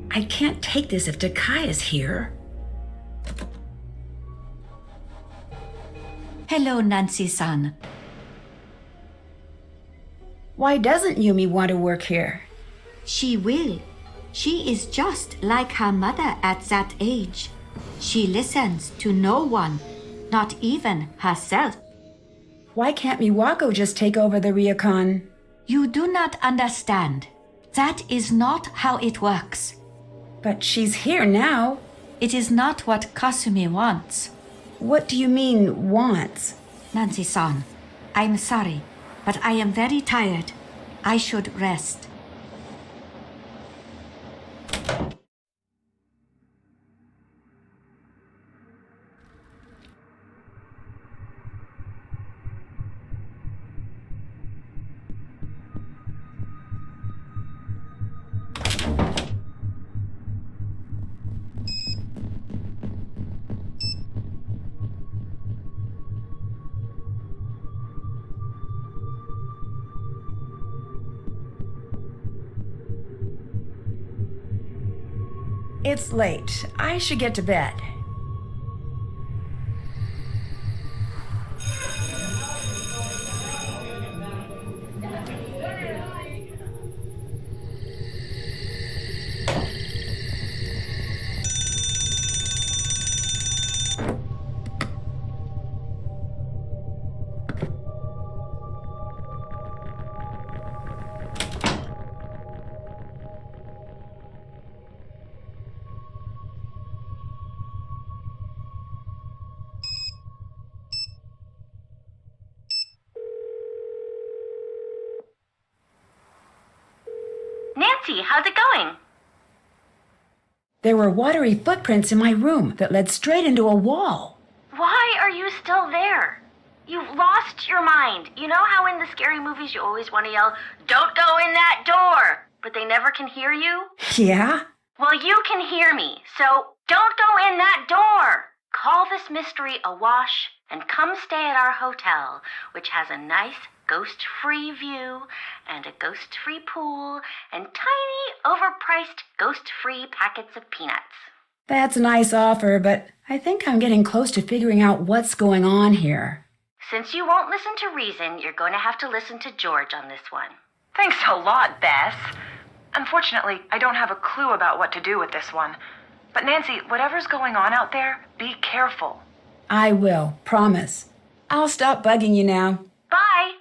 I can't take this if Takai is here. Hello, Nancy-san. Why doesn't Yumi want to work here? She will. She is just like her mother at that age. She listens to no one, not even herself. Why can't Miwako just take over the Ryokan? You do not understand. That is not how it works. But she's here now. It is not what Kasumi wants. What do you mean, wants? Nancy-san, I'm sorry, but I am very tired. I should rest. It's late. I should get to bed. Nancy, how's it going? There were watery footprints in my room that led straight into a wall. Why are you still there? You've lost your mind. You know how in the scary movies you always want to yell, "Don't go in that door," but they never can hear you? Yeah? Well, you can hear me, so don't go in that door. Call this mystery a wash and come stay at our hotel, which has a nice ghost-free view and a ghost-free pool and tiny, overpriced ghost-free packets of peanuts. That's a nice offer, but I think I'm getting close to figuring out what's going on here. Since you won't listen to reason, you're going to have to listen to George on this one. Thanks a lot, Bess. Unfortunately, I don't have a clue about what to do with this one. But Nancy, whatever's going on out there, be careful. I will, promise. I'll stop bugging you now. Bye!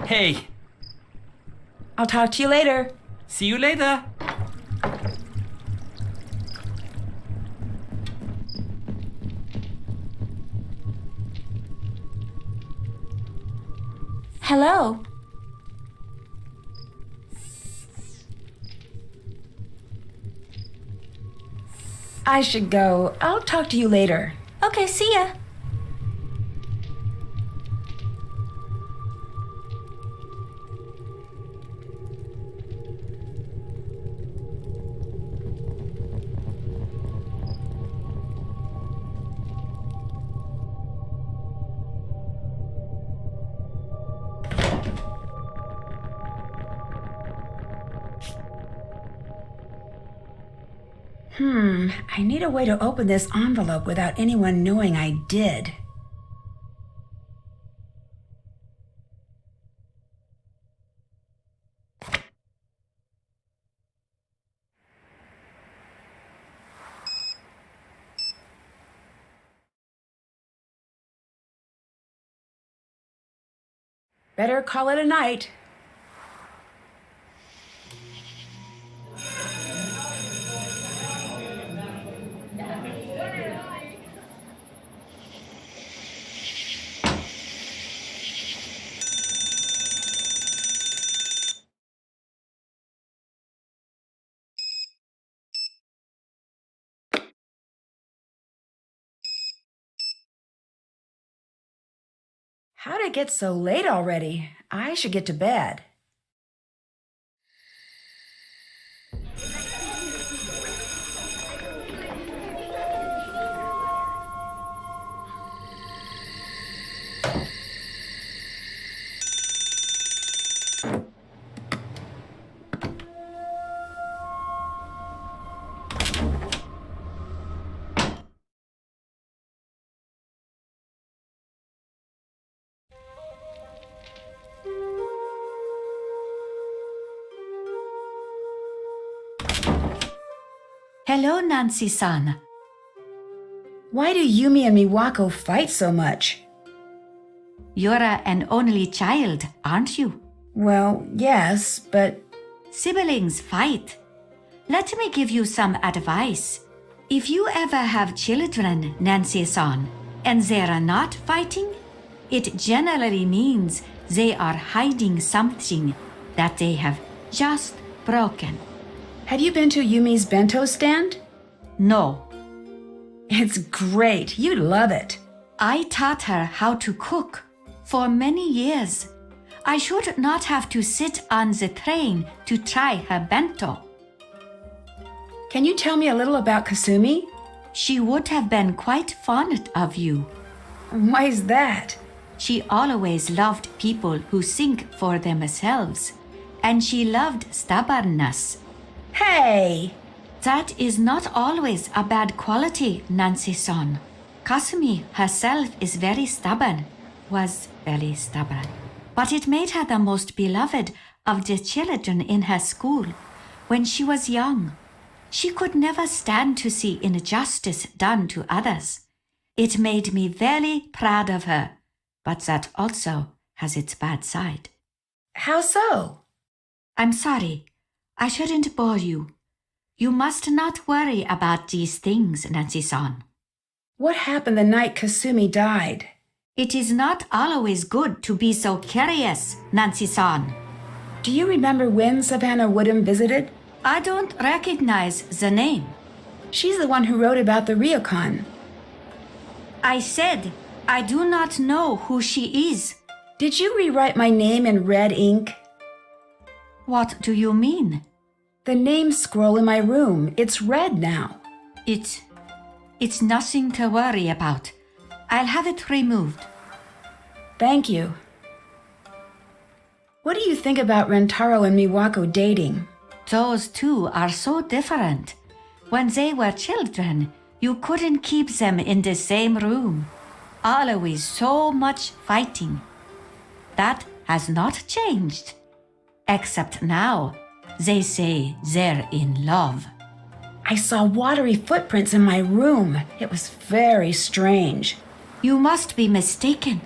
Hey, I'll talk to you later. see you later. Hello. I should go. I'll talk to you later. Okay, see ya. I need a way to open this envelope without anyone knowing I did. Better call it a night. How'd it get so late already? I should get to bed. Hello, Nancy-san. Why do Yumi and Miwako fight so much? You're an only child, aren't you? Well, yes, but... Siblings fight. Let me give you some advice. If you ever have children, Nancy-san, and they're not fighting, it generally means they are hiding something that they have just broken. Have you been to Yumi's bento stand? No. It's great. You'd love it. I taught her how to cook for many years. I should not have to sit on the train to try her bento. Can you tell me a little about Kasumi? She would have been quite fond of you. Why is that? She always loved people who think for themselves, and she loved stubbornness. Hey! That is not always a bad quality, Nancy-san. Kasumi herself is very stubborn, was very stubborn. But it made her the most beloved of the children in her school when she was young. She could never stand to see injustice done to others. It made me very proud of her, but that also has its bad side. How so? I'm sorry. I shouldn't bore you. You must not worry about these things, Nancy-san. What happened the night Kasumi died? It is not always good to be so curious, Nancy-san. Do you remember when Savannah Woodham visited? I don't recognize the name. She's the one who wrote about the Ryokan. I said I do not know who she is. Did you rewrite my name in red ink? What do you mean? The name scroll in my room. It's red now. It's nothing to worry about. I'll have it removed. Thank you. What do you think about Rentaro and Miwako dating? Those two are so different. When they were children, you couldn't keep them in the same room. Always so much fighting. That has not changed. Except now, they say they're in love. I saw watery footprints in my room. It was very strange. You must be mistaken.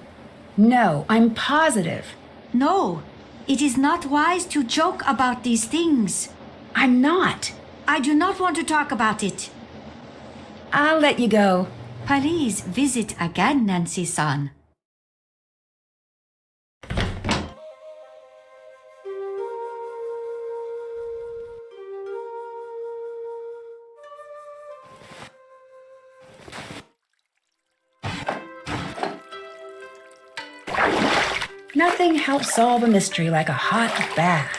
No, I'm positive. No, it is not wise to joke about these things. I'm not. I do not want to talk about it. I'll let you go. Please visit again, Nancy-san. Nothing helps solve a mystery like a hot bath.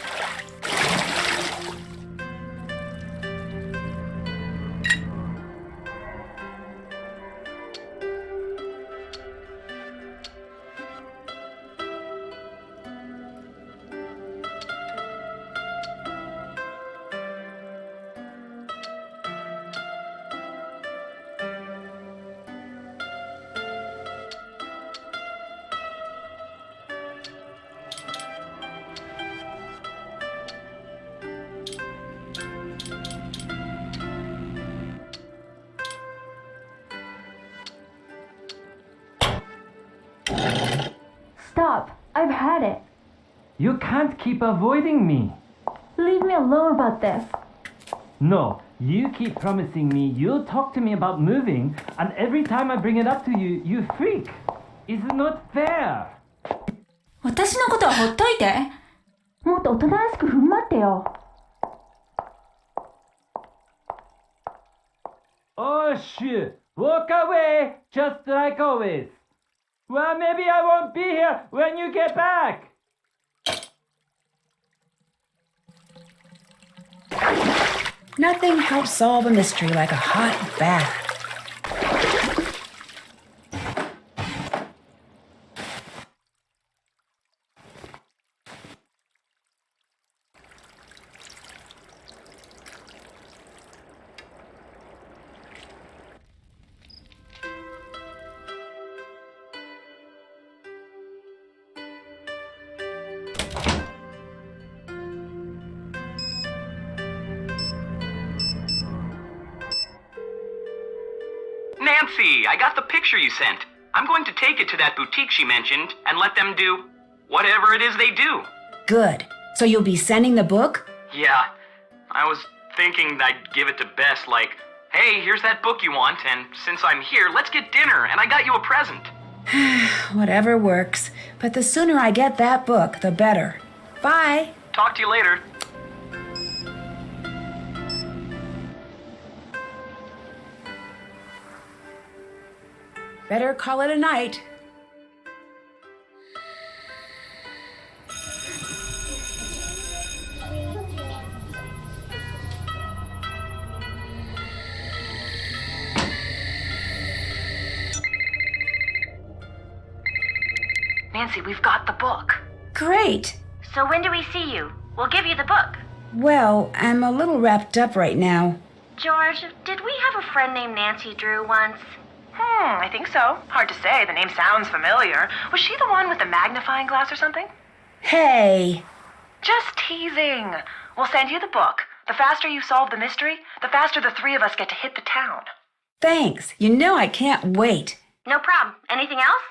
Stop. I've had it. You can't keep avoiding me. Leave me alone about this. No, you keep promising me you'll talk to me about moving, and every time I bring it up to you, you freak. It's not fair. 私のことはほっといて。もっと大人らしく踏ん張ってよ。Oh shit, walk away, just like always. Well, maybe I won't be here when you get back. Nothing helps solve a mystery like a hot bath. Nancy, I got the picture you sent. I'm going to take it to that boutique she mentioned and let them do whatever it is they do. Good. So you'll be sending the book? Yeah, I was thinking I'd give it to Bess like, hey, here's that book you want, and since I'm here, let's get dinner, and I got you a present. Whatever works. But the sooner I get that book, the better. Bye. Talk to you later. Better call it a night. Nancy, we've got the book. Great. So when do we see you? We'll give you the book. Well, I'm a little wrapped up right now. George, did we have a friend named Nancy Drew once? I think so. Hard to say. The name sounds familiar. Was she the one with the magnifying glass or something? Hey. Just teasing. We'll send you the book. The faster you solve the mystery, the faster the three of us get to hit the town. Thanks. You know I can't wait. No problem. Anything else?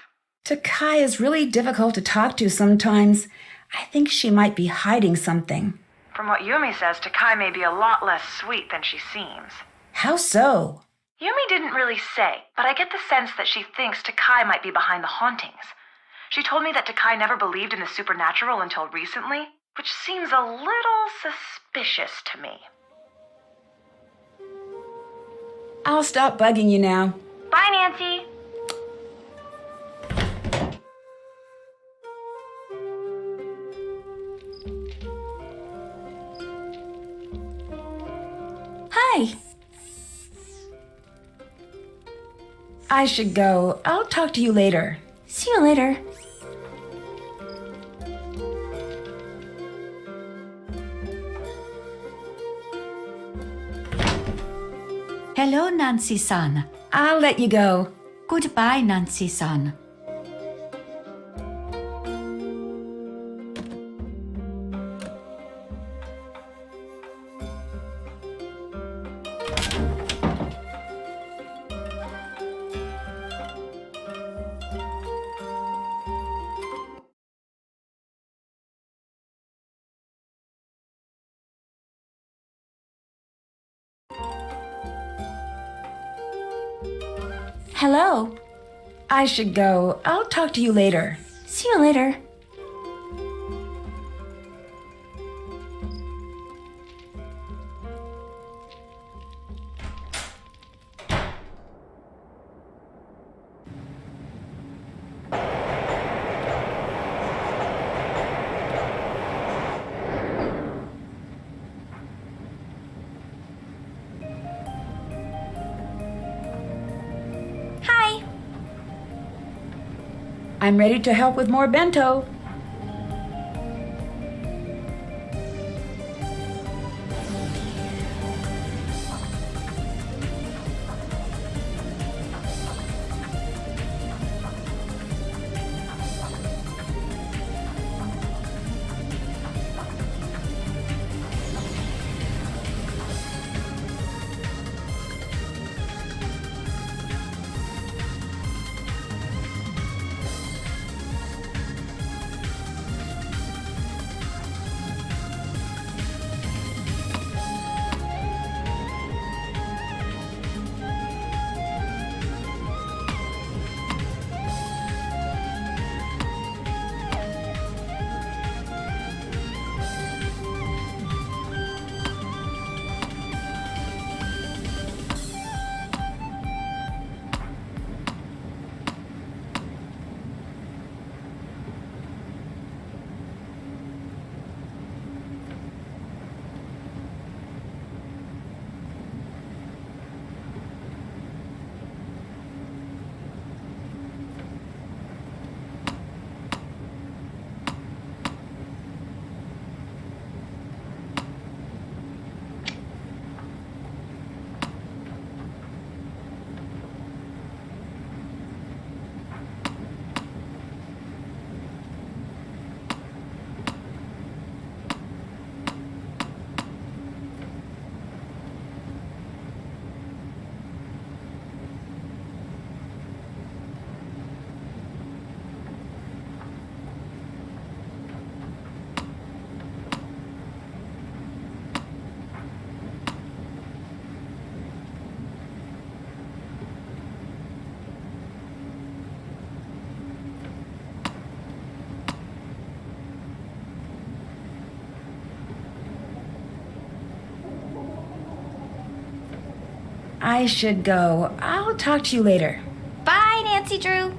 Takai is really difficult to talk to sometimes. I think she might be hiding something. From what Yumi says, Takai may be a lot less sweet than she seems. How so? Yumi didn't really say, but I get the sense that she thinks Takai might be behind the hauntings. She told me that Takai never believed in the supernatural until recently, which seems a little suspicious to me. I'll stop bugging you now. Bye, Nancy. Hi. I should go. I'll talk to you later. See you later. Hello, Nancy-san. I'll let you go. Goodbye, Nancy-san. Hello. I should go. I'll talk to you later. See you later. Hi. I'm ready to help with more bento. I should go. I'll talk to you later. Bye, Nancy Drew.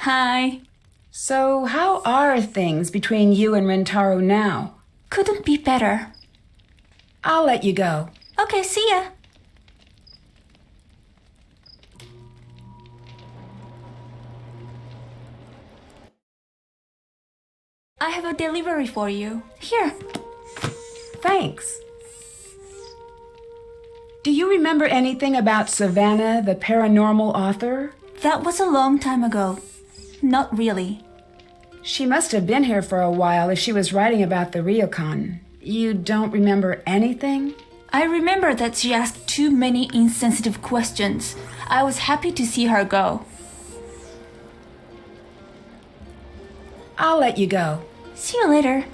Hi. So, how are things between you and Rentaro now? Couldn't be better. I'll let you go. Okay, see ya. I have a delivery for you. Here. Thanks. Do you remember anything about Savannah, the paranormal author? That was a long time ago. Not really. She must have been here for a while if she was writing about the Ryokan. You don't remember anything? I remember that she asked too many insensitive questions. I was happy to see her go. I'll let you go. See you later.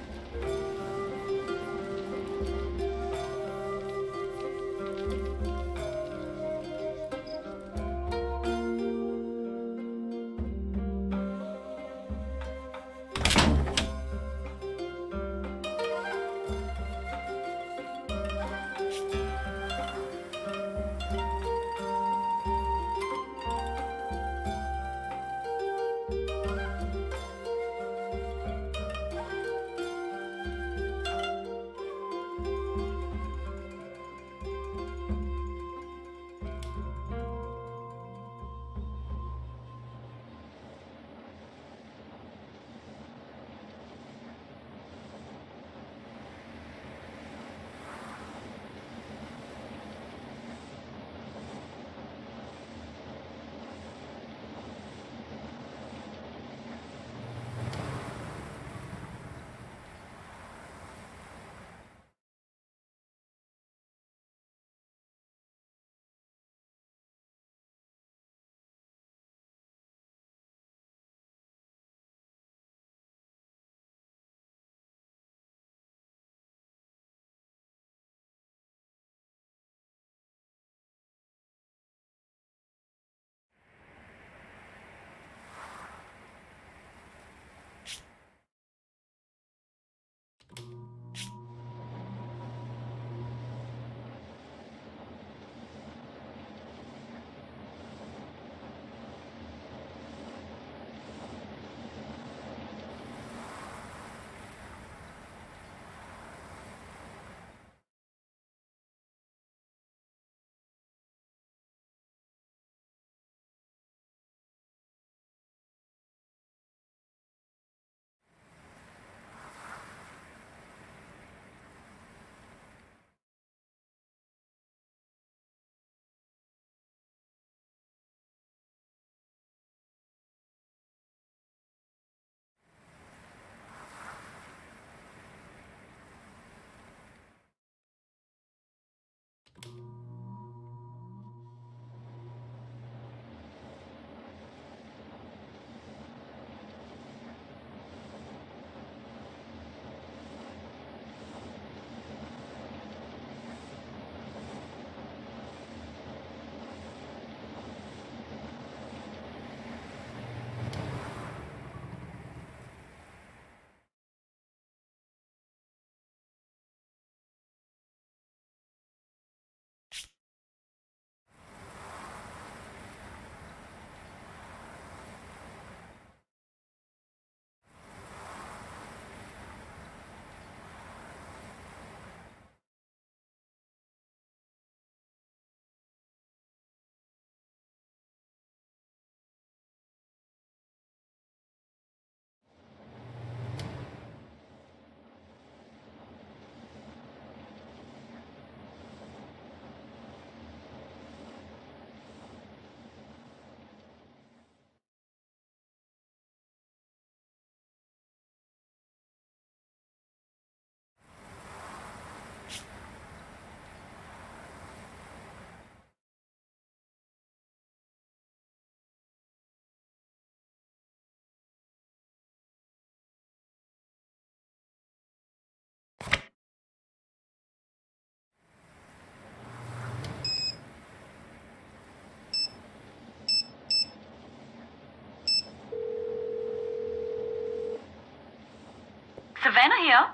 Savannah here.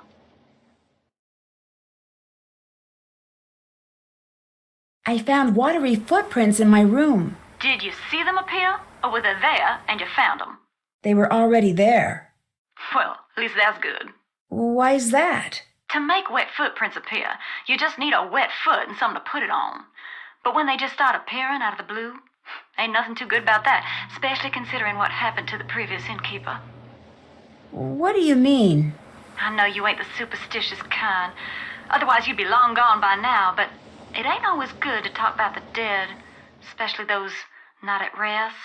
I found watery footprints in my room. Did you see them appear, or were they there and you found them? They were already there. Well, at least that's good. Why's that? To make wet footprints appear, you just need a wet foot and something to put it on. But when they just start appearing out of the blue, ain't nothing too good about that, especially considering what happened to the previous innkeeper. What do you mean? I know you ain't the superstitious kind. Otherwise you'd be long gone by now, but it ain't always good to talk about the dead, especially those not at rest.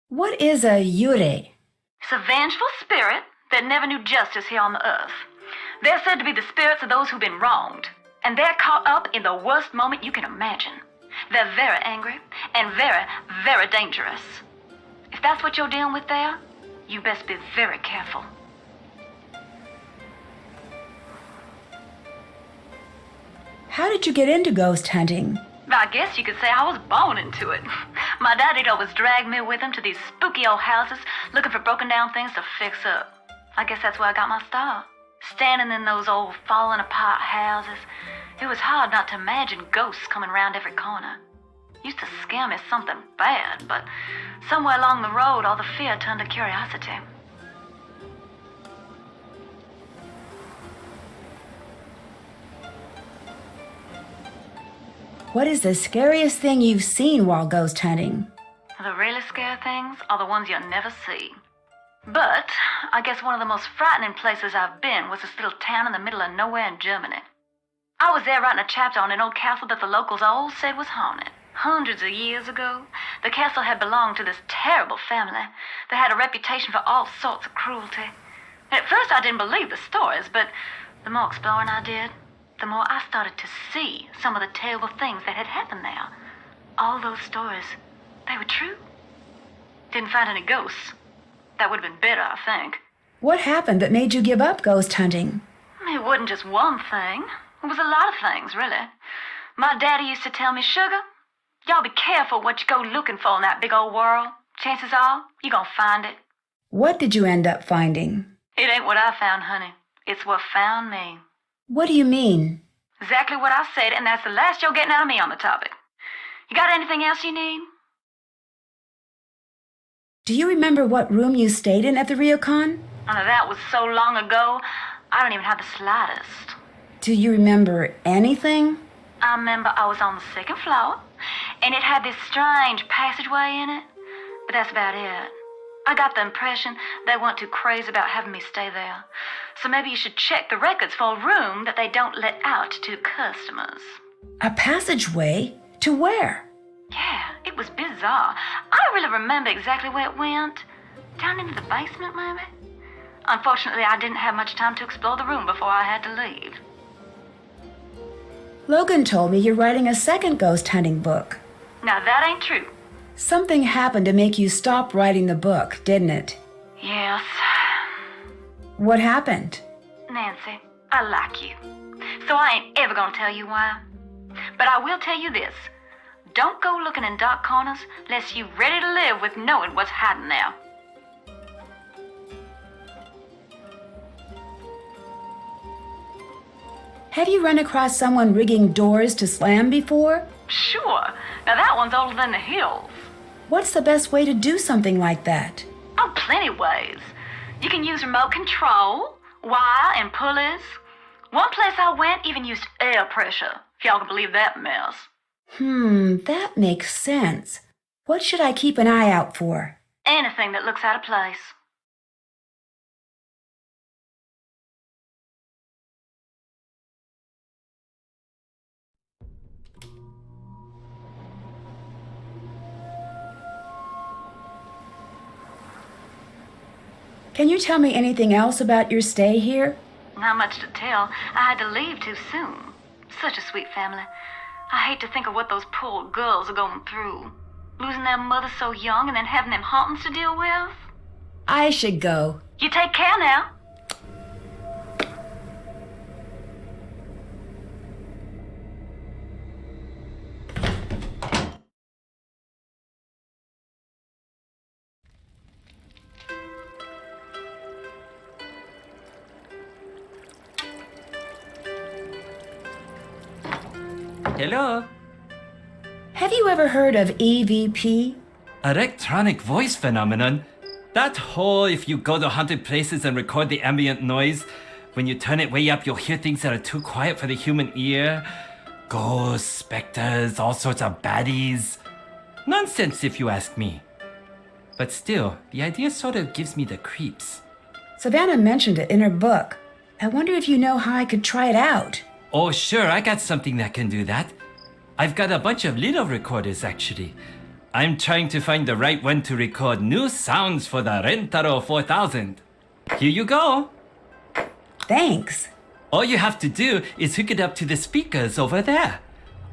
What is a yurei? It's a vengeful spirit that never knew justice here on the earth. They're said to be the spirits of those who've been wronged, and they're caught up in the worst moment you can imagine. They're very angry and very, very dangerous. If that's what you're dealing with there, you best be very careful. How did you get into ghost hunting? I guess you could say I was born into it. My daddy'd always drag me with him to these spooky old houses looking for broken down things to fix up. I guess that's where I got my start. Standing in those old falling apart houses, it was hard not to imagine ghosts coming around every corner. Used to scare me something bad, but somewhere along the road all the fear turned to curiosity. What is the scariest thing you've seen while ghost hunting? The really scary things are the ones you'll never see. But I guess one of the most frightening places I've been was this little town in the middle of nowhere in Germany. I was there writing a chapter on an old castle that the locals all said was haunted. Hundreds of years ago, the castle had belonged to this terrible family that had a reputation for all sorts of cruelty. At first I didn't believe the stories, but the more exploring I did, the more I started to see some of the terrible things that had happened there. All those stories, they were true. Didn't find any ghosts. That would have been better, I think. What happened that made you give up ghost hunting? It wasn't just one thing. It was a lot of things, really. My daddy used to tell me, Sugar, y'all be careful what you go looking for in that big old world. Chances are, you're gonna find it. What did you end up finding? It ain't what I found, honey. It's what found me. What do you mean? Exactly what I said, and that's the last you're getting out of me on the topic. You got anything else you need? Do you remember what room you stayed in at the Ryokan? Oh, that was so long ago, I don't even have the slightest. Do you remember anything? I remember I was on the second floor, and it had this strange passageway in it, but that's about it. I got the impression they weren't too crazy about having me stay there. So maybe you should check the records for a room that they don't let out to customers. A passageway? To where? Yeah, it was bizarre. I don't really remember exactly where it went. Down into the basement, maybe? Unfortunately, I didn't have much time to explore the room before I had to leave. Logan told me you're writing a second ghost hunting book. Now, that ain't true. Something happened to make you stop writing the book, didn't it? Yes. What happened? Nancy, I like you. So I ain't ever gonna tell you why. But I will tell you this. Don't go looking in dark corners unless you're ready to live with knowing what's hiding there. Have you run across someone rigging doors to slam before? Sure. Now that one's older than the hills. What's the best way to do something like that? Oh, plenty ways. You can use remote control, wire, and pulleys. One place I went even used air pressure, if y'all can believe that mess. That makes sense. What should I keep an eye out for? Anything that looks out of place. Can you tell me anything else about your stay here? Not much to tell. I had to leave too soon. Such a sweet family. I hate to think of what those poor girls are going through. Losing their mother so young and then having them hauntings to deal with. I should go. You take care now. Hello? Have you ever heard of EVP? Electronic voice phenomenon? That whole if you go to haunted places and record the ambient noise, when you turn it way up, you'll hear things that are too quiet for the human ear. Ghosts, specters, all sorts of baddies. Nonsense if you ask me. But still, the idea sort of gives me the creeps. Savannah mentioned it in her book. I wonder if you know how I could try it out. Oh sure, I got something that can do that. I've got a bunch of little recorders actually. I'm trying to find the right one to record new sounds for the Rentaro 4000. Here you go. Thanks. All you have to do is hook it up to the speakers over there.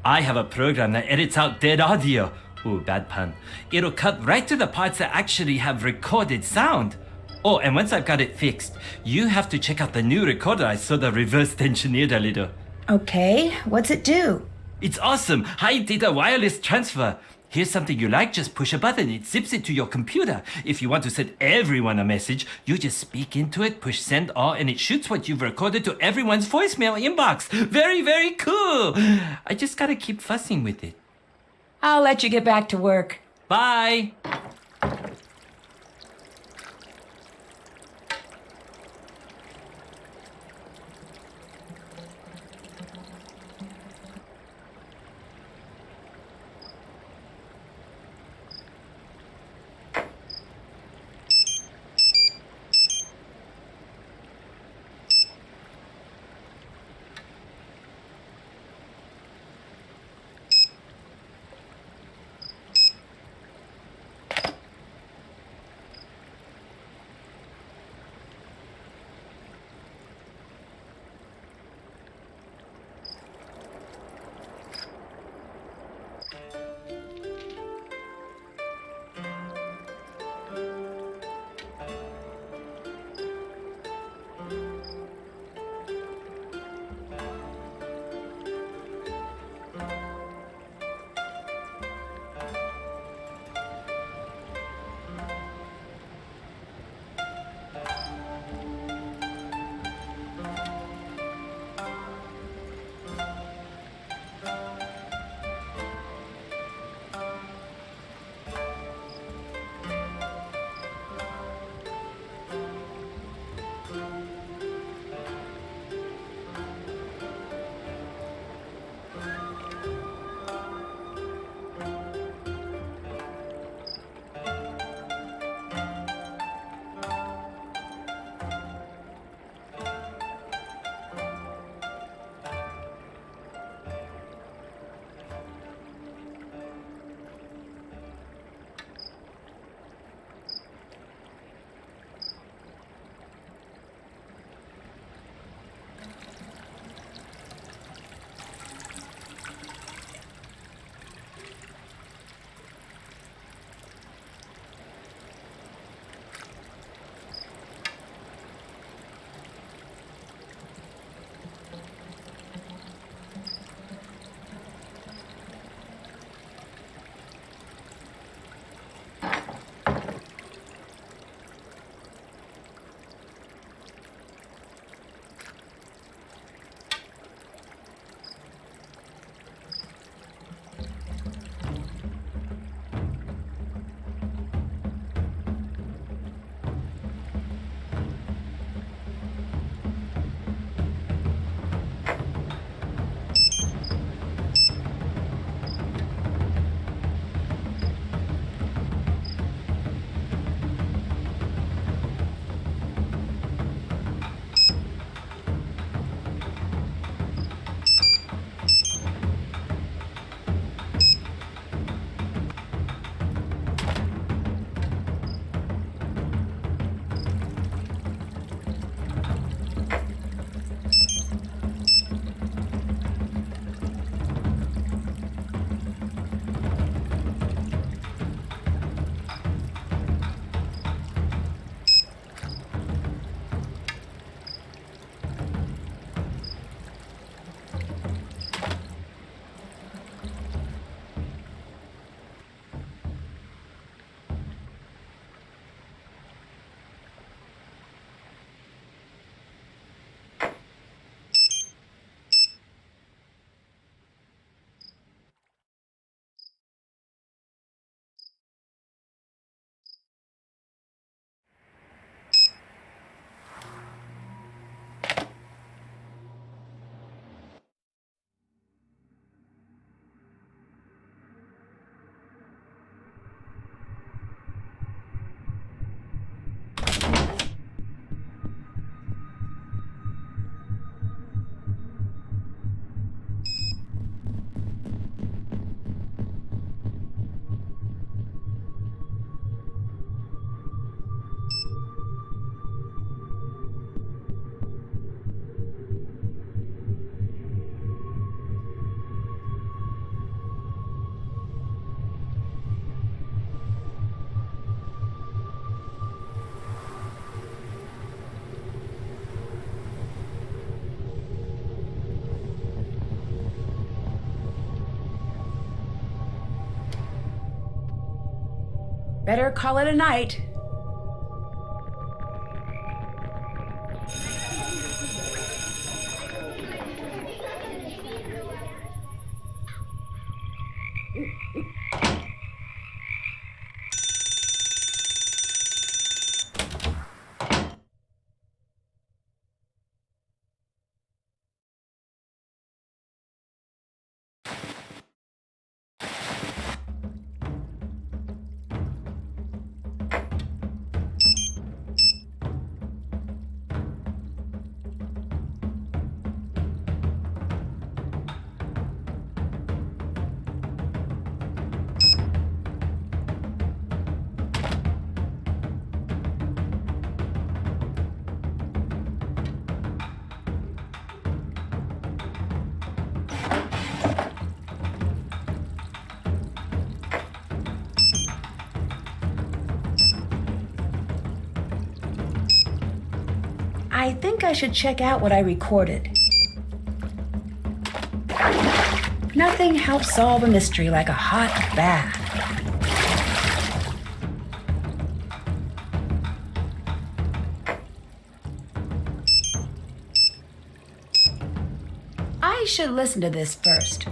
I have a program that edits out dead audio. Ooh, bad pun. It'll cut right to the parts that actually have recorded sound. Oh, and once I've got it fixed, you have to check out the new recorder I sort of reversed engineered a little. Okay, what's it do? It's awesome! High data wireless transfer. Here's something you like, just push a button, it zips it to your computer. If you want to send everyone a message, you just speak into it, push send all, and it shoots what you've recorded to everyone's voicemail inbox. Very, very cool! I just gotta keep fussing with it. I'll let you get back to work. Bye! Better call it a night. I think I should check out what I recorded. Nothing helps solve a mystery like a hot bath. I should listen to this first.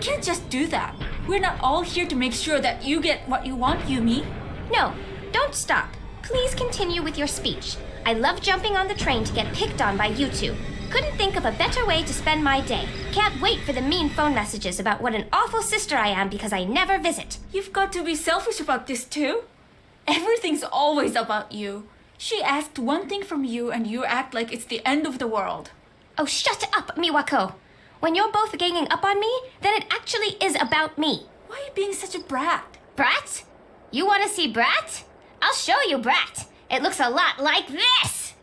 can't just do that. We're not all here to make sure that you get what you want, Yumi. No, don't stop. Please continue with your speech. I love jumping on the train to get picked on by you two. Couldn't think of a better way to spend my day. Can't wait for the mean phone messages about what an awful sister I am because I never visit. You've got to be selfish about this too. Everything's always about you. She asked one thing from you and you act like it's the end of the world. Oh, shut up, Miwako. When you're both ganging up on me, then it actually is about me. Why are you being such a brat? Brat? You want to see Brat? I'll show you Brat. It looks a lot like this.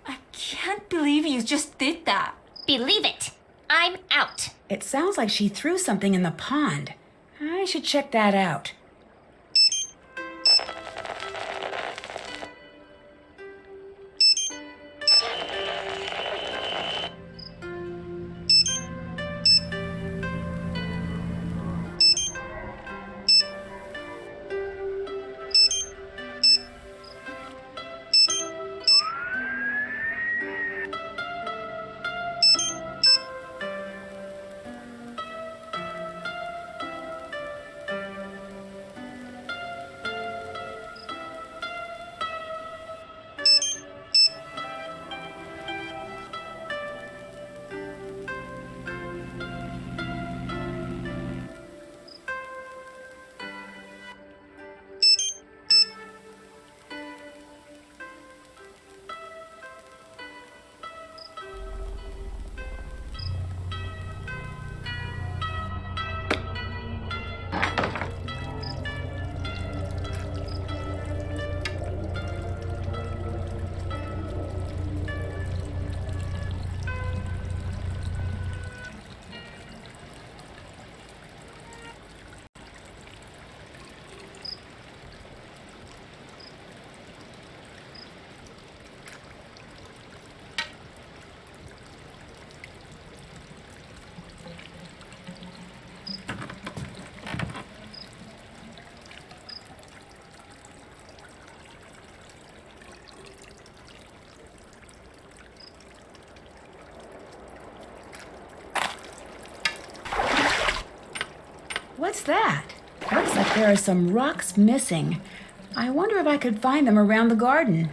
I can't believe you just did that. Believe it. I'm out. It sounds like she threw something in the pond. I should check that out. What's that? Looks like there are some rocks missing. I wonder if I could find them around the garden.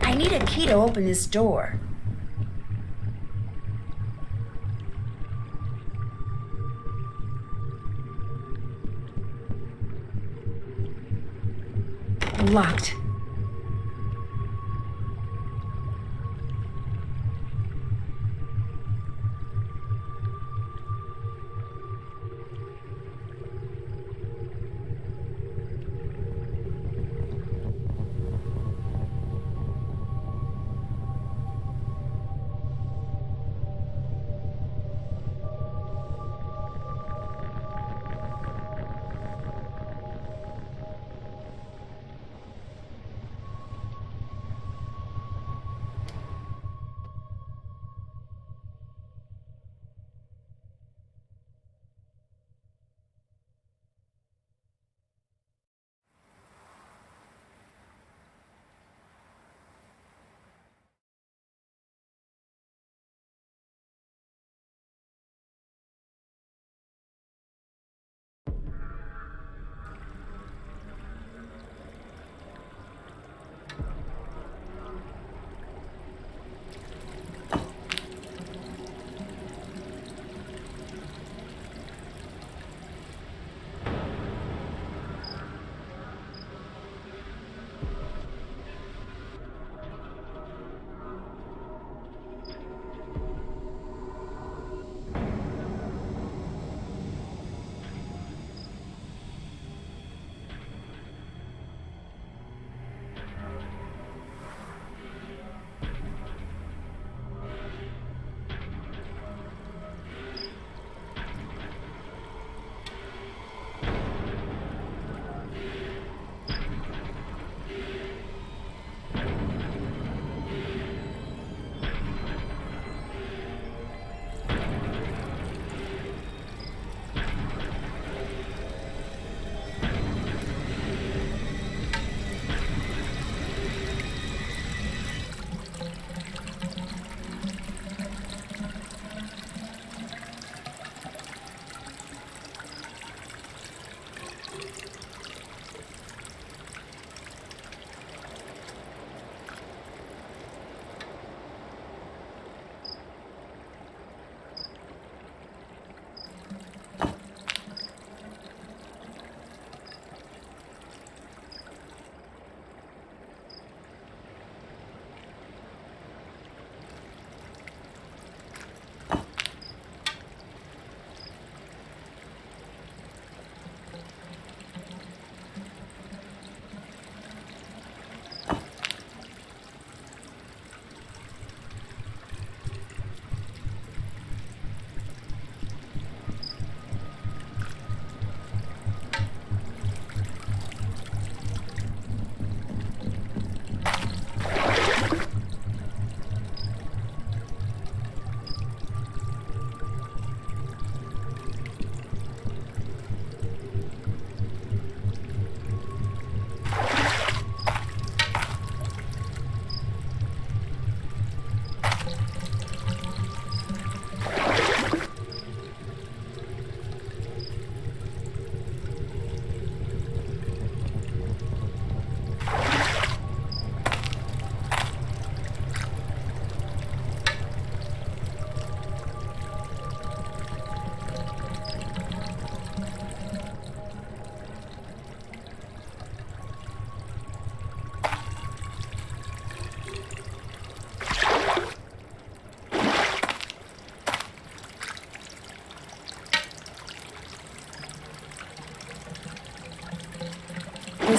I need a key to open this door. Locked.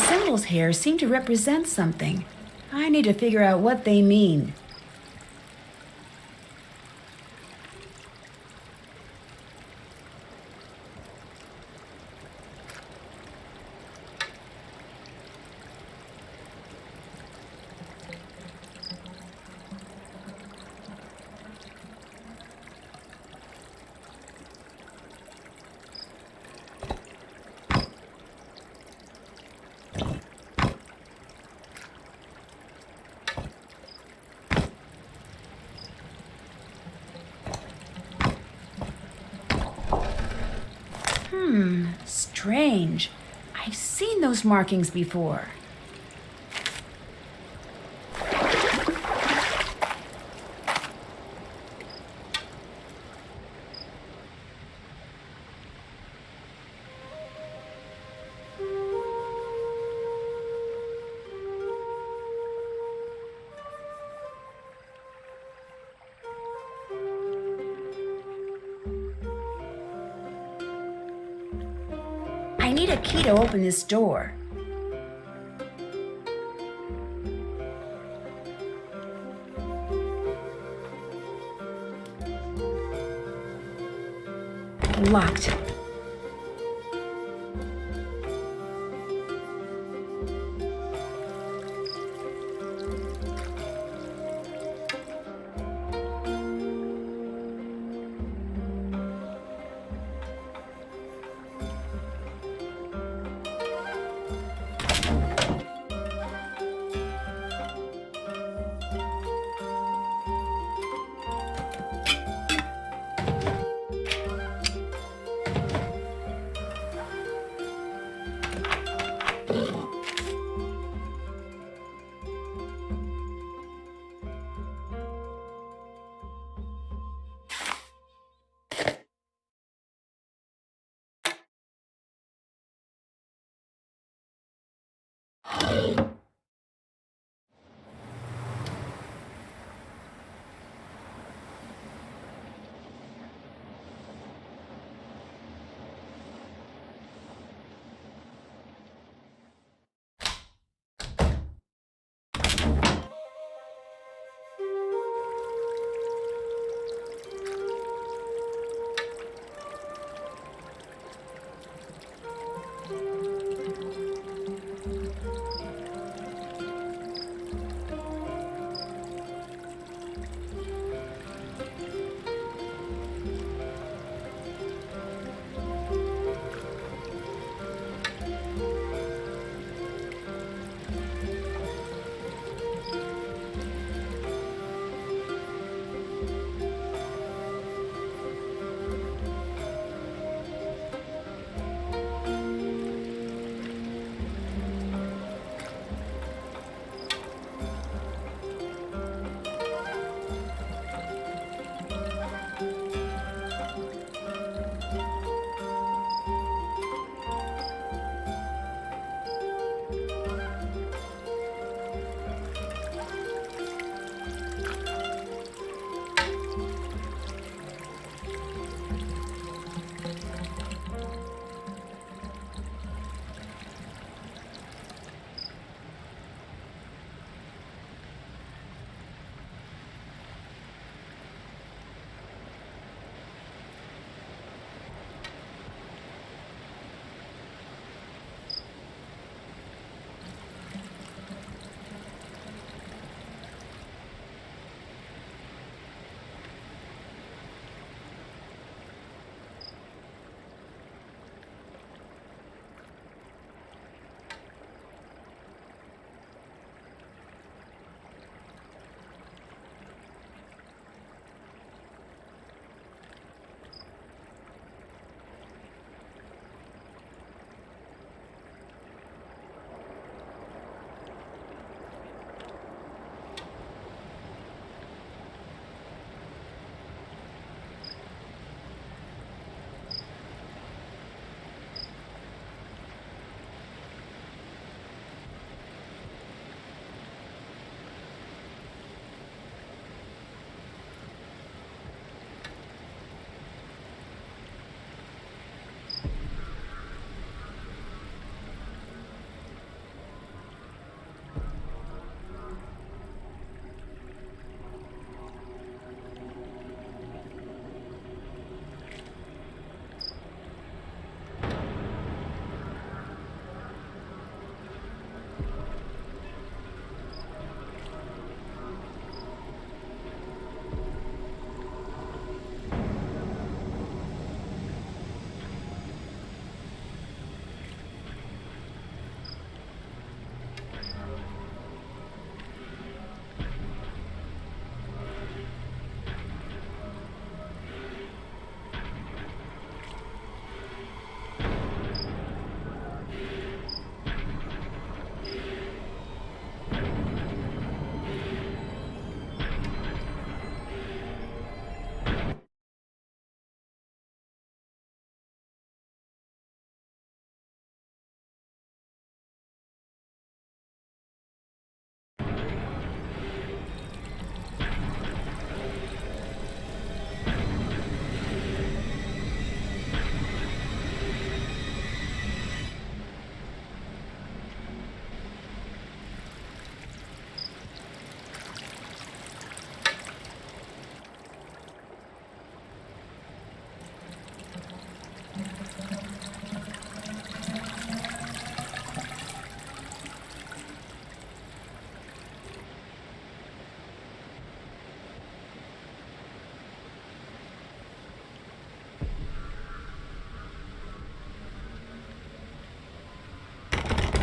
symbols here seem to represent something. I need to figure out what they mean. Strange. I've seen those markings before. I need a key to open this door. Locked.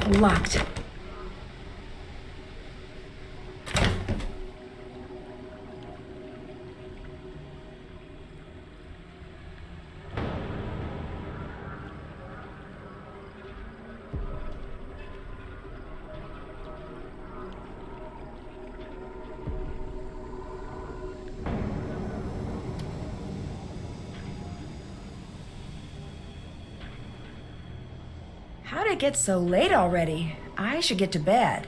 Locked. How'd it get so late already? I should get to bed.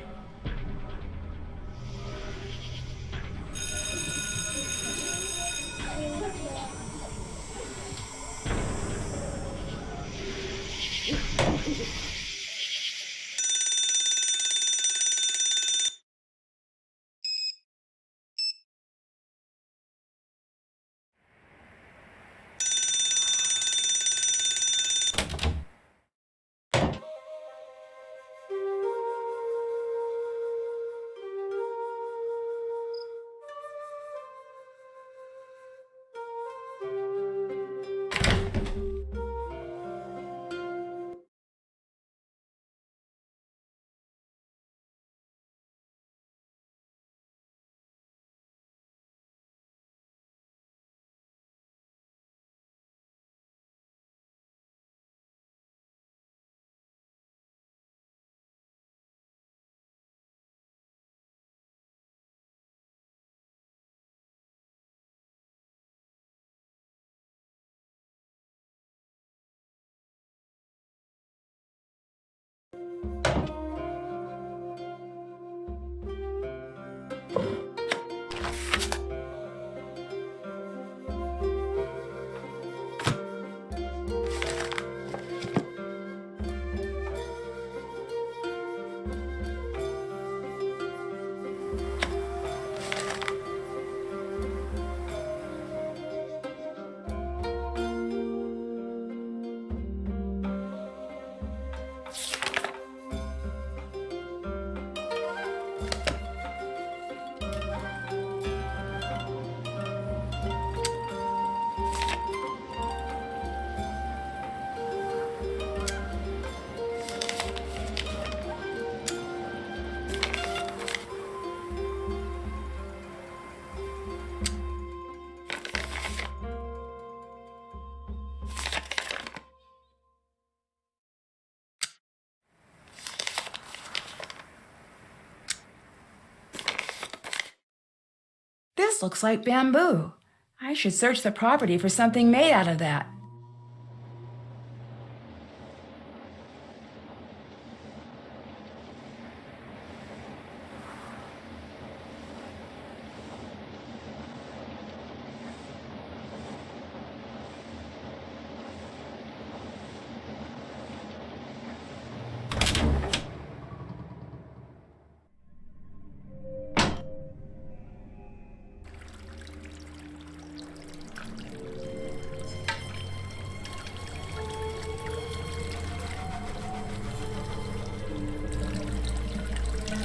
This looks like bamboo. I should search the property for something made out of that.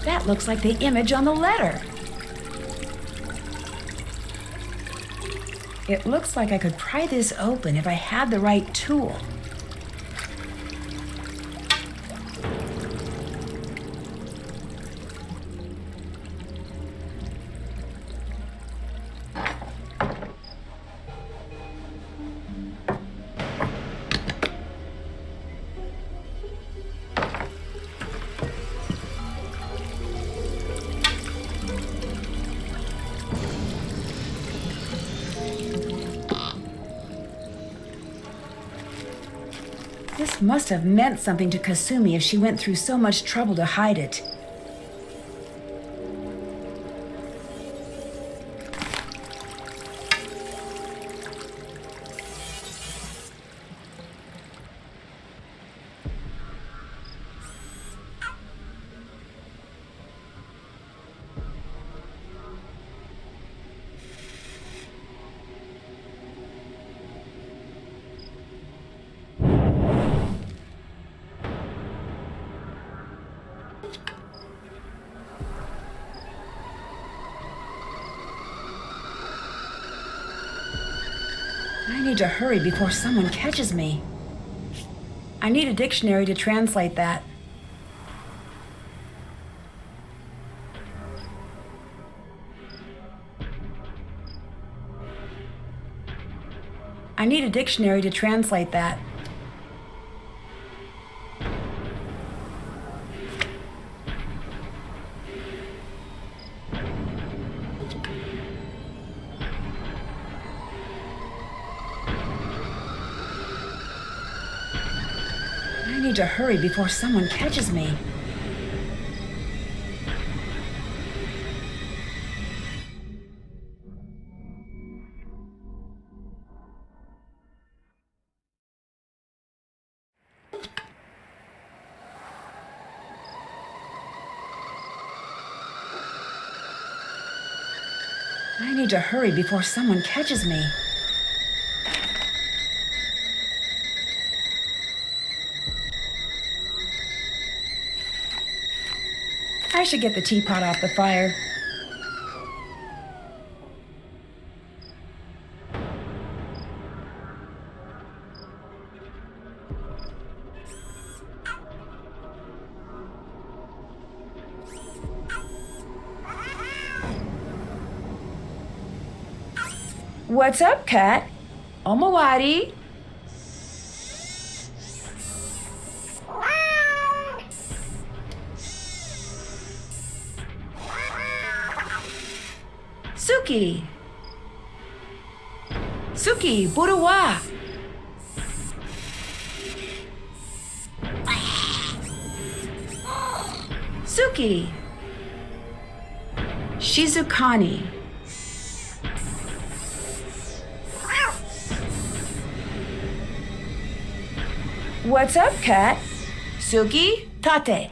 That looks like the image on the letter. It looks like I could pry this open if I had the right tool. This must have meant something to Kasumi if she went through so much trouble to hide it. I need to hurry before someone catches me. I need a dictionary to translate that. I need a dictionary to translate that. I need to hurry before someone catches me. I need to hurry before someone catches me. I should get the teapot off the fire. What's up, cat? Omawari? Suki! Suki, buruwa! Suki! Shizukani. What's up, cat? Suki, tate.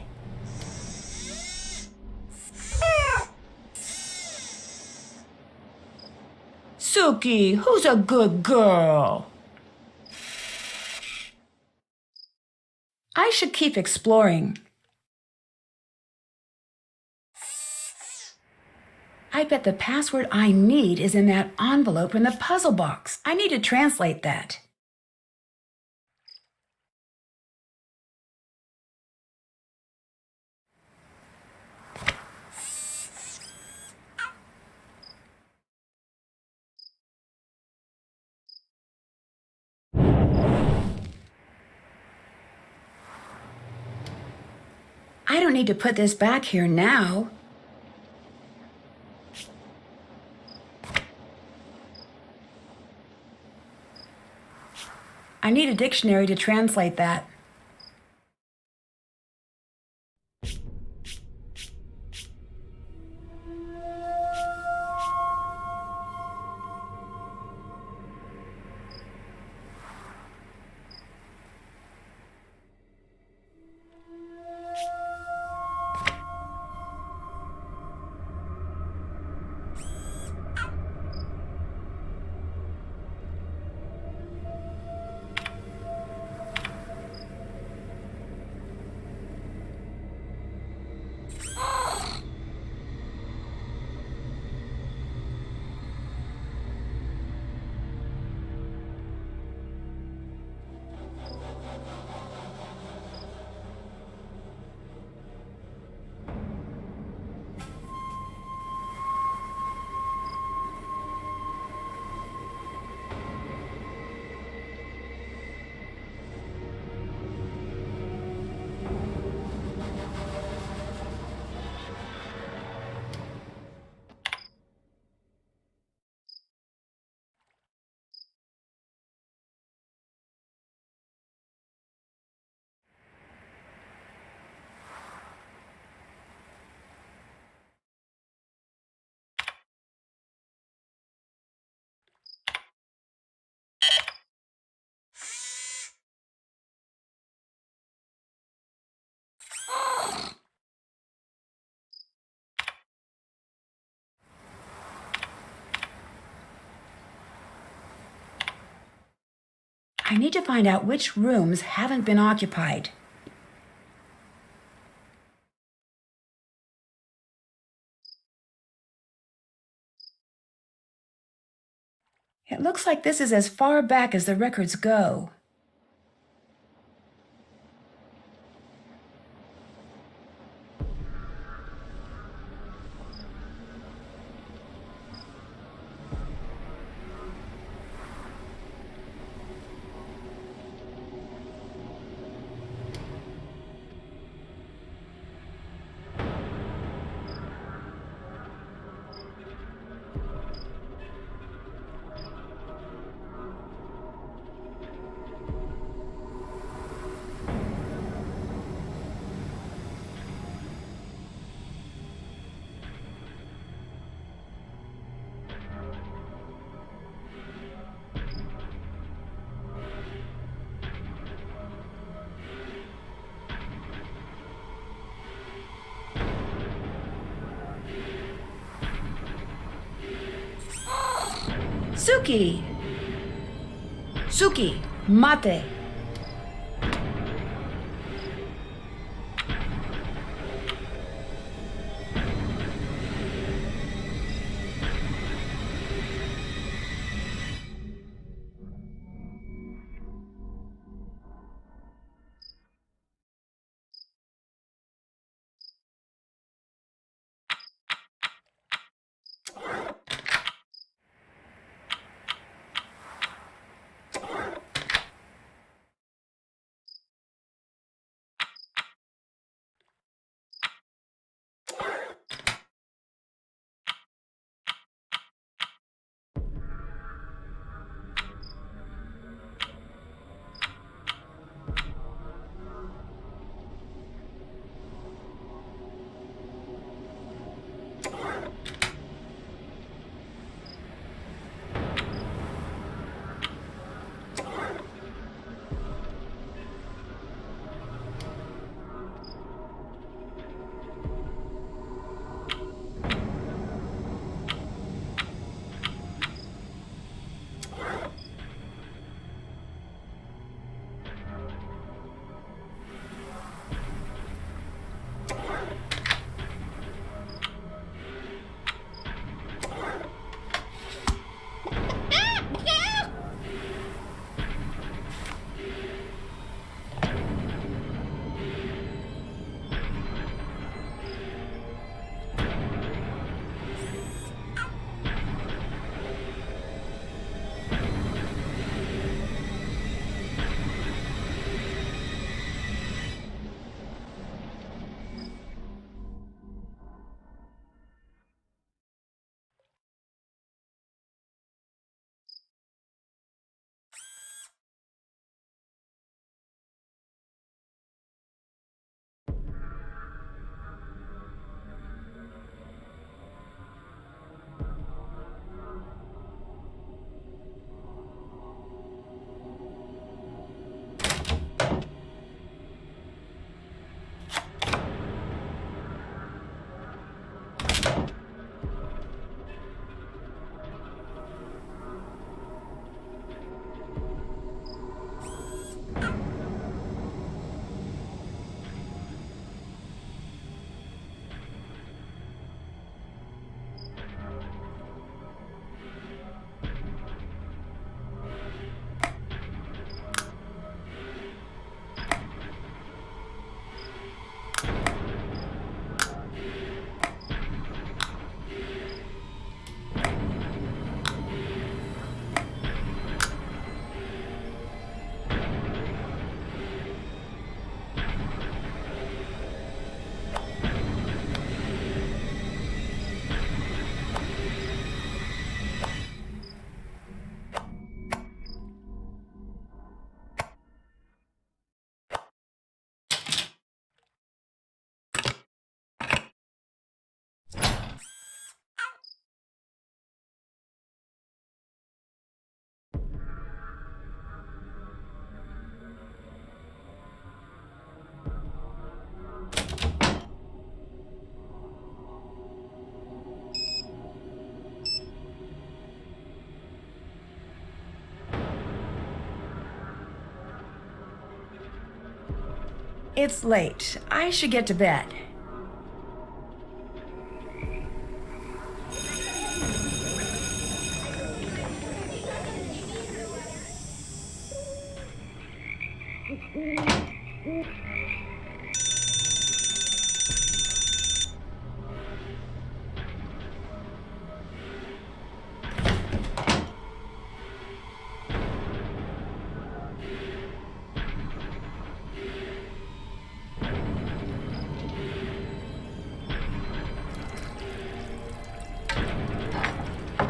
Suki, who's a good girl? I should keep exploring. I bet the password I need is in that envelope in the puzzle box. I need to translate that. I don't need to put this back here now. I need a dictionary to translate that. I need to find out which rooms haven't been occupied. It looks like this is as far back as the records go. Suki! Suki, mate. It's late. I should get to bed.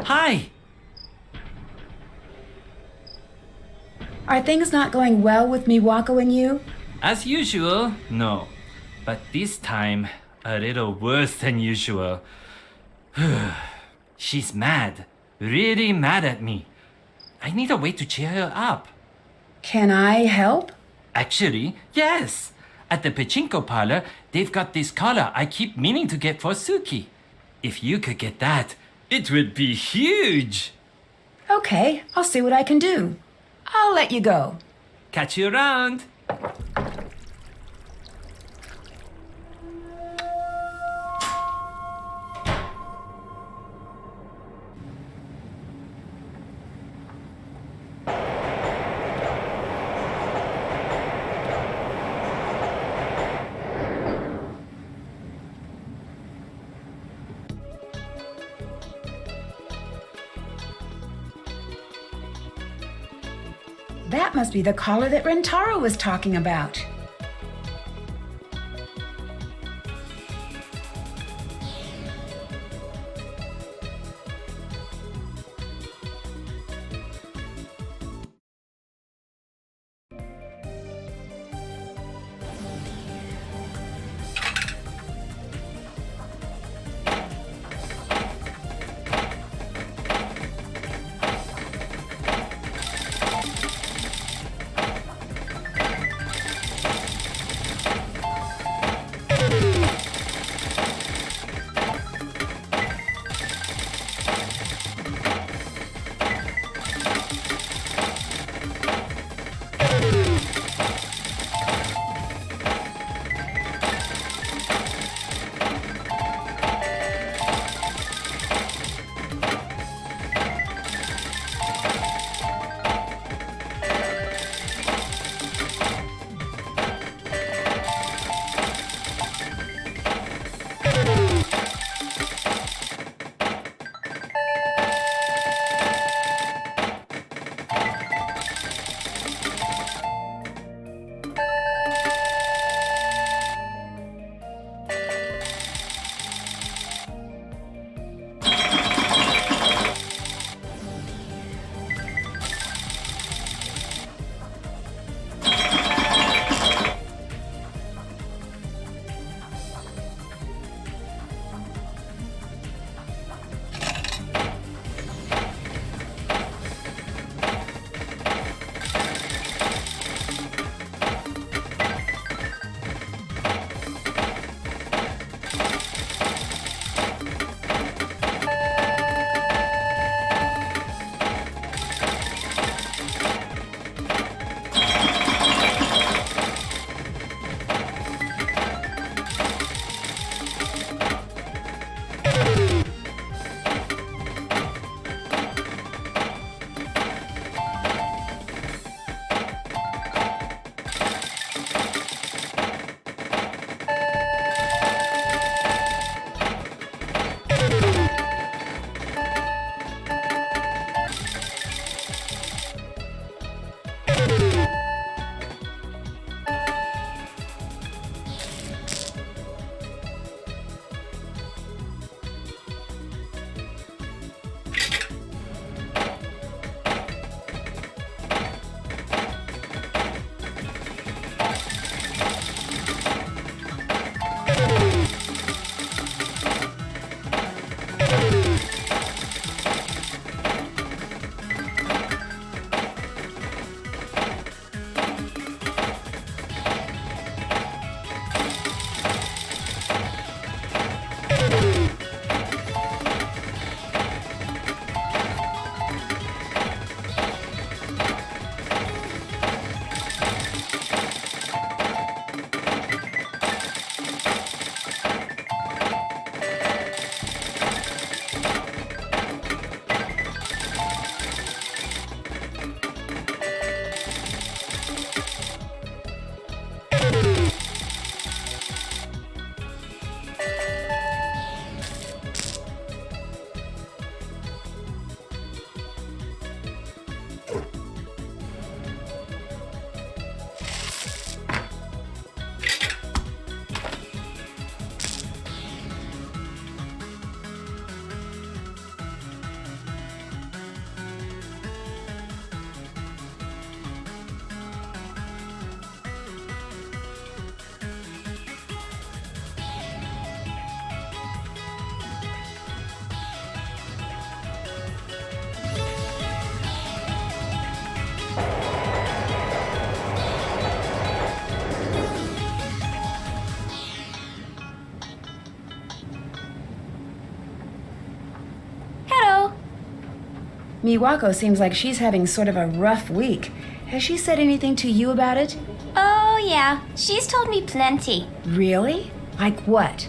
Hi! Are things not going well with Miwako and you? As usual, no. But this time, a little worse than usual. She's mad. Really mad at me. I need a way to cheer her up. Can I help? Actually, yes. At the pachinko parlor, they've got this collar I keep meaning to get for Suki. If you could get that, it would be huge. Okay, I'll see what I can do. I'll let you go. Catch you around. That must be the collar that Rentaro was talking about. Miwako seems like she's having sort of a rough week. Has she said anything to you about it? Oh, yeah. She's told me plenty. Really? Like what?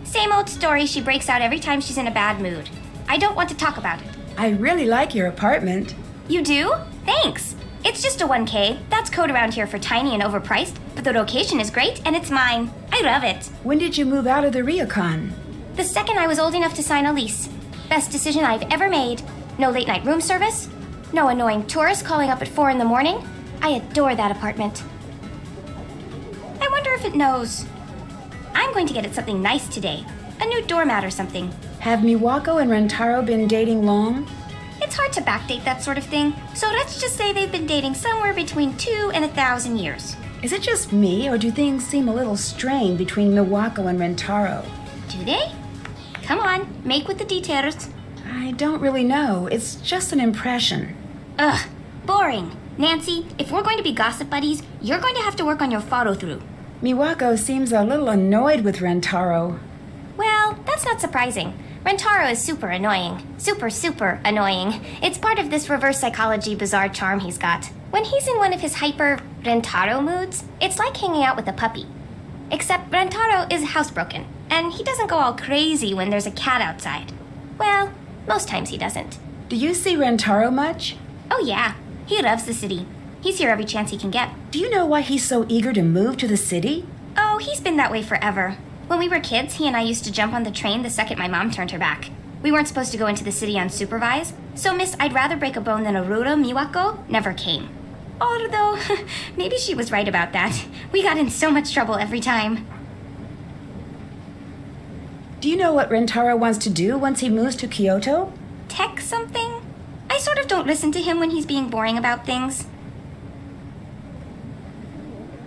Same old story she breaks out every time she's in a bad mood. I don't want to talk about it. I really like your apartment. You do? Thanks. It's just a 1K. That's code around here for tiny and overpriced, but the location is great and it's mine. I love it. When did you move out of the Ryokan? The second I was old enough to sign a lease. Best decision I've ever made. No late night room service. No annoying tourists calling up at 4 in the morning. I adore that apartment. I wonder if it knows. I'm going to get it something nice today. A new doormat or something. Have Miwako and Rentaro been dating long? It's hard to backdate that sort of thing, so let's just say they've been dating somewhere between 2 and 1,000 years. Is it just me, or do things seem a little strained between Miwako and Rentaro? Do they? Come on, make with the details. I don't really know. It's just an impression. Ugh, boring. Nancy, if we're going to be gossip buddies, you're going to have to work on your follow-through. Miwako seems a little annoyed with Rentaro. Well, that's not surprising. Rentaro is super annoying. Super annoying. It's part of this reverse psychology bizarre charm he's got. When he's in one of his hyper Rentaro moods, it's like hanging out with a puppy. Except Rentaro is housebroken, and he doesn't go all crazy when there's a cat outside. Well, most times he doesn't. Do you see Rentaro much? Oh yeah, he loves the city. He's here every chance he can get. Do you know why he's so eager to move to the city? Oh, he's been that way forever. When we were kids, he and I used to jump on the train the second my mom turned her back. We weren't supposed to go into the city unsupervised, so Miss I'd rather break a bone than a Rura Miwako never came. Although, maybe she was right about that. We got in so much trouble every time. Do you know what Rentaro wants to do once he moves to Kyoto? Tech something? I sort of don't listen to him when he's being boring about things.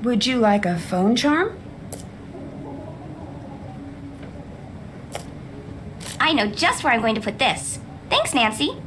Would you like a phone charm? I know just where I'm going to put this. Thanks, Nancy.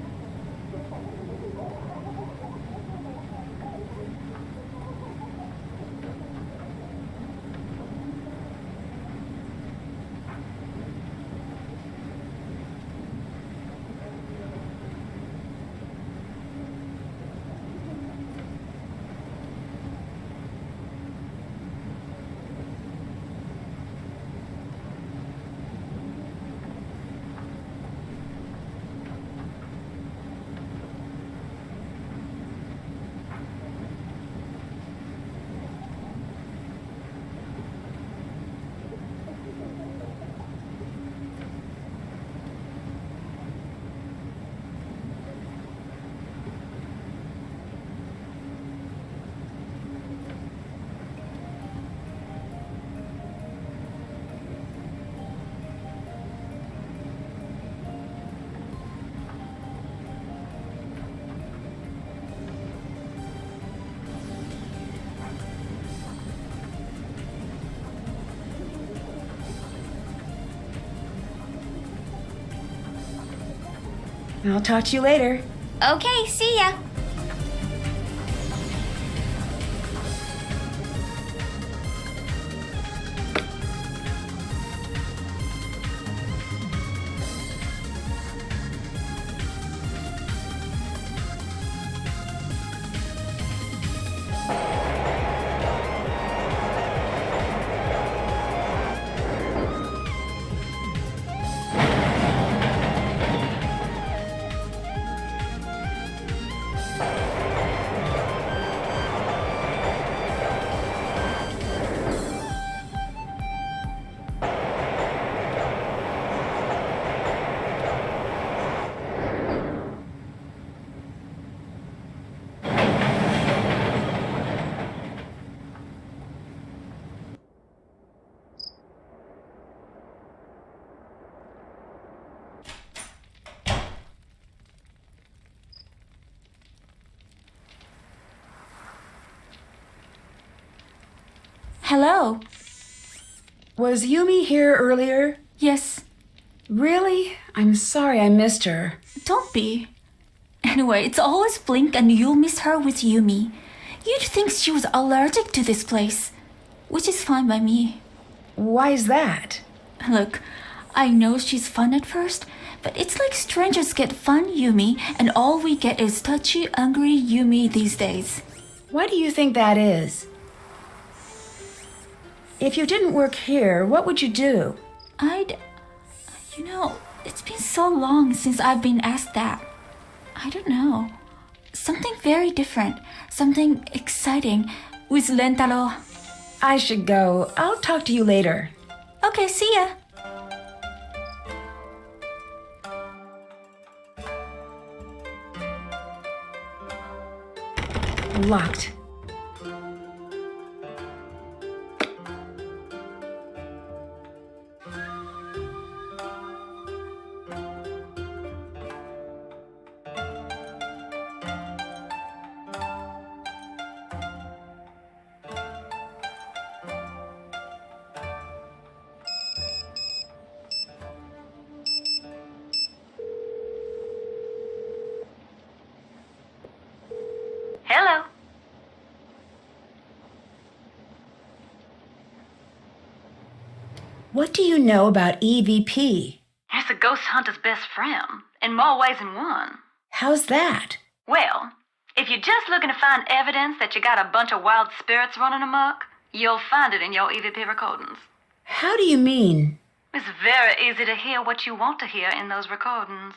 I'll talk to you later. Okay, see ya. Hello. Was Yumi here earlier? Yes. Really? I'm sorry I missed her. Don't be. Anyway, it's always Blink and you'll miss her with Yumi. You'd think she was allergic to this place, which is fine by me. Why is that? Look, I know she's fun at first, but it's like strangers get fun Yumi, and all we get is touchy, angry Yumi these days. Why do you think that is? If you didn't work here, what would you do? It's been so long since I've been asked that. I don't know. Something very different, something exciting with Rentaro. I should go. I'll talk to you later. Okay, see ya. Locked. Hello. What do you know about EVP? It's a ghost hunter's best friend, in more ways than one. How's that? Well, if you're just looking to find evidence that you got a bunch of wild spirits running amok, you'll find it in your EVP recordings. How do you mean? It's very easy to hear what you want to hear in those recordings.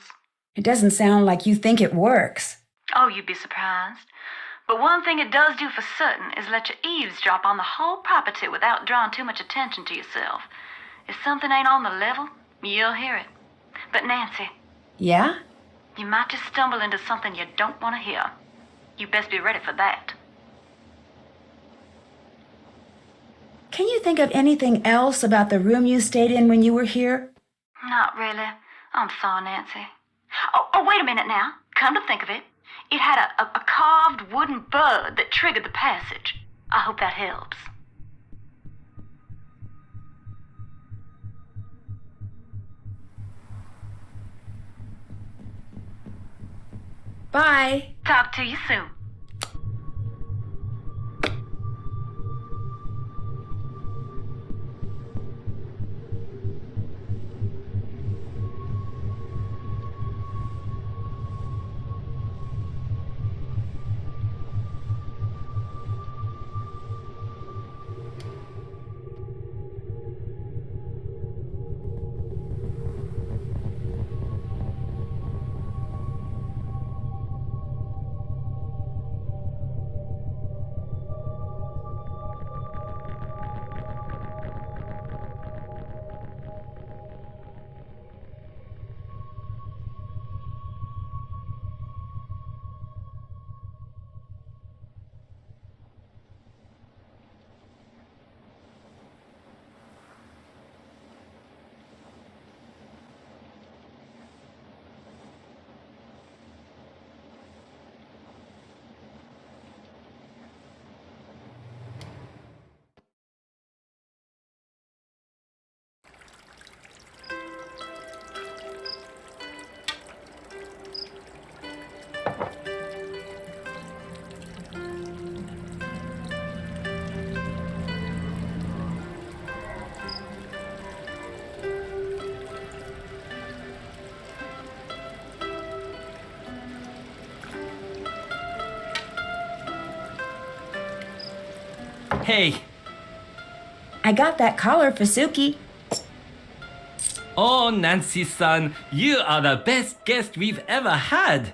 It doesn't sound like you think it works. Oh, you'd be surprised. But one thing it does do for certain is let you eavesdrop on the whole property without drawing too much attention to yourself. If something ain't on the level, you'll hear it. But Nancy, Yeah? you might just stumble into something you don't want to hear. You best be ready for that. Can you think of anything else about the room you stayed in when you were here? Not really. I'm sorry, Nancy. Oh, wait a minute now. Come to think of it, it had a carved wooden bird that triggered the passage. I hope that helps. Bye. Talk to you soon. Hey. I got that collar for Suki. Oh, Nancy-san, you are the best guest we've ever had.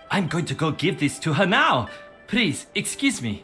I'm going to go give this to her now. Please, excuse me.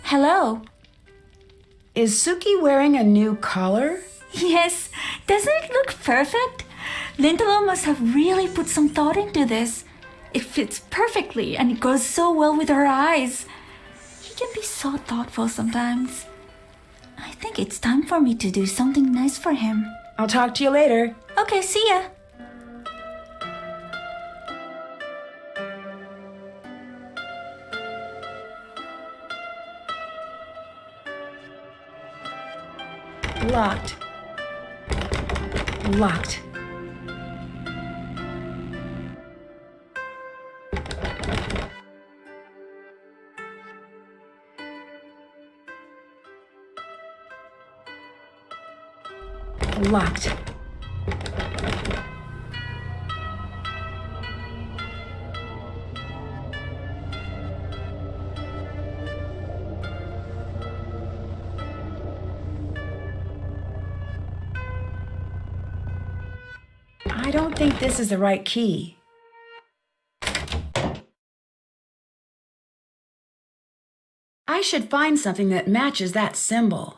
Hello. Is Suki wearing a new collar? Yes, doesn't it look perfect? Lintelo must have really put some thought into this. It fits perfectly and it goes so well with her eyes. He can be so thoughtful sometimes. I think it's time for me to do something nice for him. I'll talk to you later. Okay, see ya. Locked. Locked. Locked. I don't think this is the right key. I should find something that matches that symbol.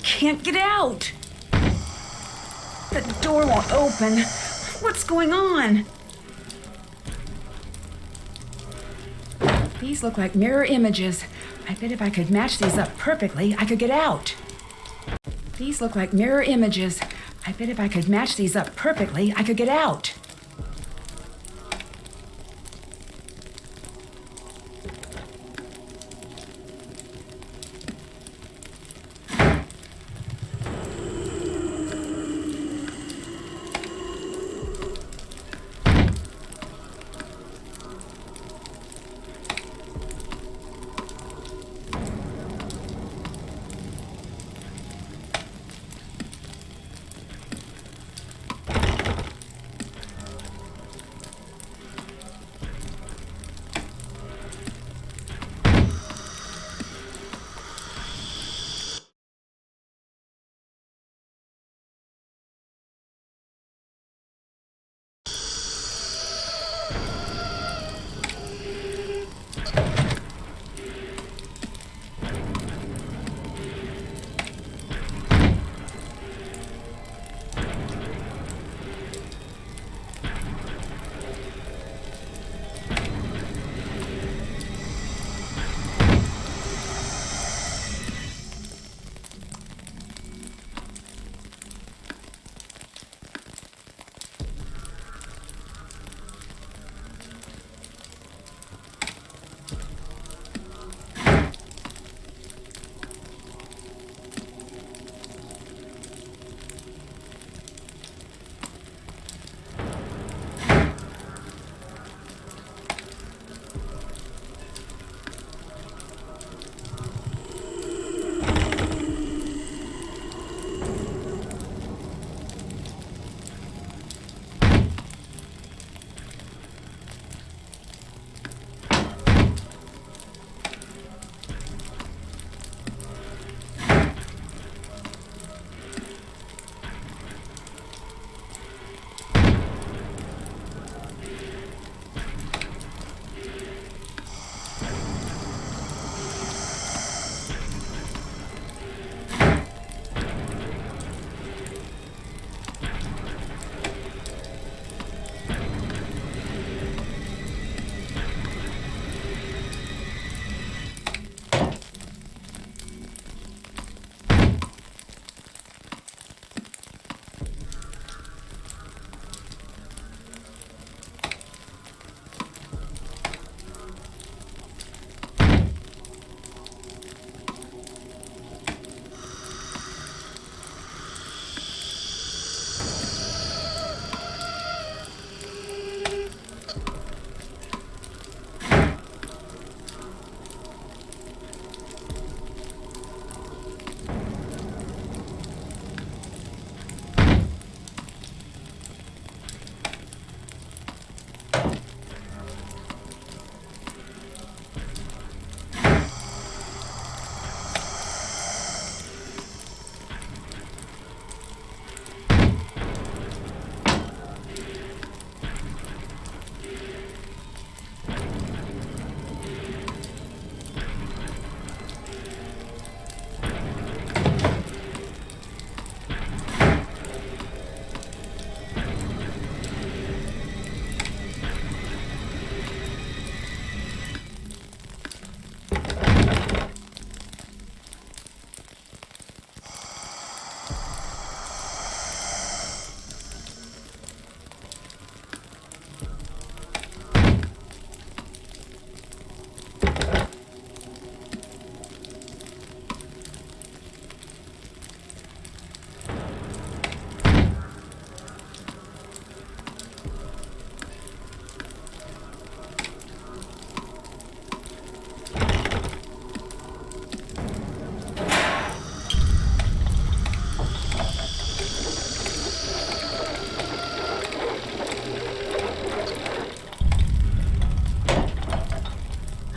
Can't get out. The door won't open. What's going on? These look like mirror images. I bet if I could match these up perfectly, I could get out. These look like mirror images. I bet if I could match these up perfectly, I could get out.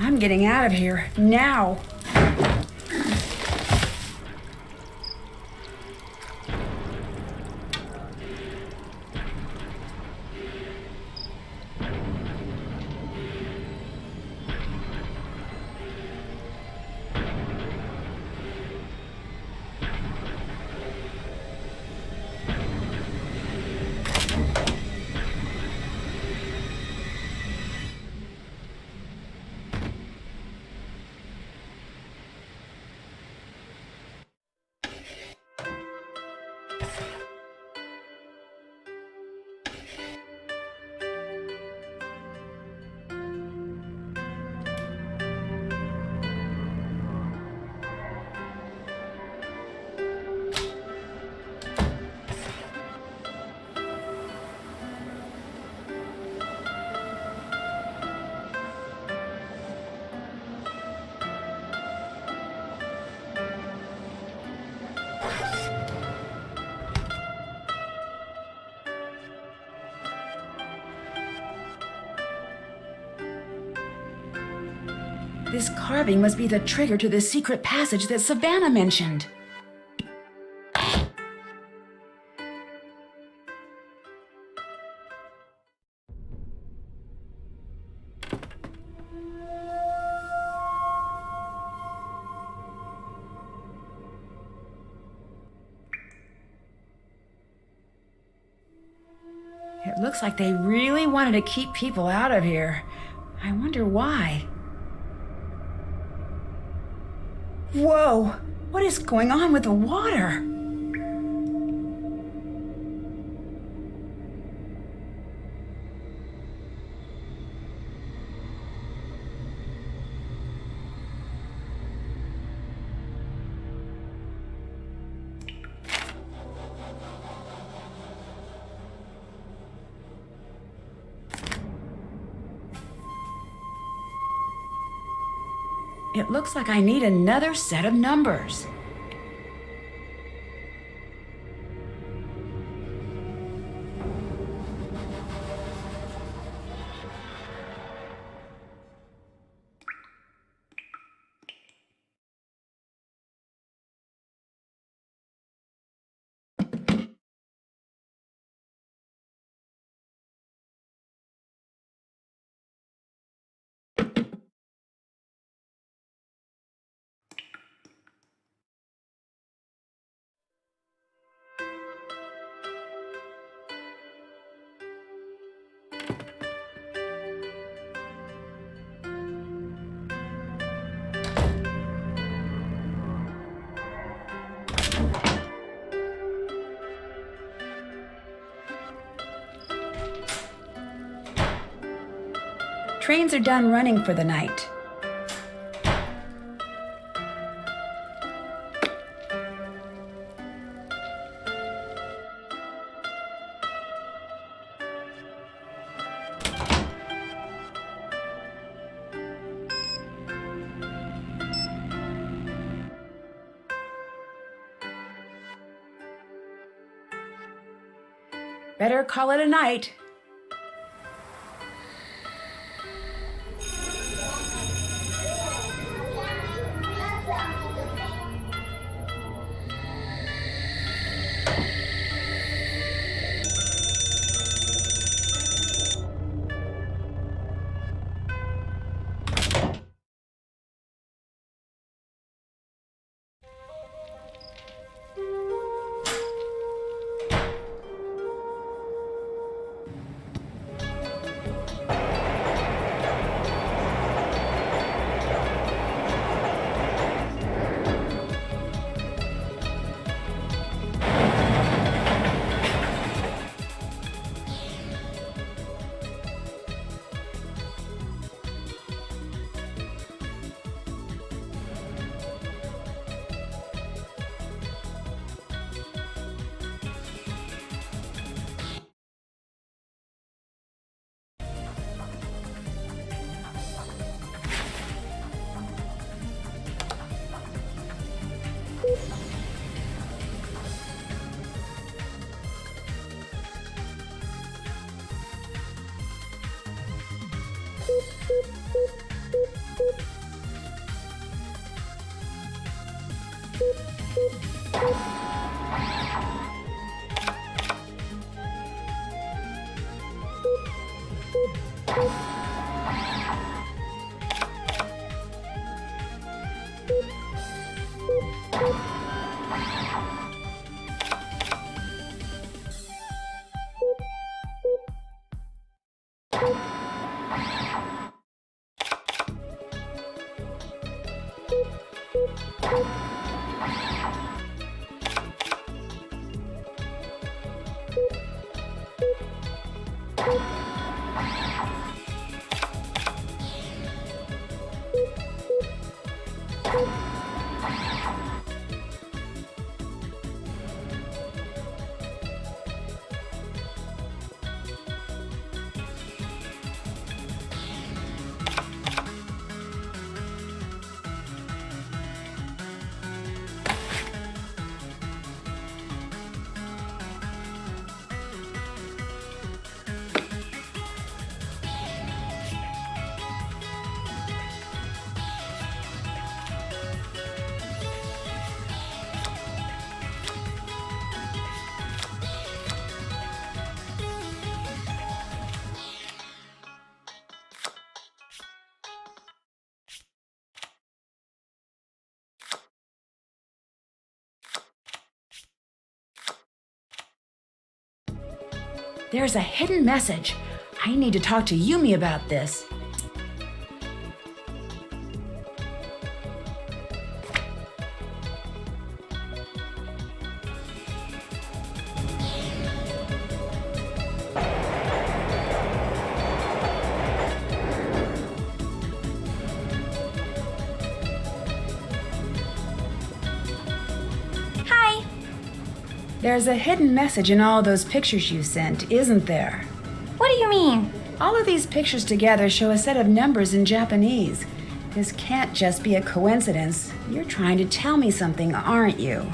I'm getting out of here, now. This carving must be the trigger to the secret passage that Savannah mentioned. It looks like they really wanted to keep people out of here. I wonder why. Whoa! What is going on with the water? It looks like I need another set of numbers. Trains are done running for the night. Better call it a night. There's a hidden message. I need to talk to Yumi about this. Hi. There's a hidden message in all those pictures you sent, isn't there? What do you mean? All of these pictures together show a set of numbers in Japanese. This can't just be a coincidence. You're trying to tell me something, aren't you?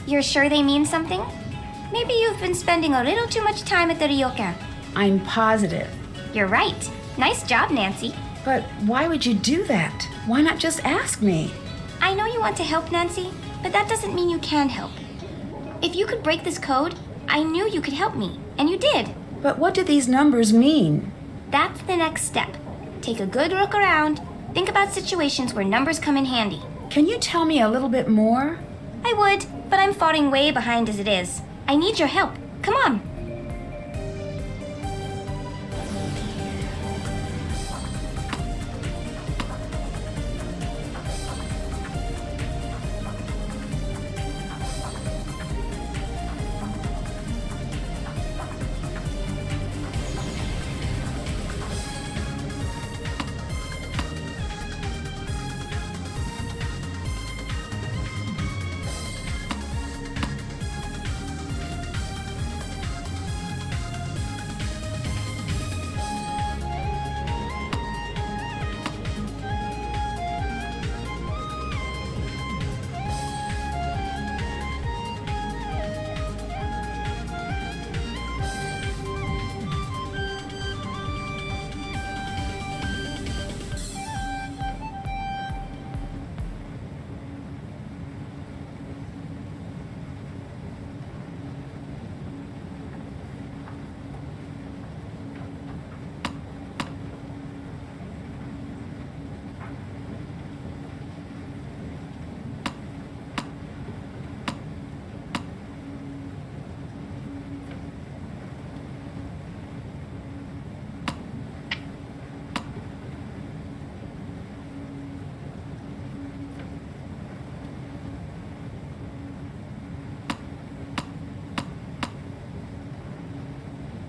You're sure they mean something? Maybe you've been spending a little too much time at the Ryokan. I'm positive. You're right. Nice job, Nancy. But why would you do that? Why not just ask me? I know you want to help, Nancy, but that doesn't mean you can help. If you could break this code, I knew you could help me, and you did. But what do these numbers mean? That's the next step. Take a good look around. Think about situations where numbers come in handy. Can you tell me a little bit more? I would, but I'm falling way behind as it is. I need your help. Come on.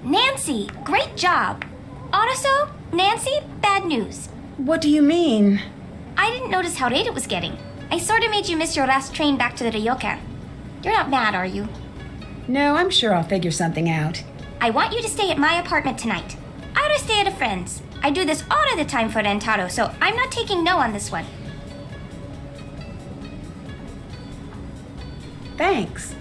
Nancy, great job. Autoso, Nancy, bad news. What do you mean? I didn't notice how late it was getting. I sort of made you miss your last train back to the Ryokan. You're not mad, are you? No, I'm sure I'll figure something out. I want you to stay at my apartment tonight. I ought to stay at a friend's. I do this all of the time for Rentaro, so I'm not taking no on this one. Thanks.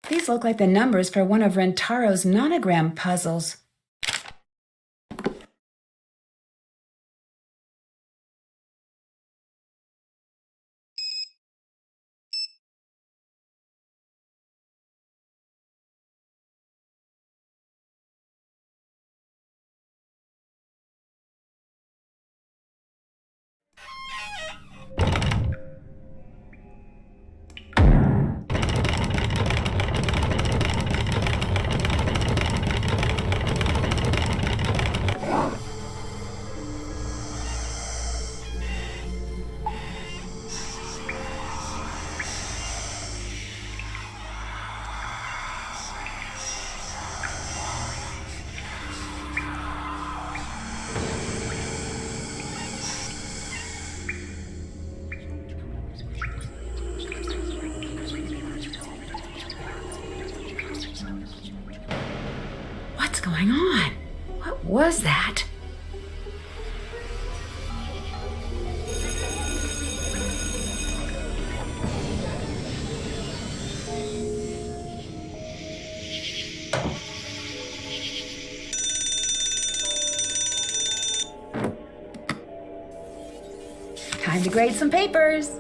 These look like the numbers for one of Rentaro's nonogram puzzles. What's going on? What was that? Time to grade some papers.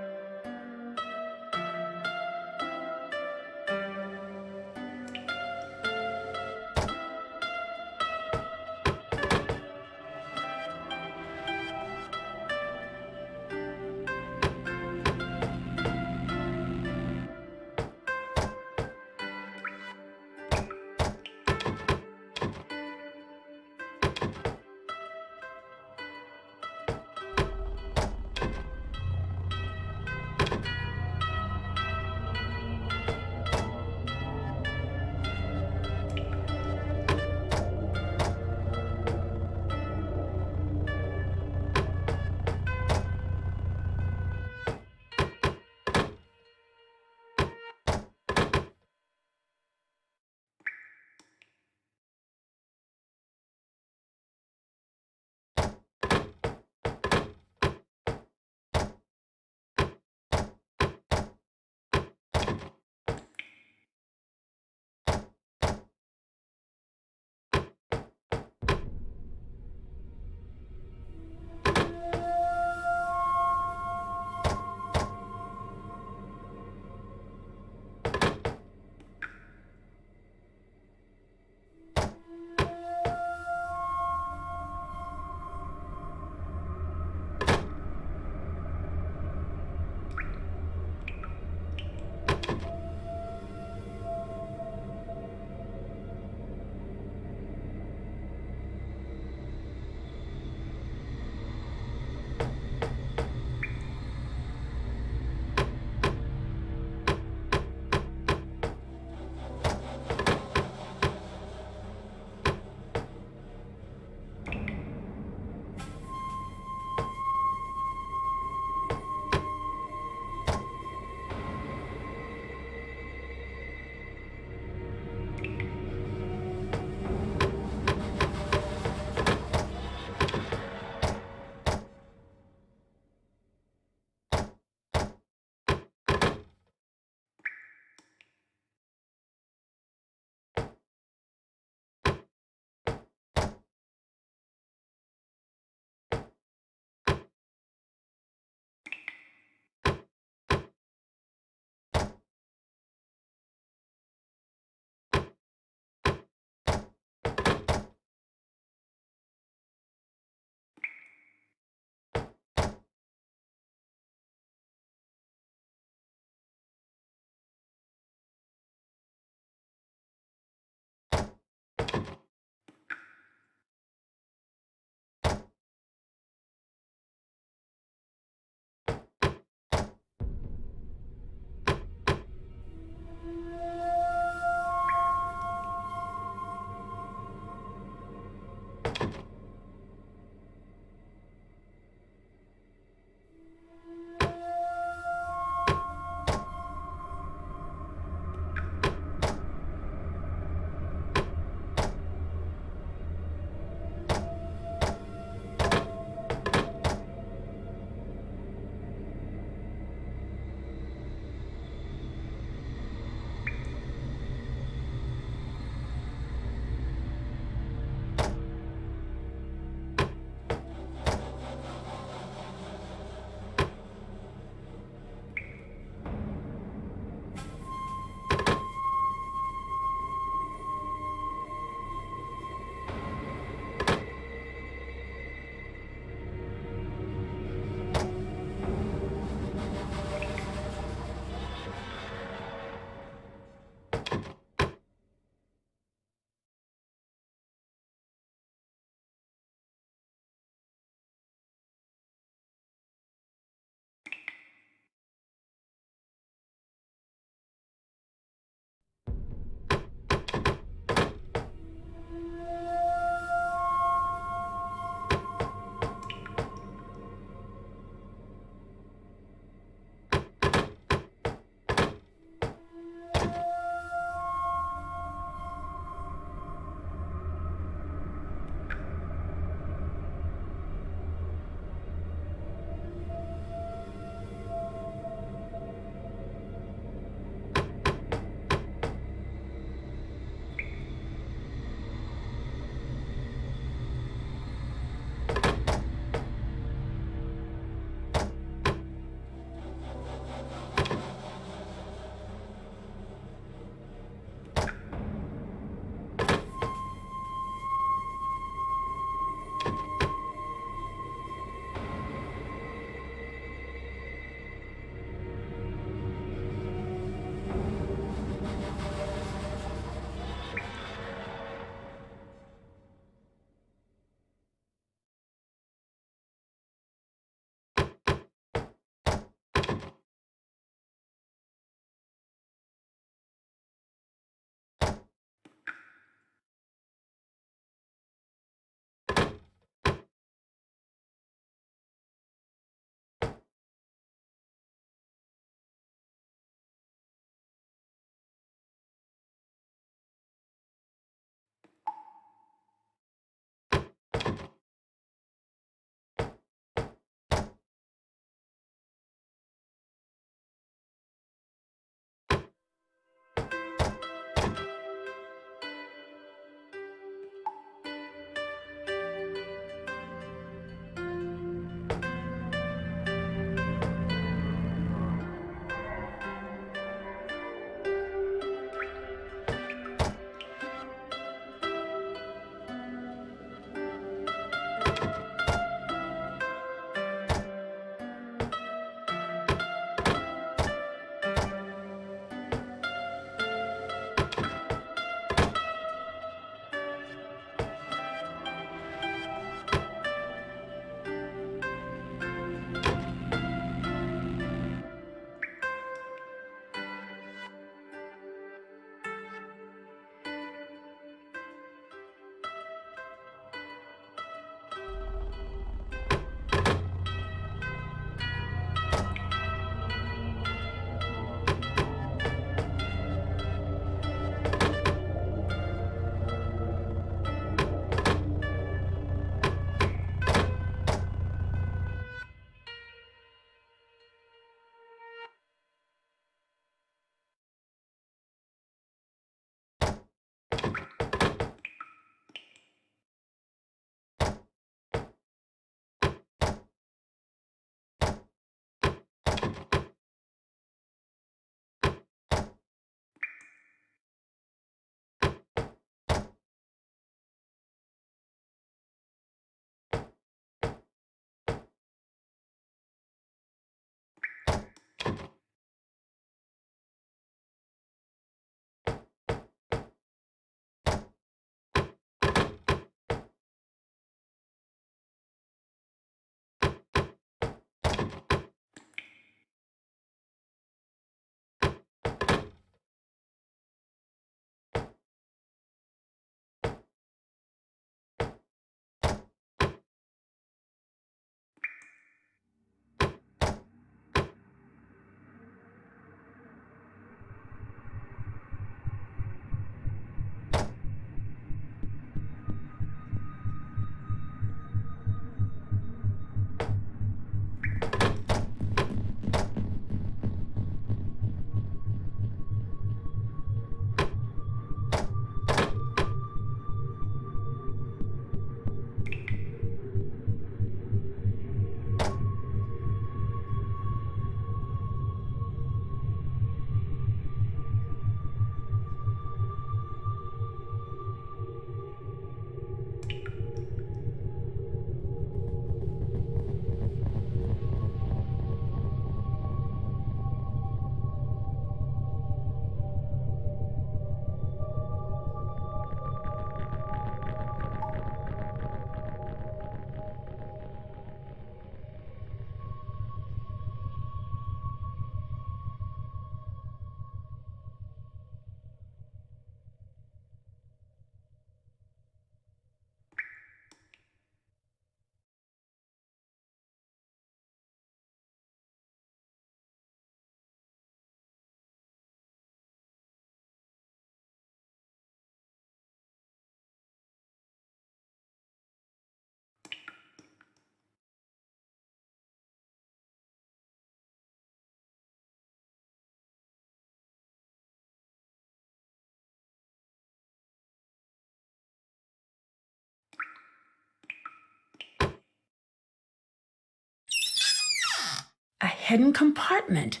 hidden compartment.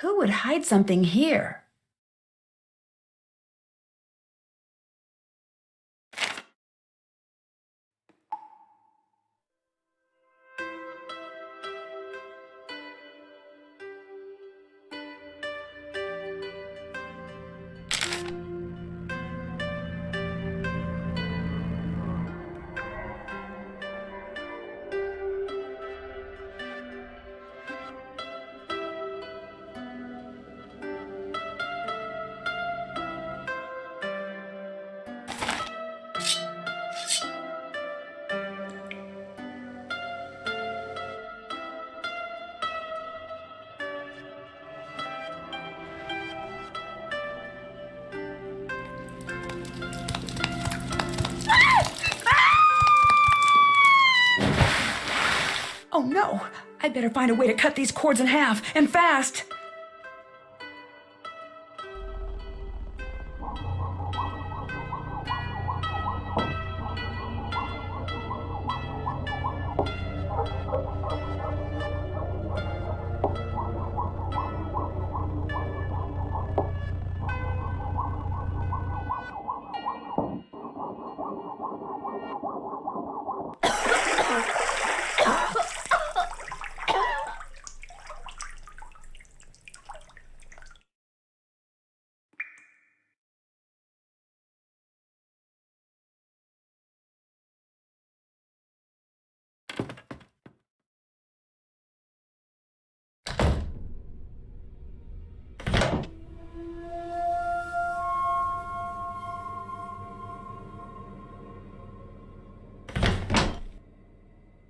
Who would hide something here? Oh no! I better find a way to cut these cords in half, and fast!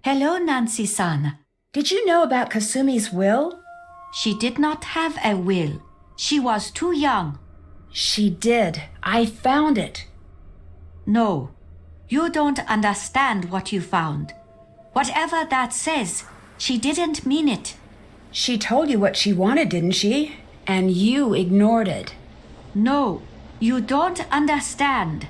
Hello, Nancy-san. Did you know about Kasumi's will? She did not have a will. She was too young. She did. I found it. No, you don't understand what you found. Whatever that says, she didn't mean it. She told you what she wanted, didn't she? And you ignored it. No, you don't understand.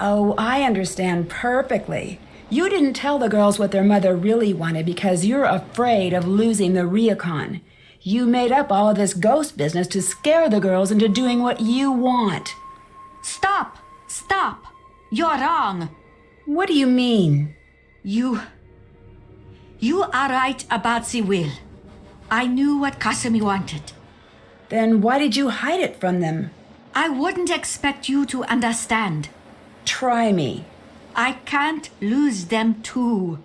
Oh, I understand perfectly. You didn't tell the girls what their mother really wanted because you're afraid of losing the Ryokan. You made up all of this ghost business to scare the girls into doing what you want. Stop! Stop! You're wrong. What do you mean? You are right about the will. I knew what Kasumi wanted. Then why did you hide it from them? I wouldn't expect you to understand. Try me. I can't lose them too.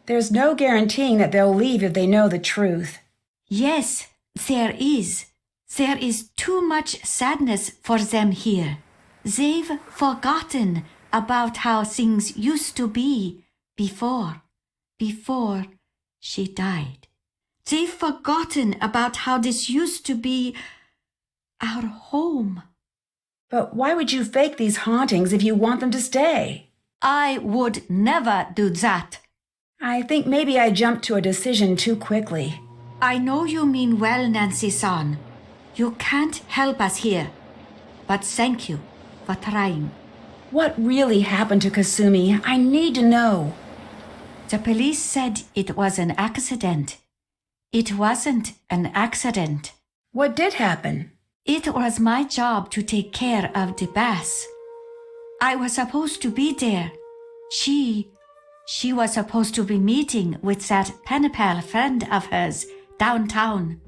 There's no guaranteeing that they'll leave if they know the truth. Yes, there is. There is too much sadness for them here. They've forgotten about how things used to be before she died. They've forgotten about how this used to be our home. But why would you fake these hauntings if you want them to stay? I would never do that. I think maybe I jumped to a decision too quickly. I know you mean well, Nancy-san. You can't help us here. But thank you for trying. What really happened to Kasumi? I need to know. The police said it was an accident. It wasn't an accident. What did happen? It was my job to take care of the Bess. I was supposed to be there. She was supposed to be meeting with that pen pal friend of hers downtown.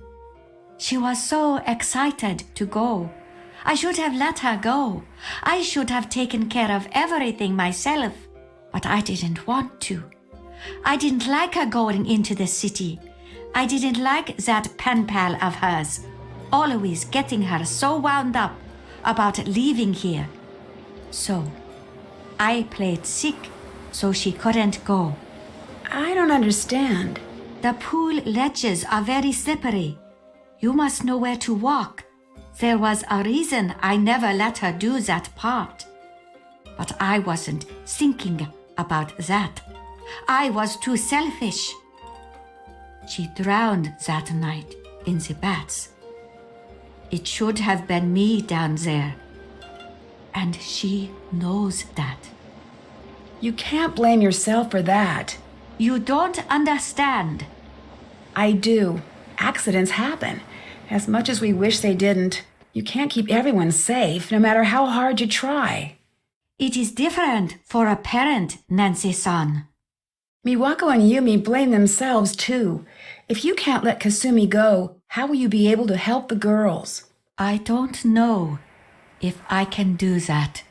She was so excited to go. I should have let her go. I should have taken care of everything myself, but I didn't want to. I didn't like her going into the city. I didn't like that pen pal of hers, always getting her so wound up about leaving here. So, I played sick so she couldn't go. I don't understand. The pool ledges are very slippery. You must know where to walk. There was a reason I never let her do that part. But I wasn't thinking about that. I was too selfish. She drowned that night in the baths. It should have been me down there. And she knows that. You can't blame yourself for that. You don't understand. I do. accidents happen. As much as we wish they didn't, you can't keep everyone safe, no matter how hard you try. It is different for a parent, Nancy-san. Miwako and Yumi blame themselves, too. If you can't let Kasumi go, how will you be able to help the girls? I don't know if I can do that.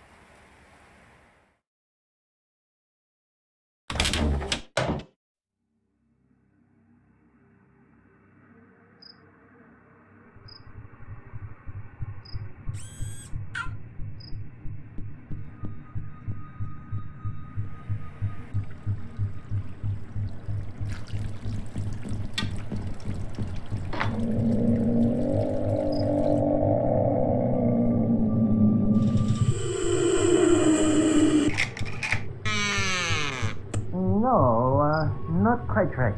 No, not quite right.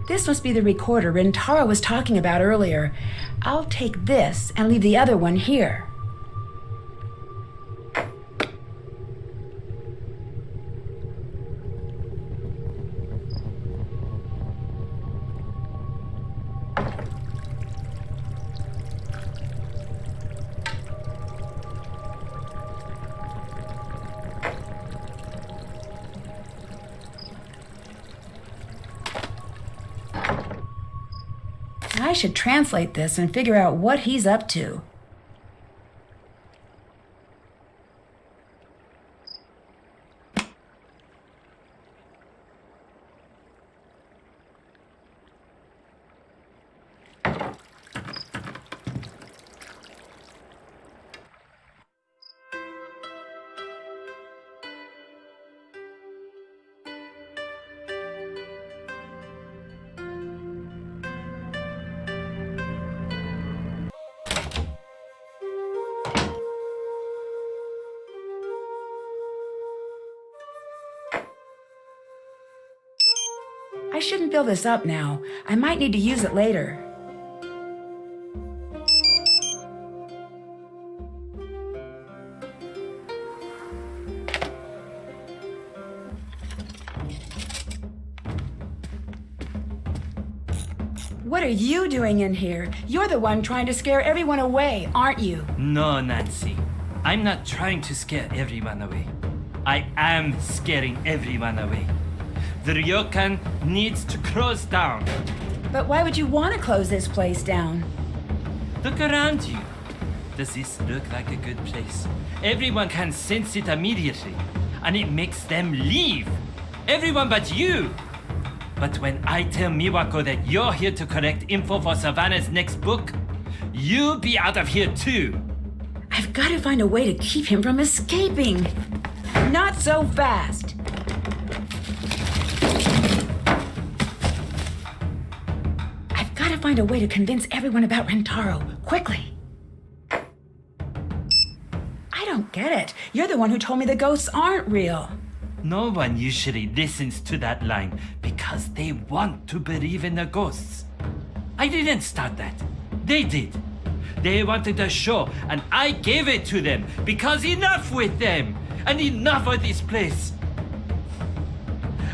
This must be the recorder Rintaro was talking about earlier. I'll take this and leave the other one here. I should translate this and figure out what he's up to. I shouldn't fill this up now. I might need to use it later. What are you doing in here? You're the one trying to scare everyone away, aren't you? No, Nancy. I'm not trying to scare everyone away. I am scaring everyone away. The Ryokan needs to close down. But why would you want to close this place down? Look around you. Does this look like a good place? Everyone can sense it immediately, and it makes them leave. Everyone but you. But when I tell Miwako that you're here to collect info for Savannah's next book, you'll be out of here too. I've got to find a way to keep him from escaping. Not so fast. I've got to find a way to convince everyone about Rintaro, quickly. I don't get it. You're the one who told me the ghosts aren't real. No one usually listens to that line because they want to believe in the ghosts. I didn't start that. They did. They wanted a show, and I gave it to them because enough with them and enough of this place.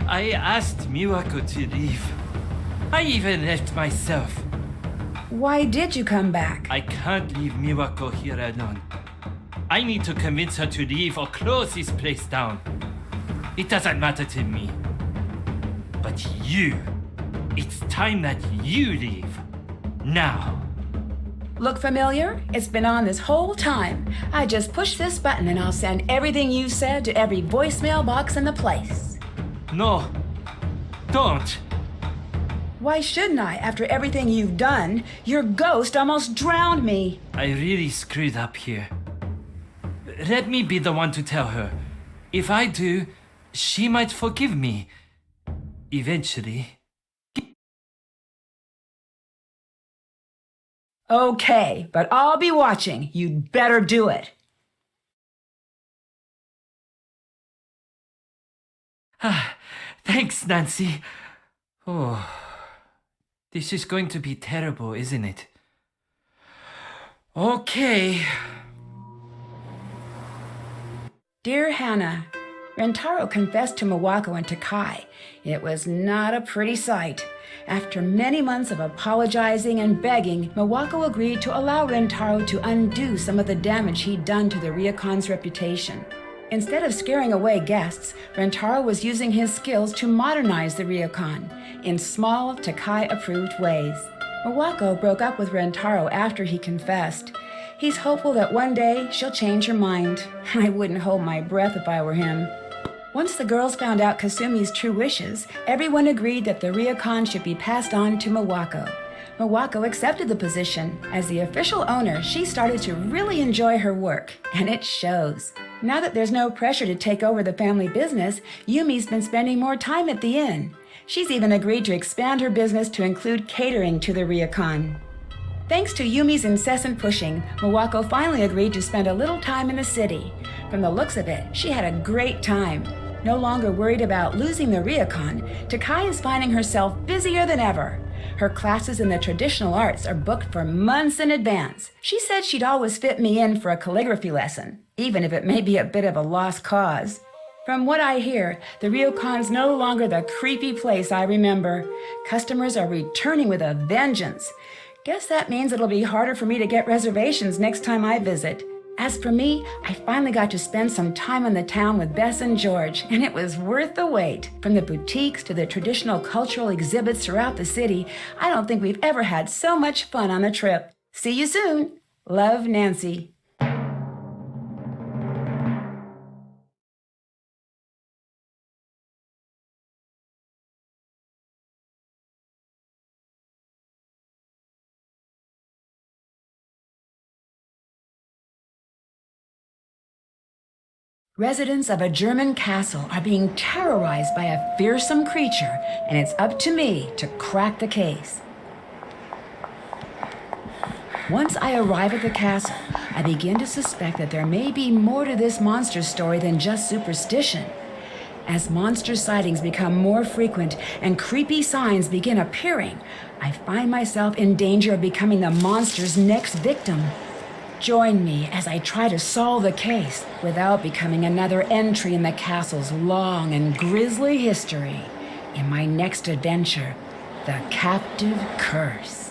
I asked Miwako to leave. I even left myself. Why did you come back? I can't leave Miwako here alone. I need to convince her to leave or close this place down. It doesn't matter to me. But you, it's time that you leave. Now. Look familiar? It's been on this whole time. I just push this button and I'll send everything you said to every voicemail box in the place. No, don't. Why shouldn't I, after everything you've done? Your ghost almost drowned me. I really screwed up here. Let me be the one to tell her. If I do, she might forgive me. Eventually. Okay, but I'll be watching. You'd better do it. Thanks, Nancy. Oh, this is going to be terrible, isn't it? Okay. Dear Hannah, Rentaro confessed to Mawako and Takai. It was not a pretty sight. After many months of apologizing and begging, Mawako agreed to allow Rentaro to undo some of the damage he'd done to the Ryokan's reputation. Instead of scaring away guests, Rentaro was using his skills to modernize the Ryokan in small, Takai-approved ways. Mawako broke up with Rentaro after he confessed. He's hopeful that one day she'll change her mind. I wouldn't hold my breath if I were him. Once the girls found out Kasumi's true wishes, everyone agreed that the Ryokan should be passed on to Mawako. Mawako accepted the position. As the official owner, she started to really enjoy her work, and it shows. Now that there's no pressure to take over the family business, Yumi's been spending more time at the inn. She's even agreed to expand her business to include catering to the Ryokan. Thanks to Yumi's incessant pushing, Mawako finally agreed to spend a little time in the city. From the looks of it, she had a great time. No longer worried about losing the Ryokan, Takai is finding herself busier than ever. Her classes in the traditional arts are booked for months in advance. She said she'd always fit me in for a calligraphy lesson, even if it may be a bit of a lost cause. From what I hear, the Ryokan's no longer the creepy place I remember. Customers are returning with a vengeance. Guess that means it'll be harder for me to get reservations next time I visit. As for me, I finally got to spend some time in the town with Bess and George, and it was worth the wait. From the boutiques to the traditional cultural exhibits throughout the city, I don't think we've ever had so much fun on a trip. See you soon. Love, Nancy. Residents of a German castle are being terrorized by a fearsome creature, and it's up to me to crack the case. Once I arrive at the castle, I begin to suspect that there may be more to this monster story than just superstition. As monster sightings become more frequent and creepy signs begin appearing, I find myself in danger of becoming the monster's next victim. Join me as I try to solve the case without becoming another entry in the castle's long and grisly history in my next adventure, The Captive Curse.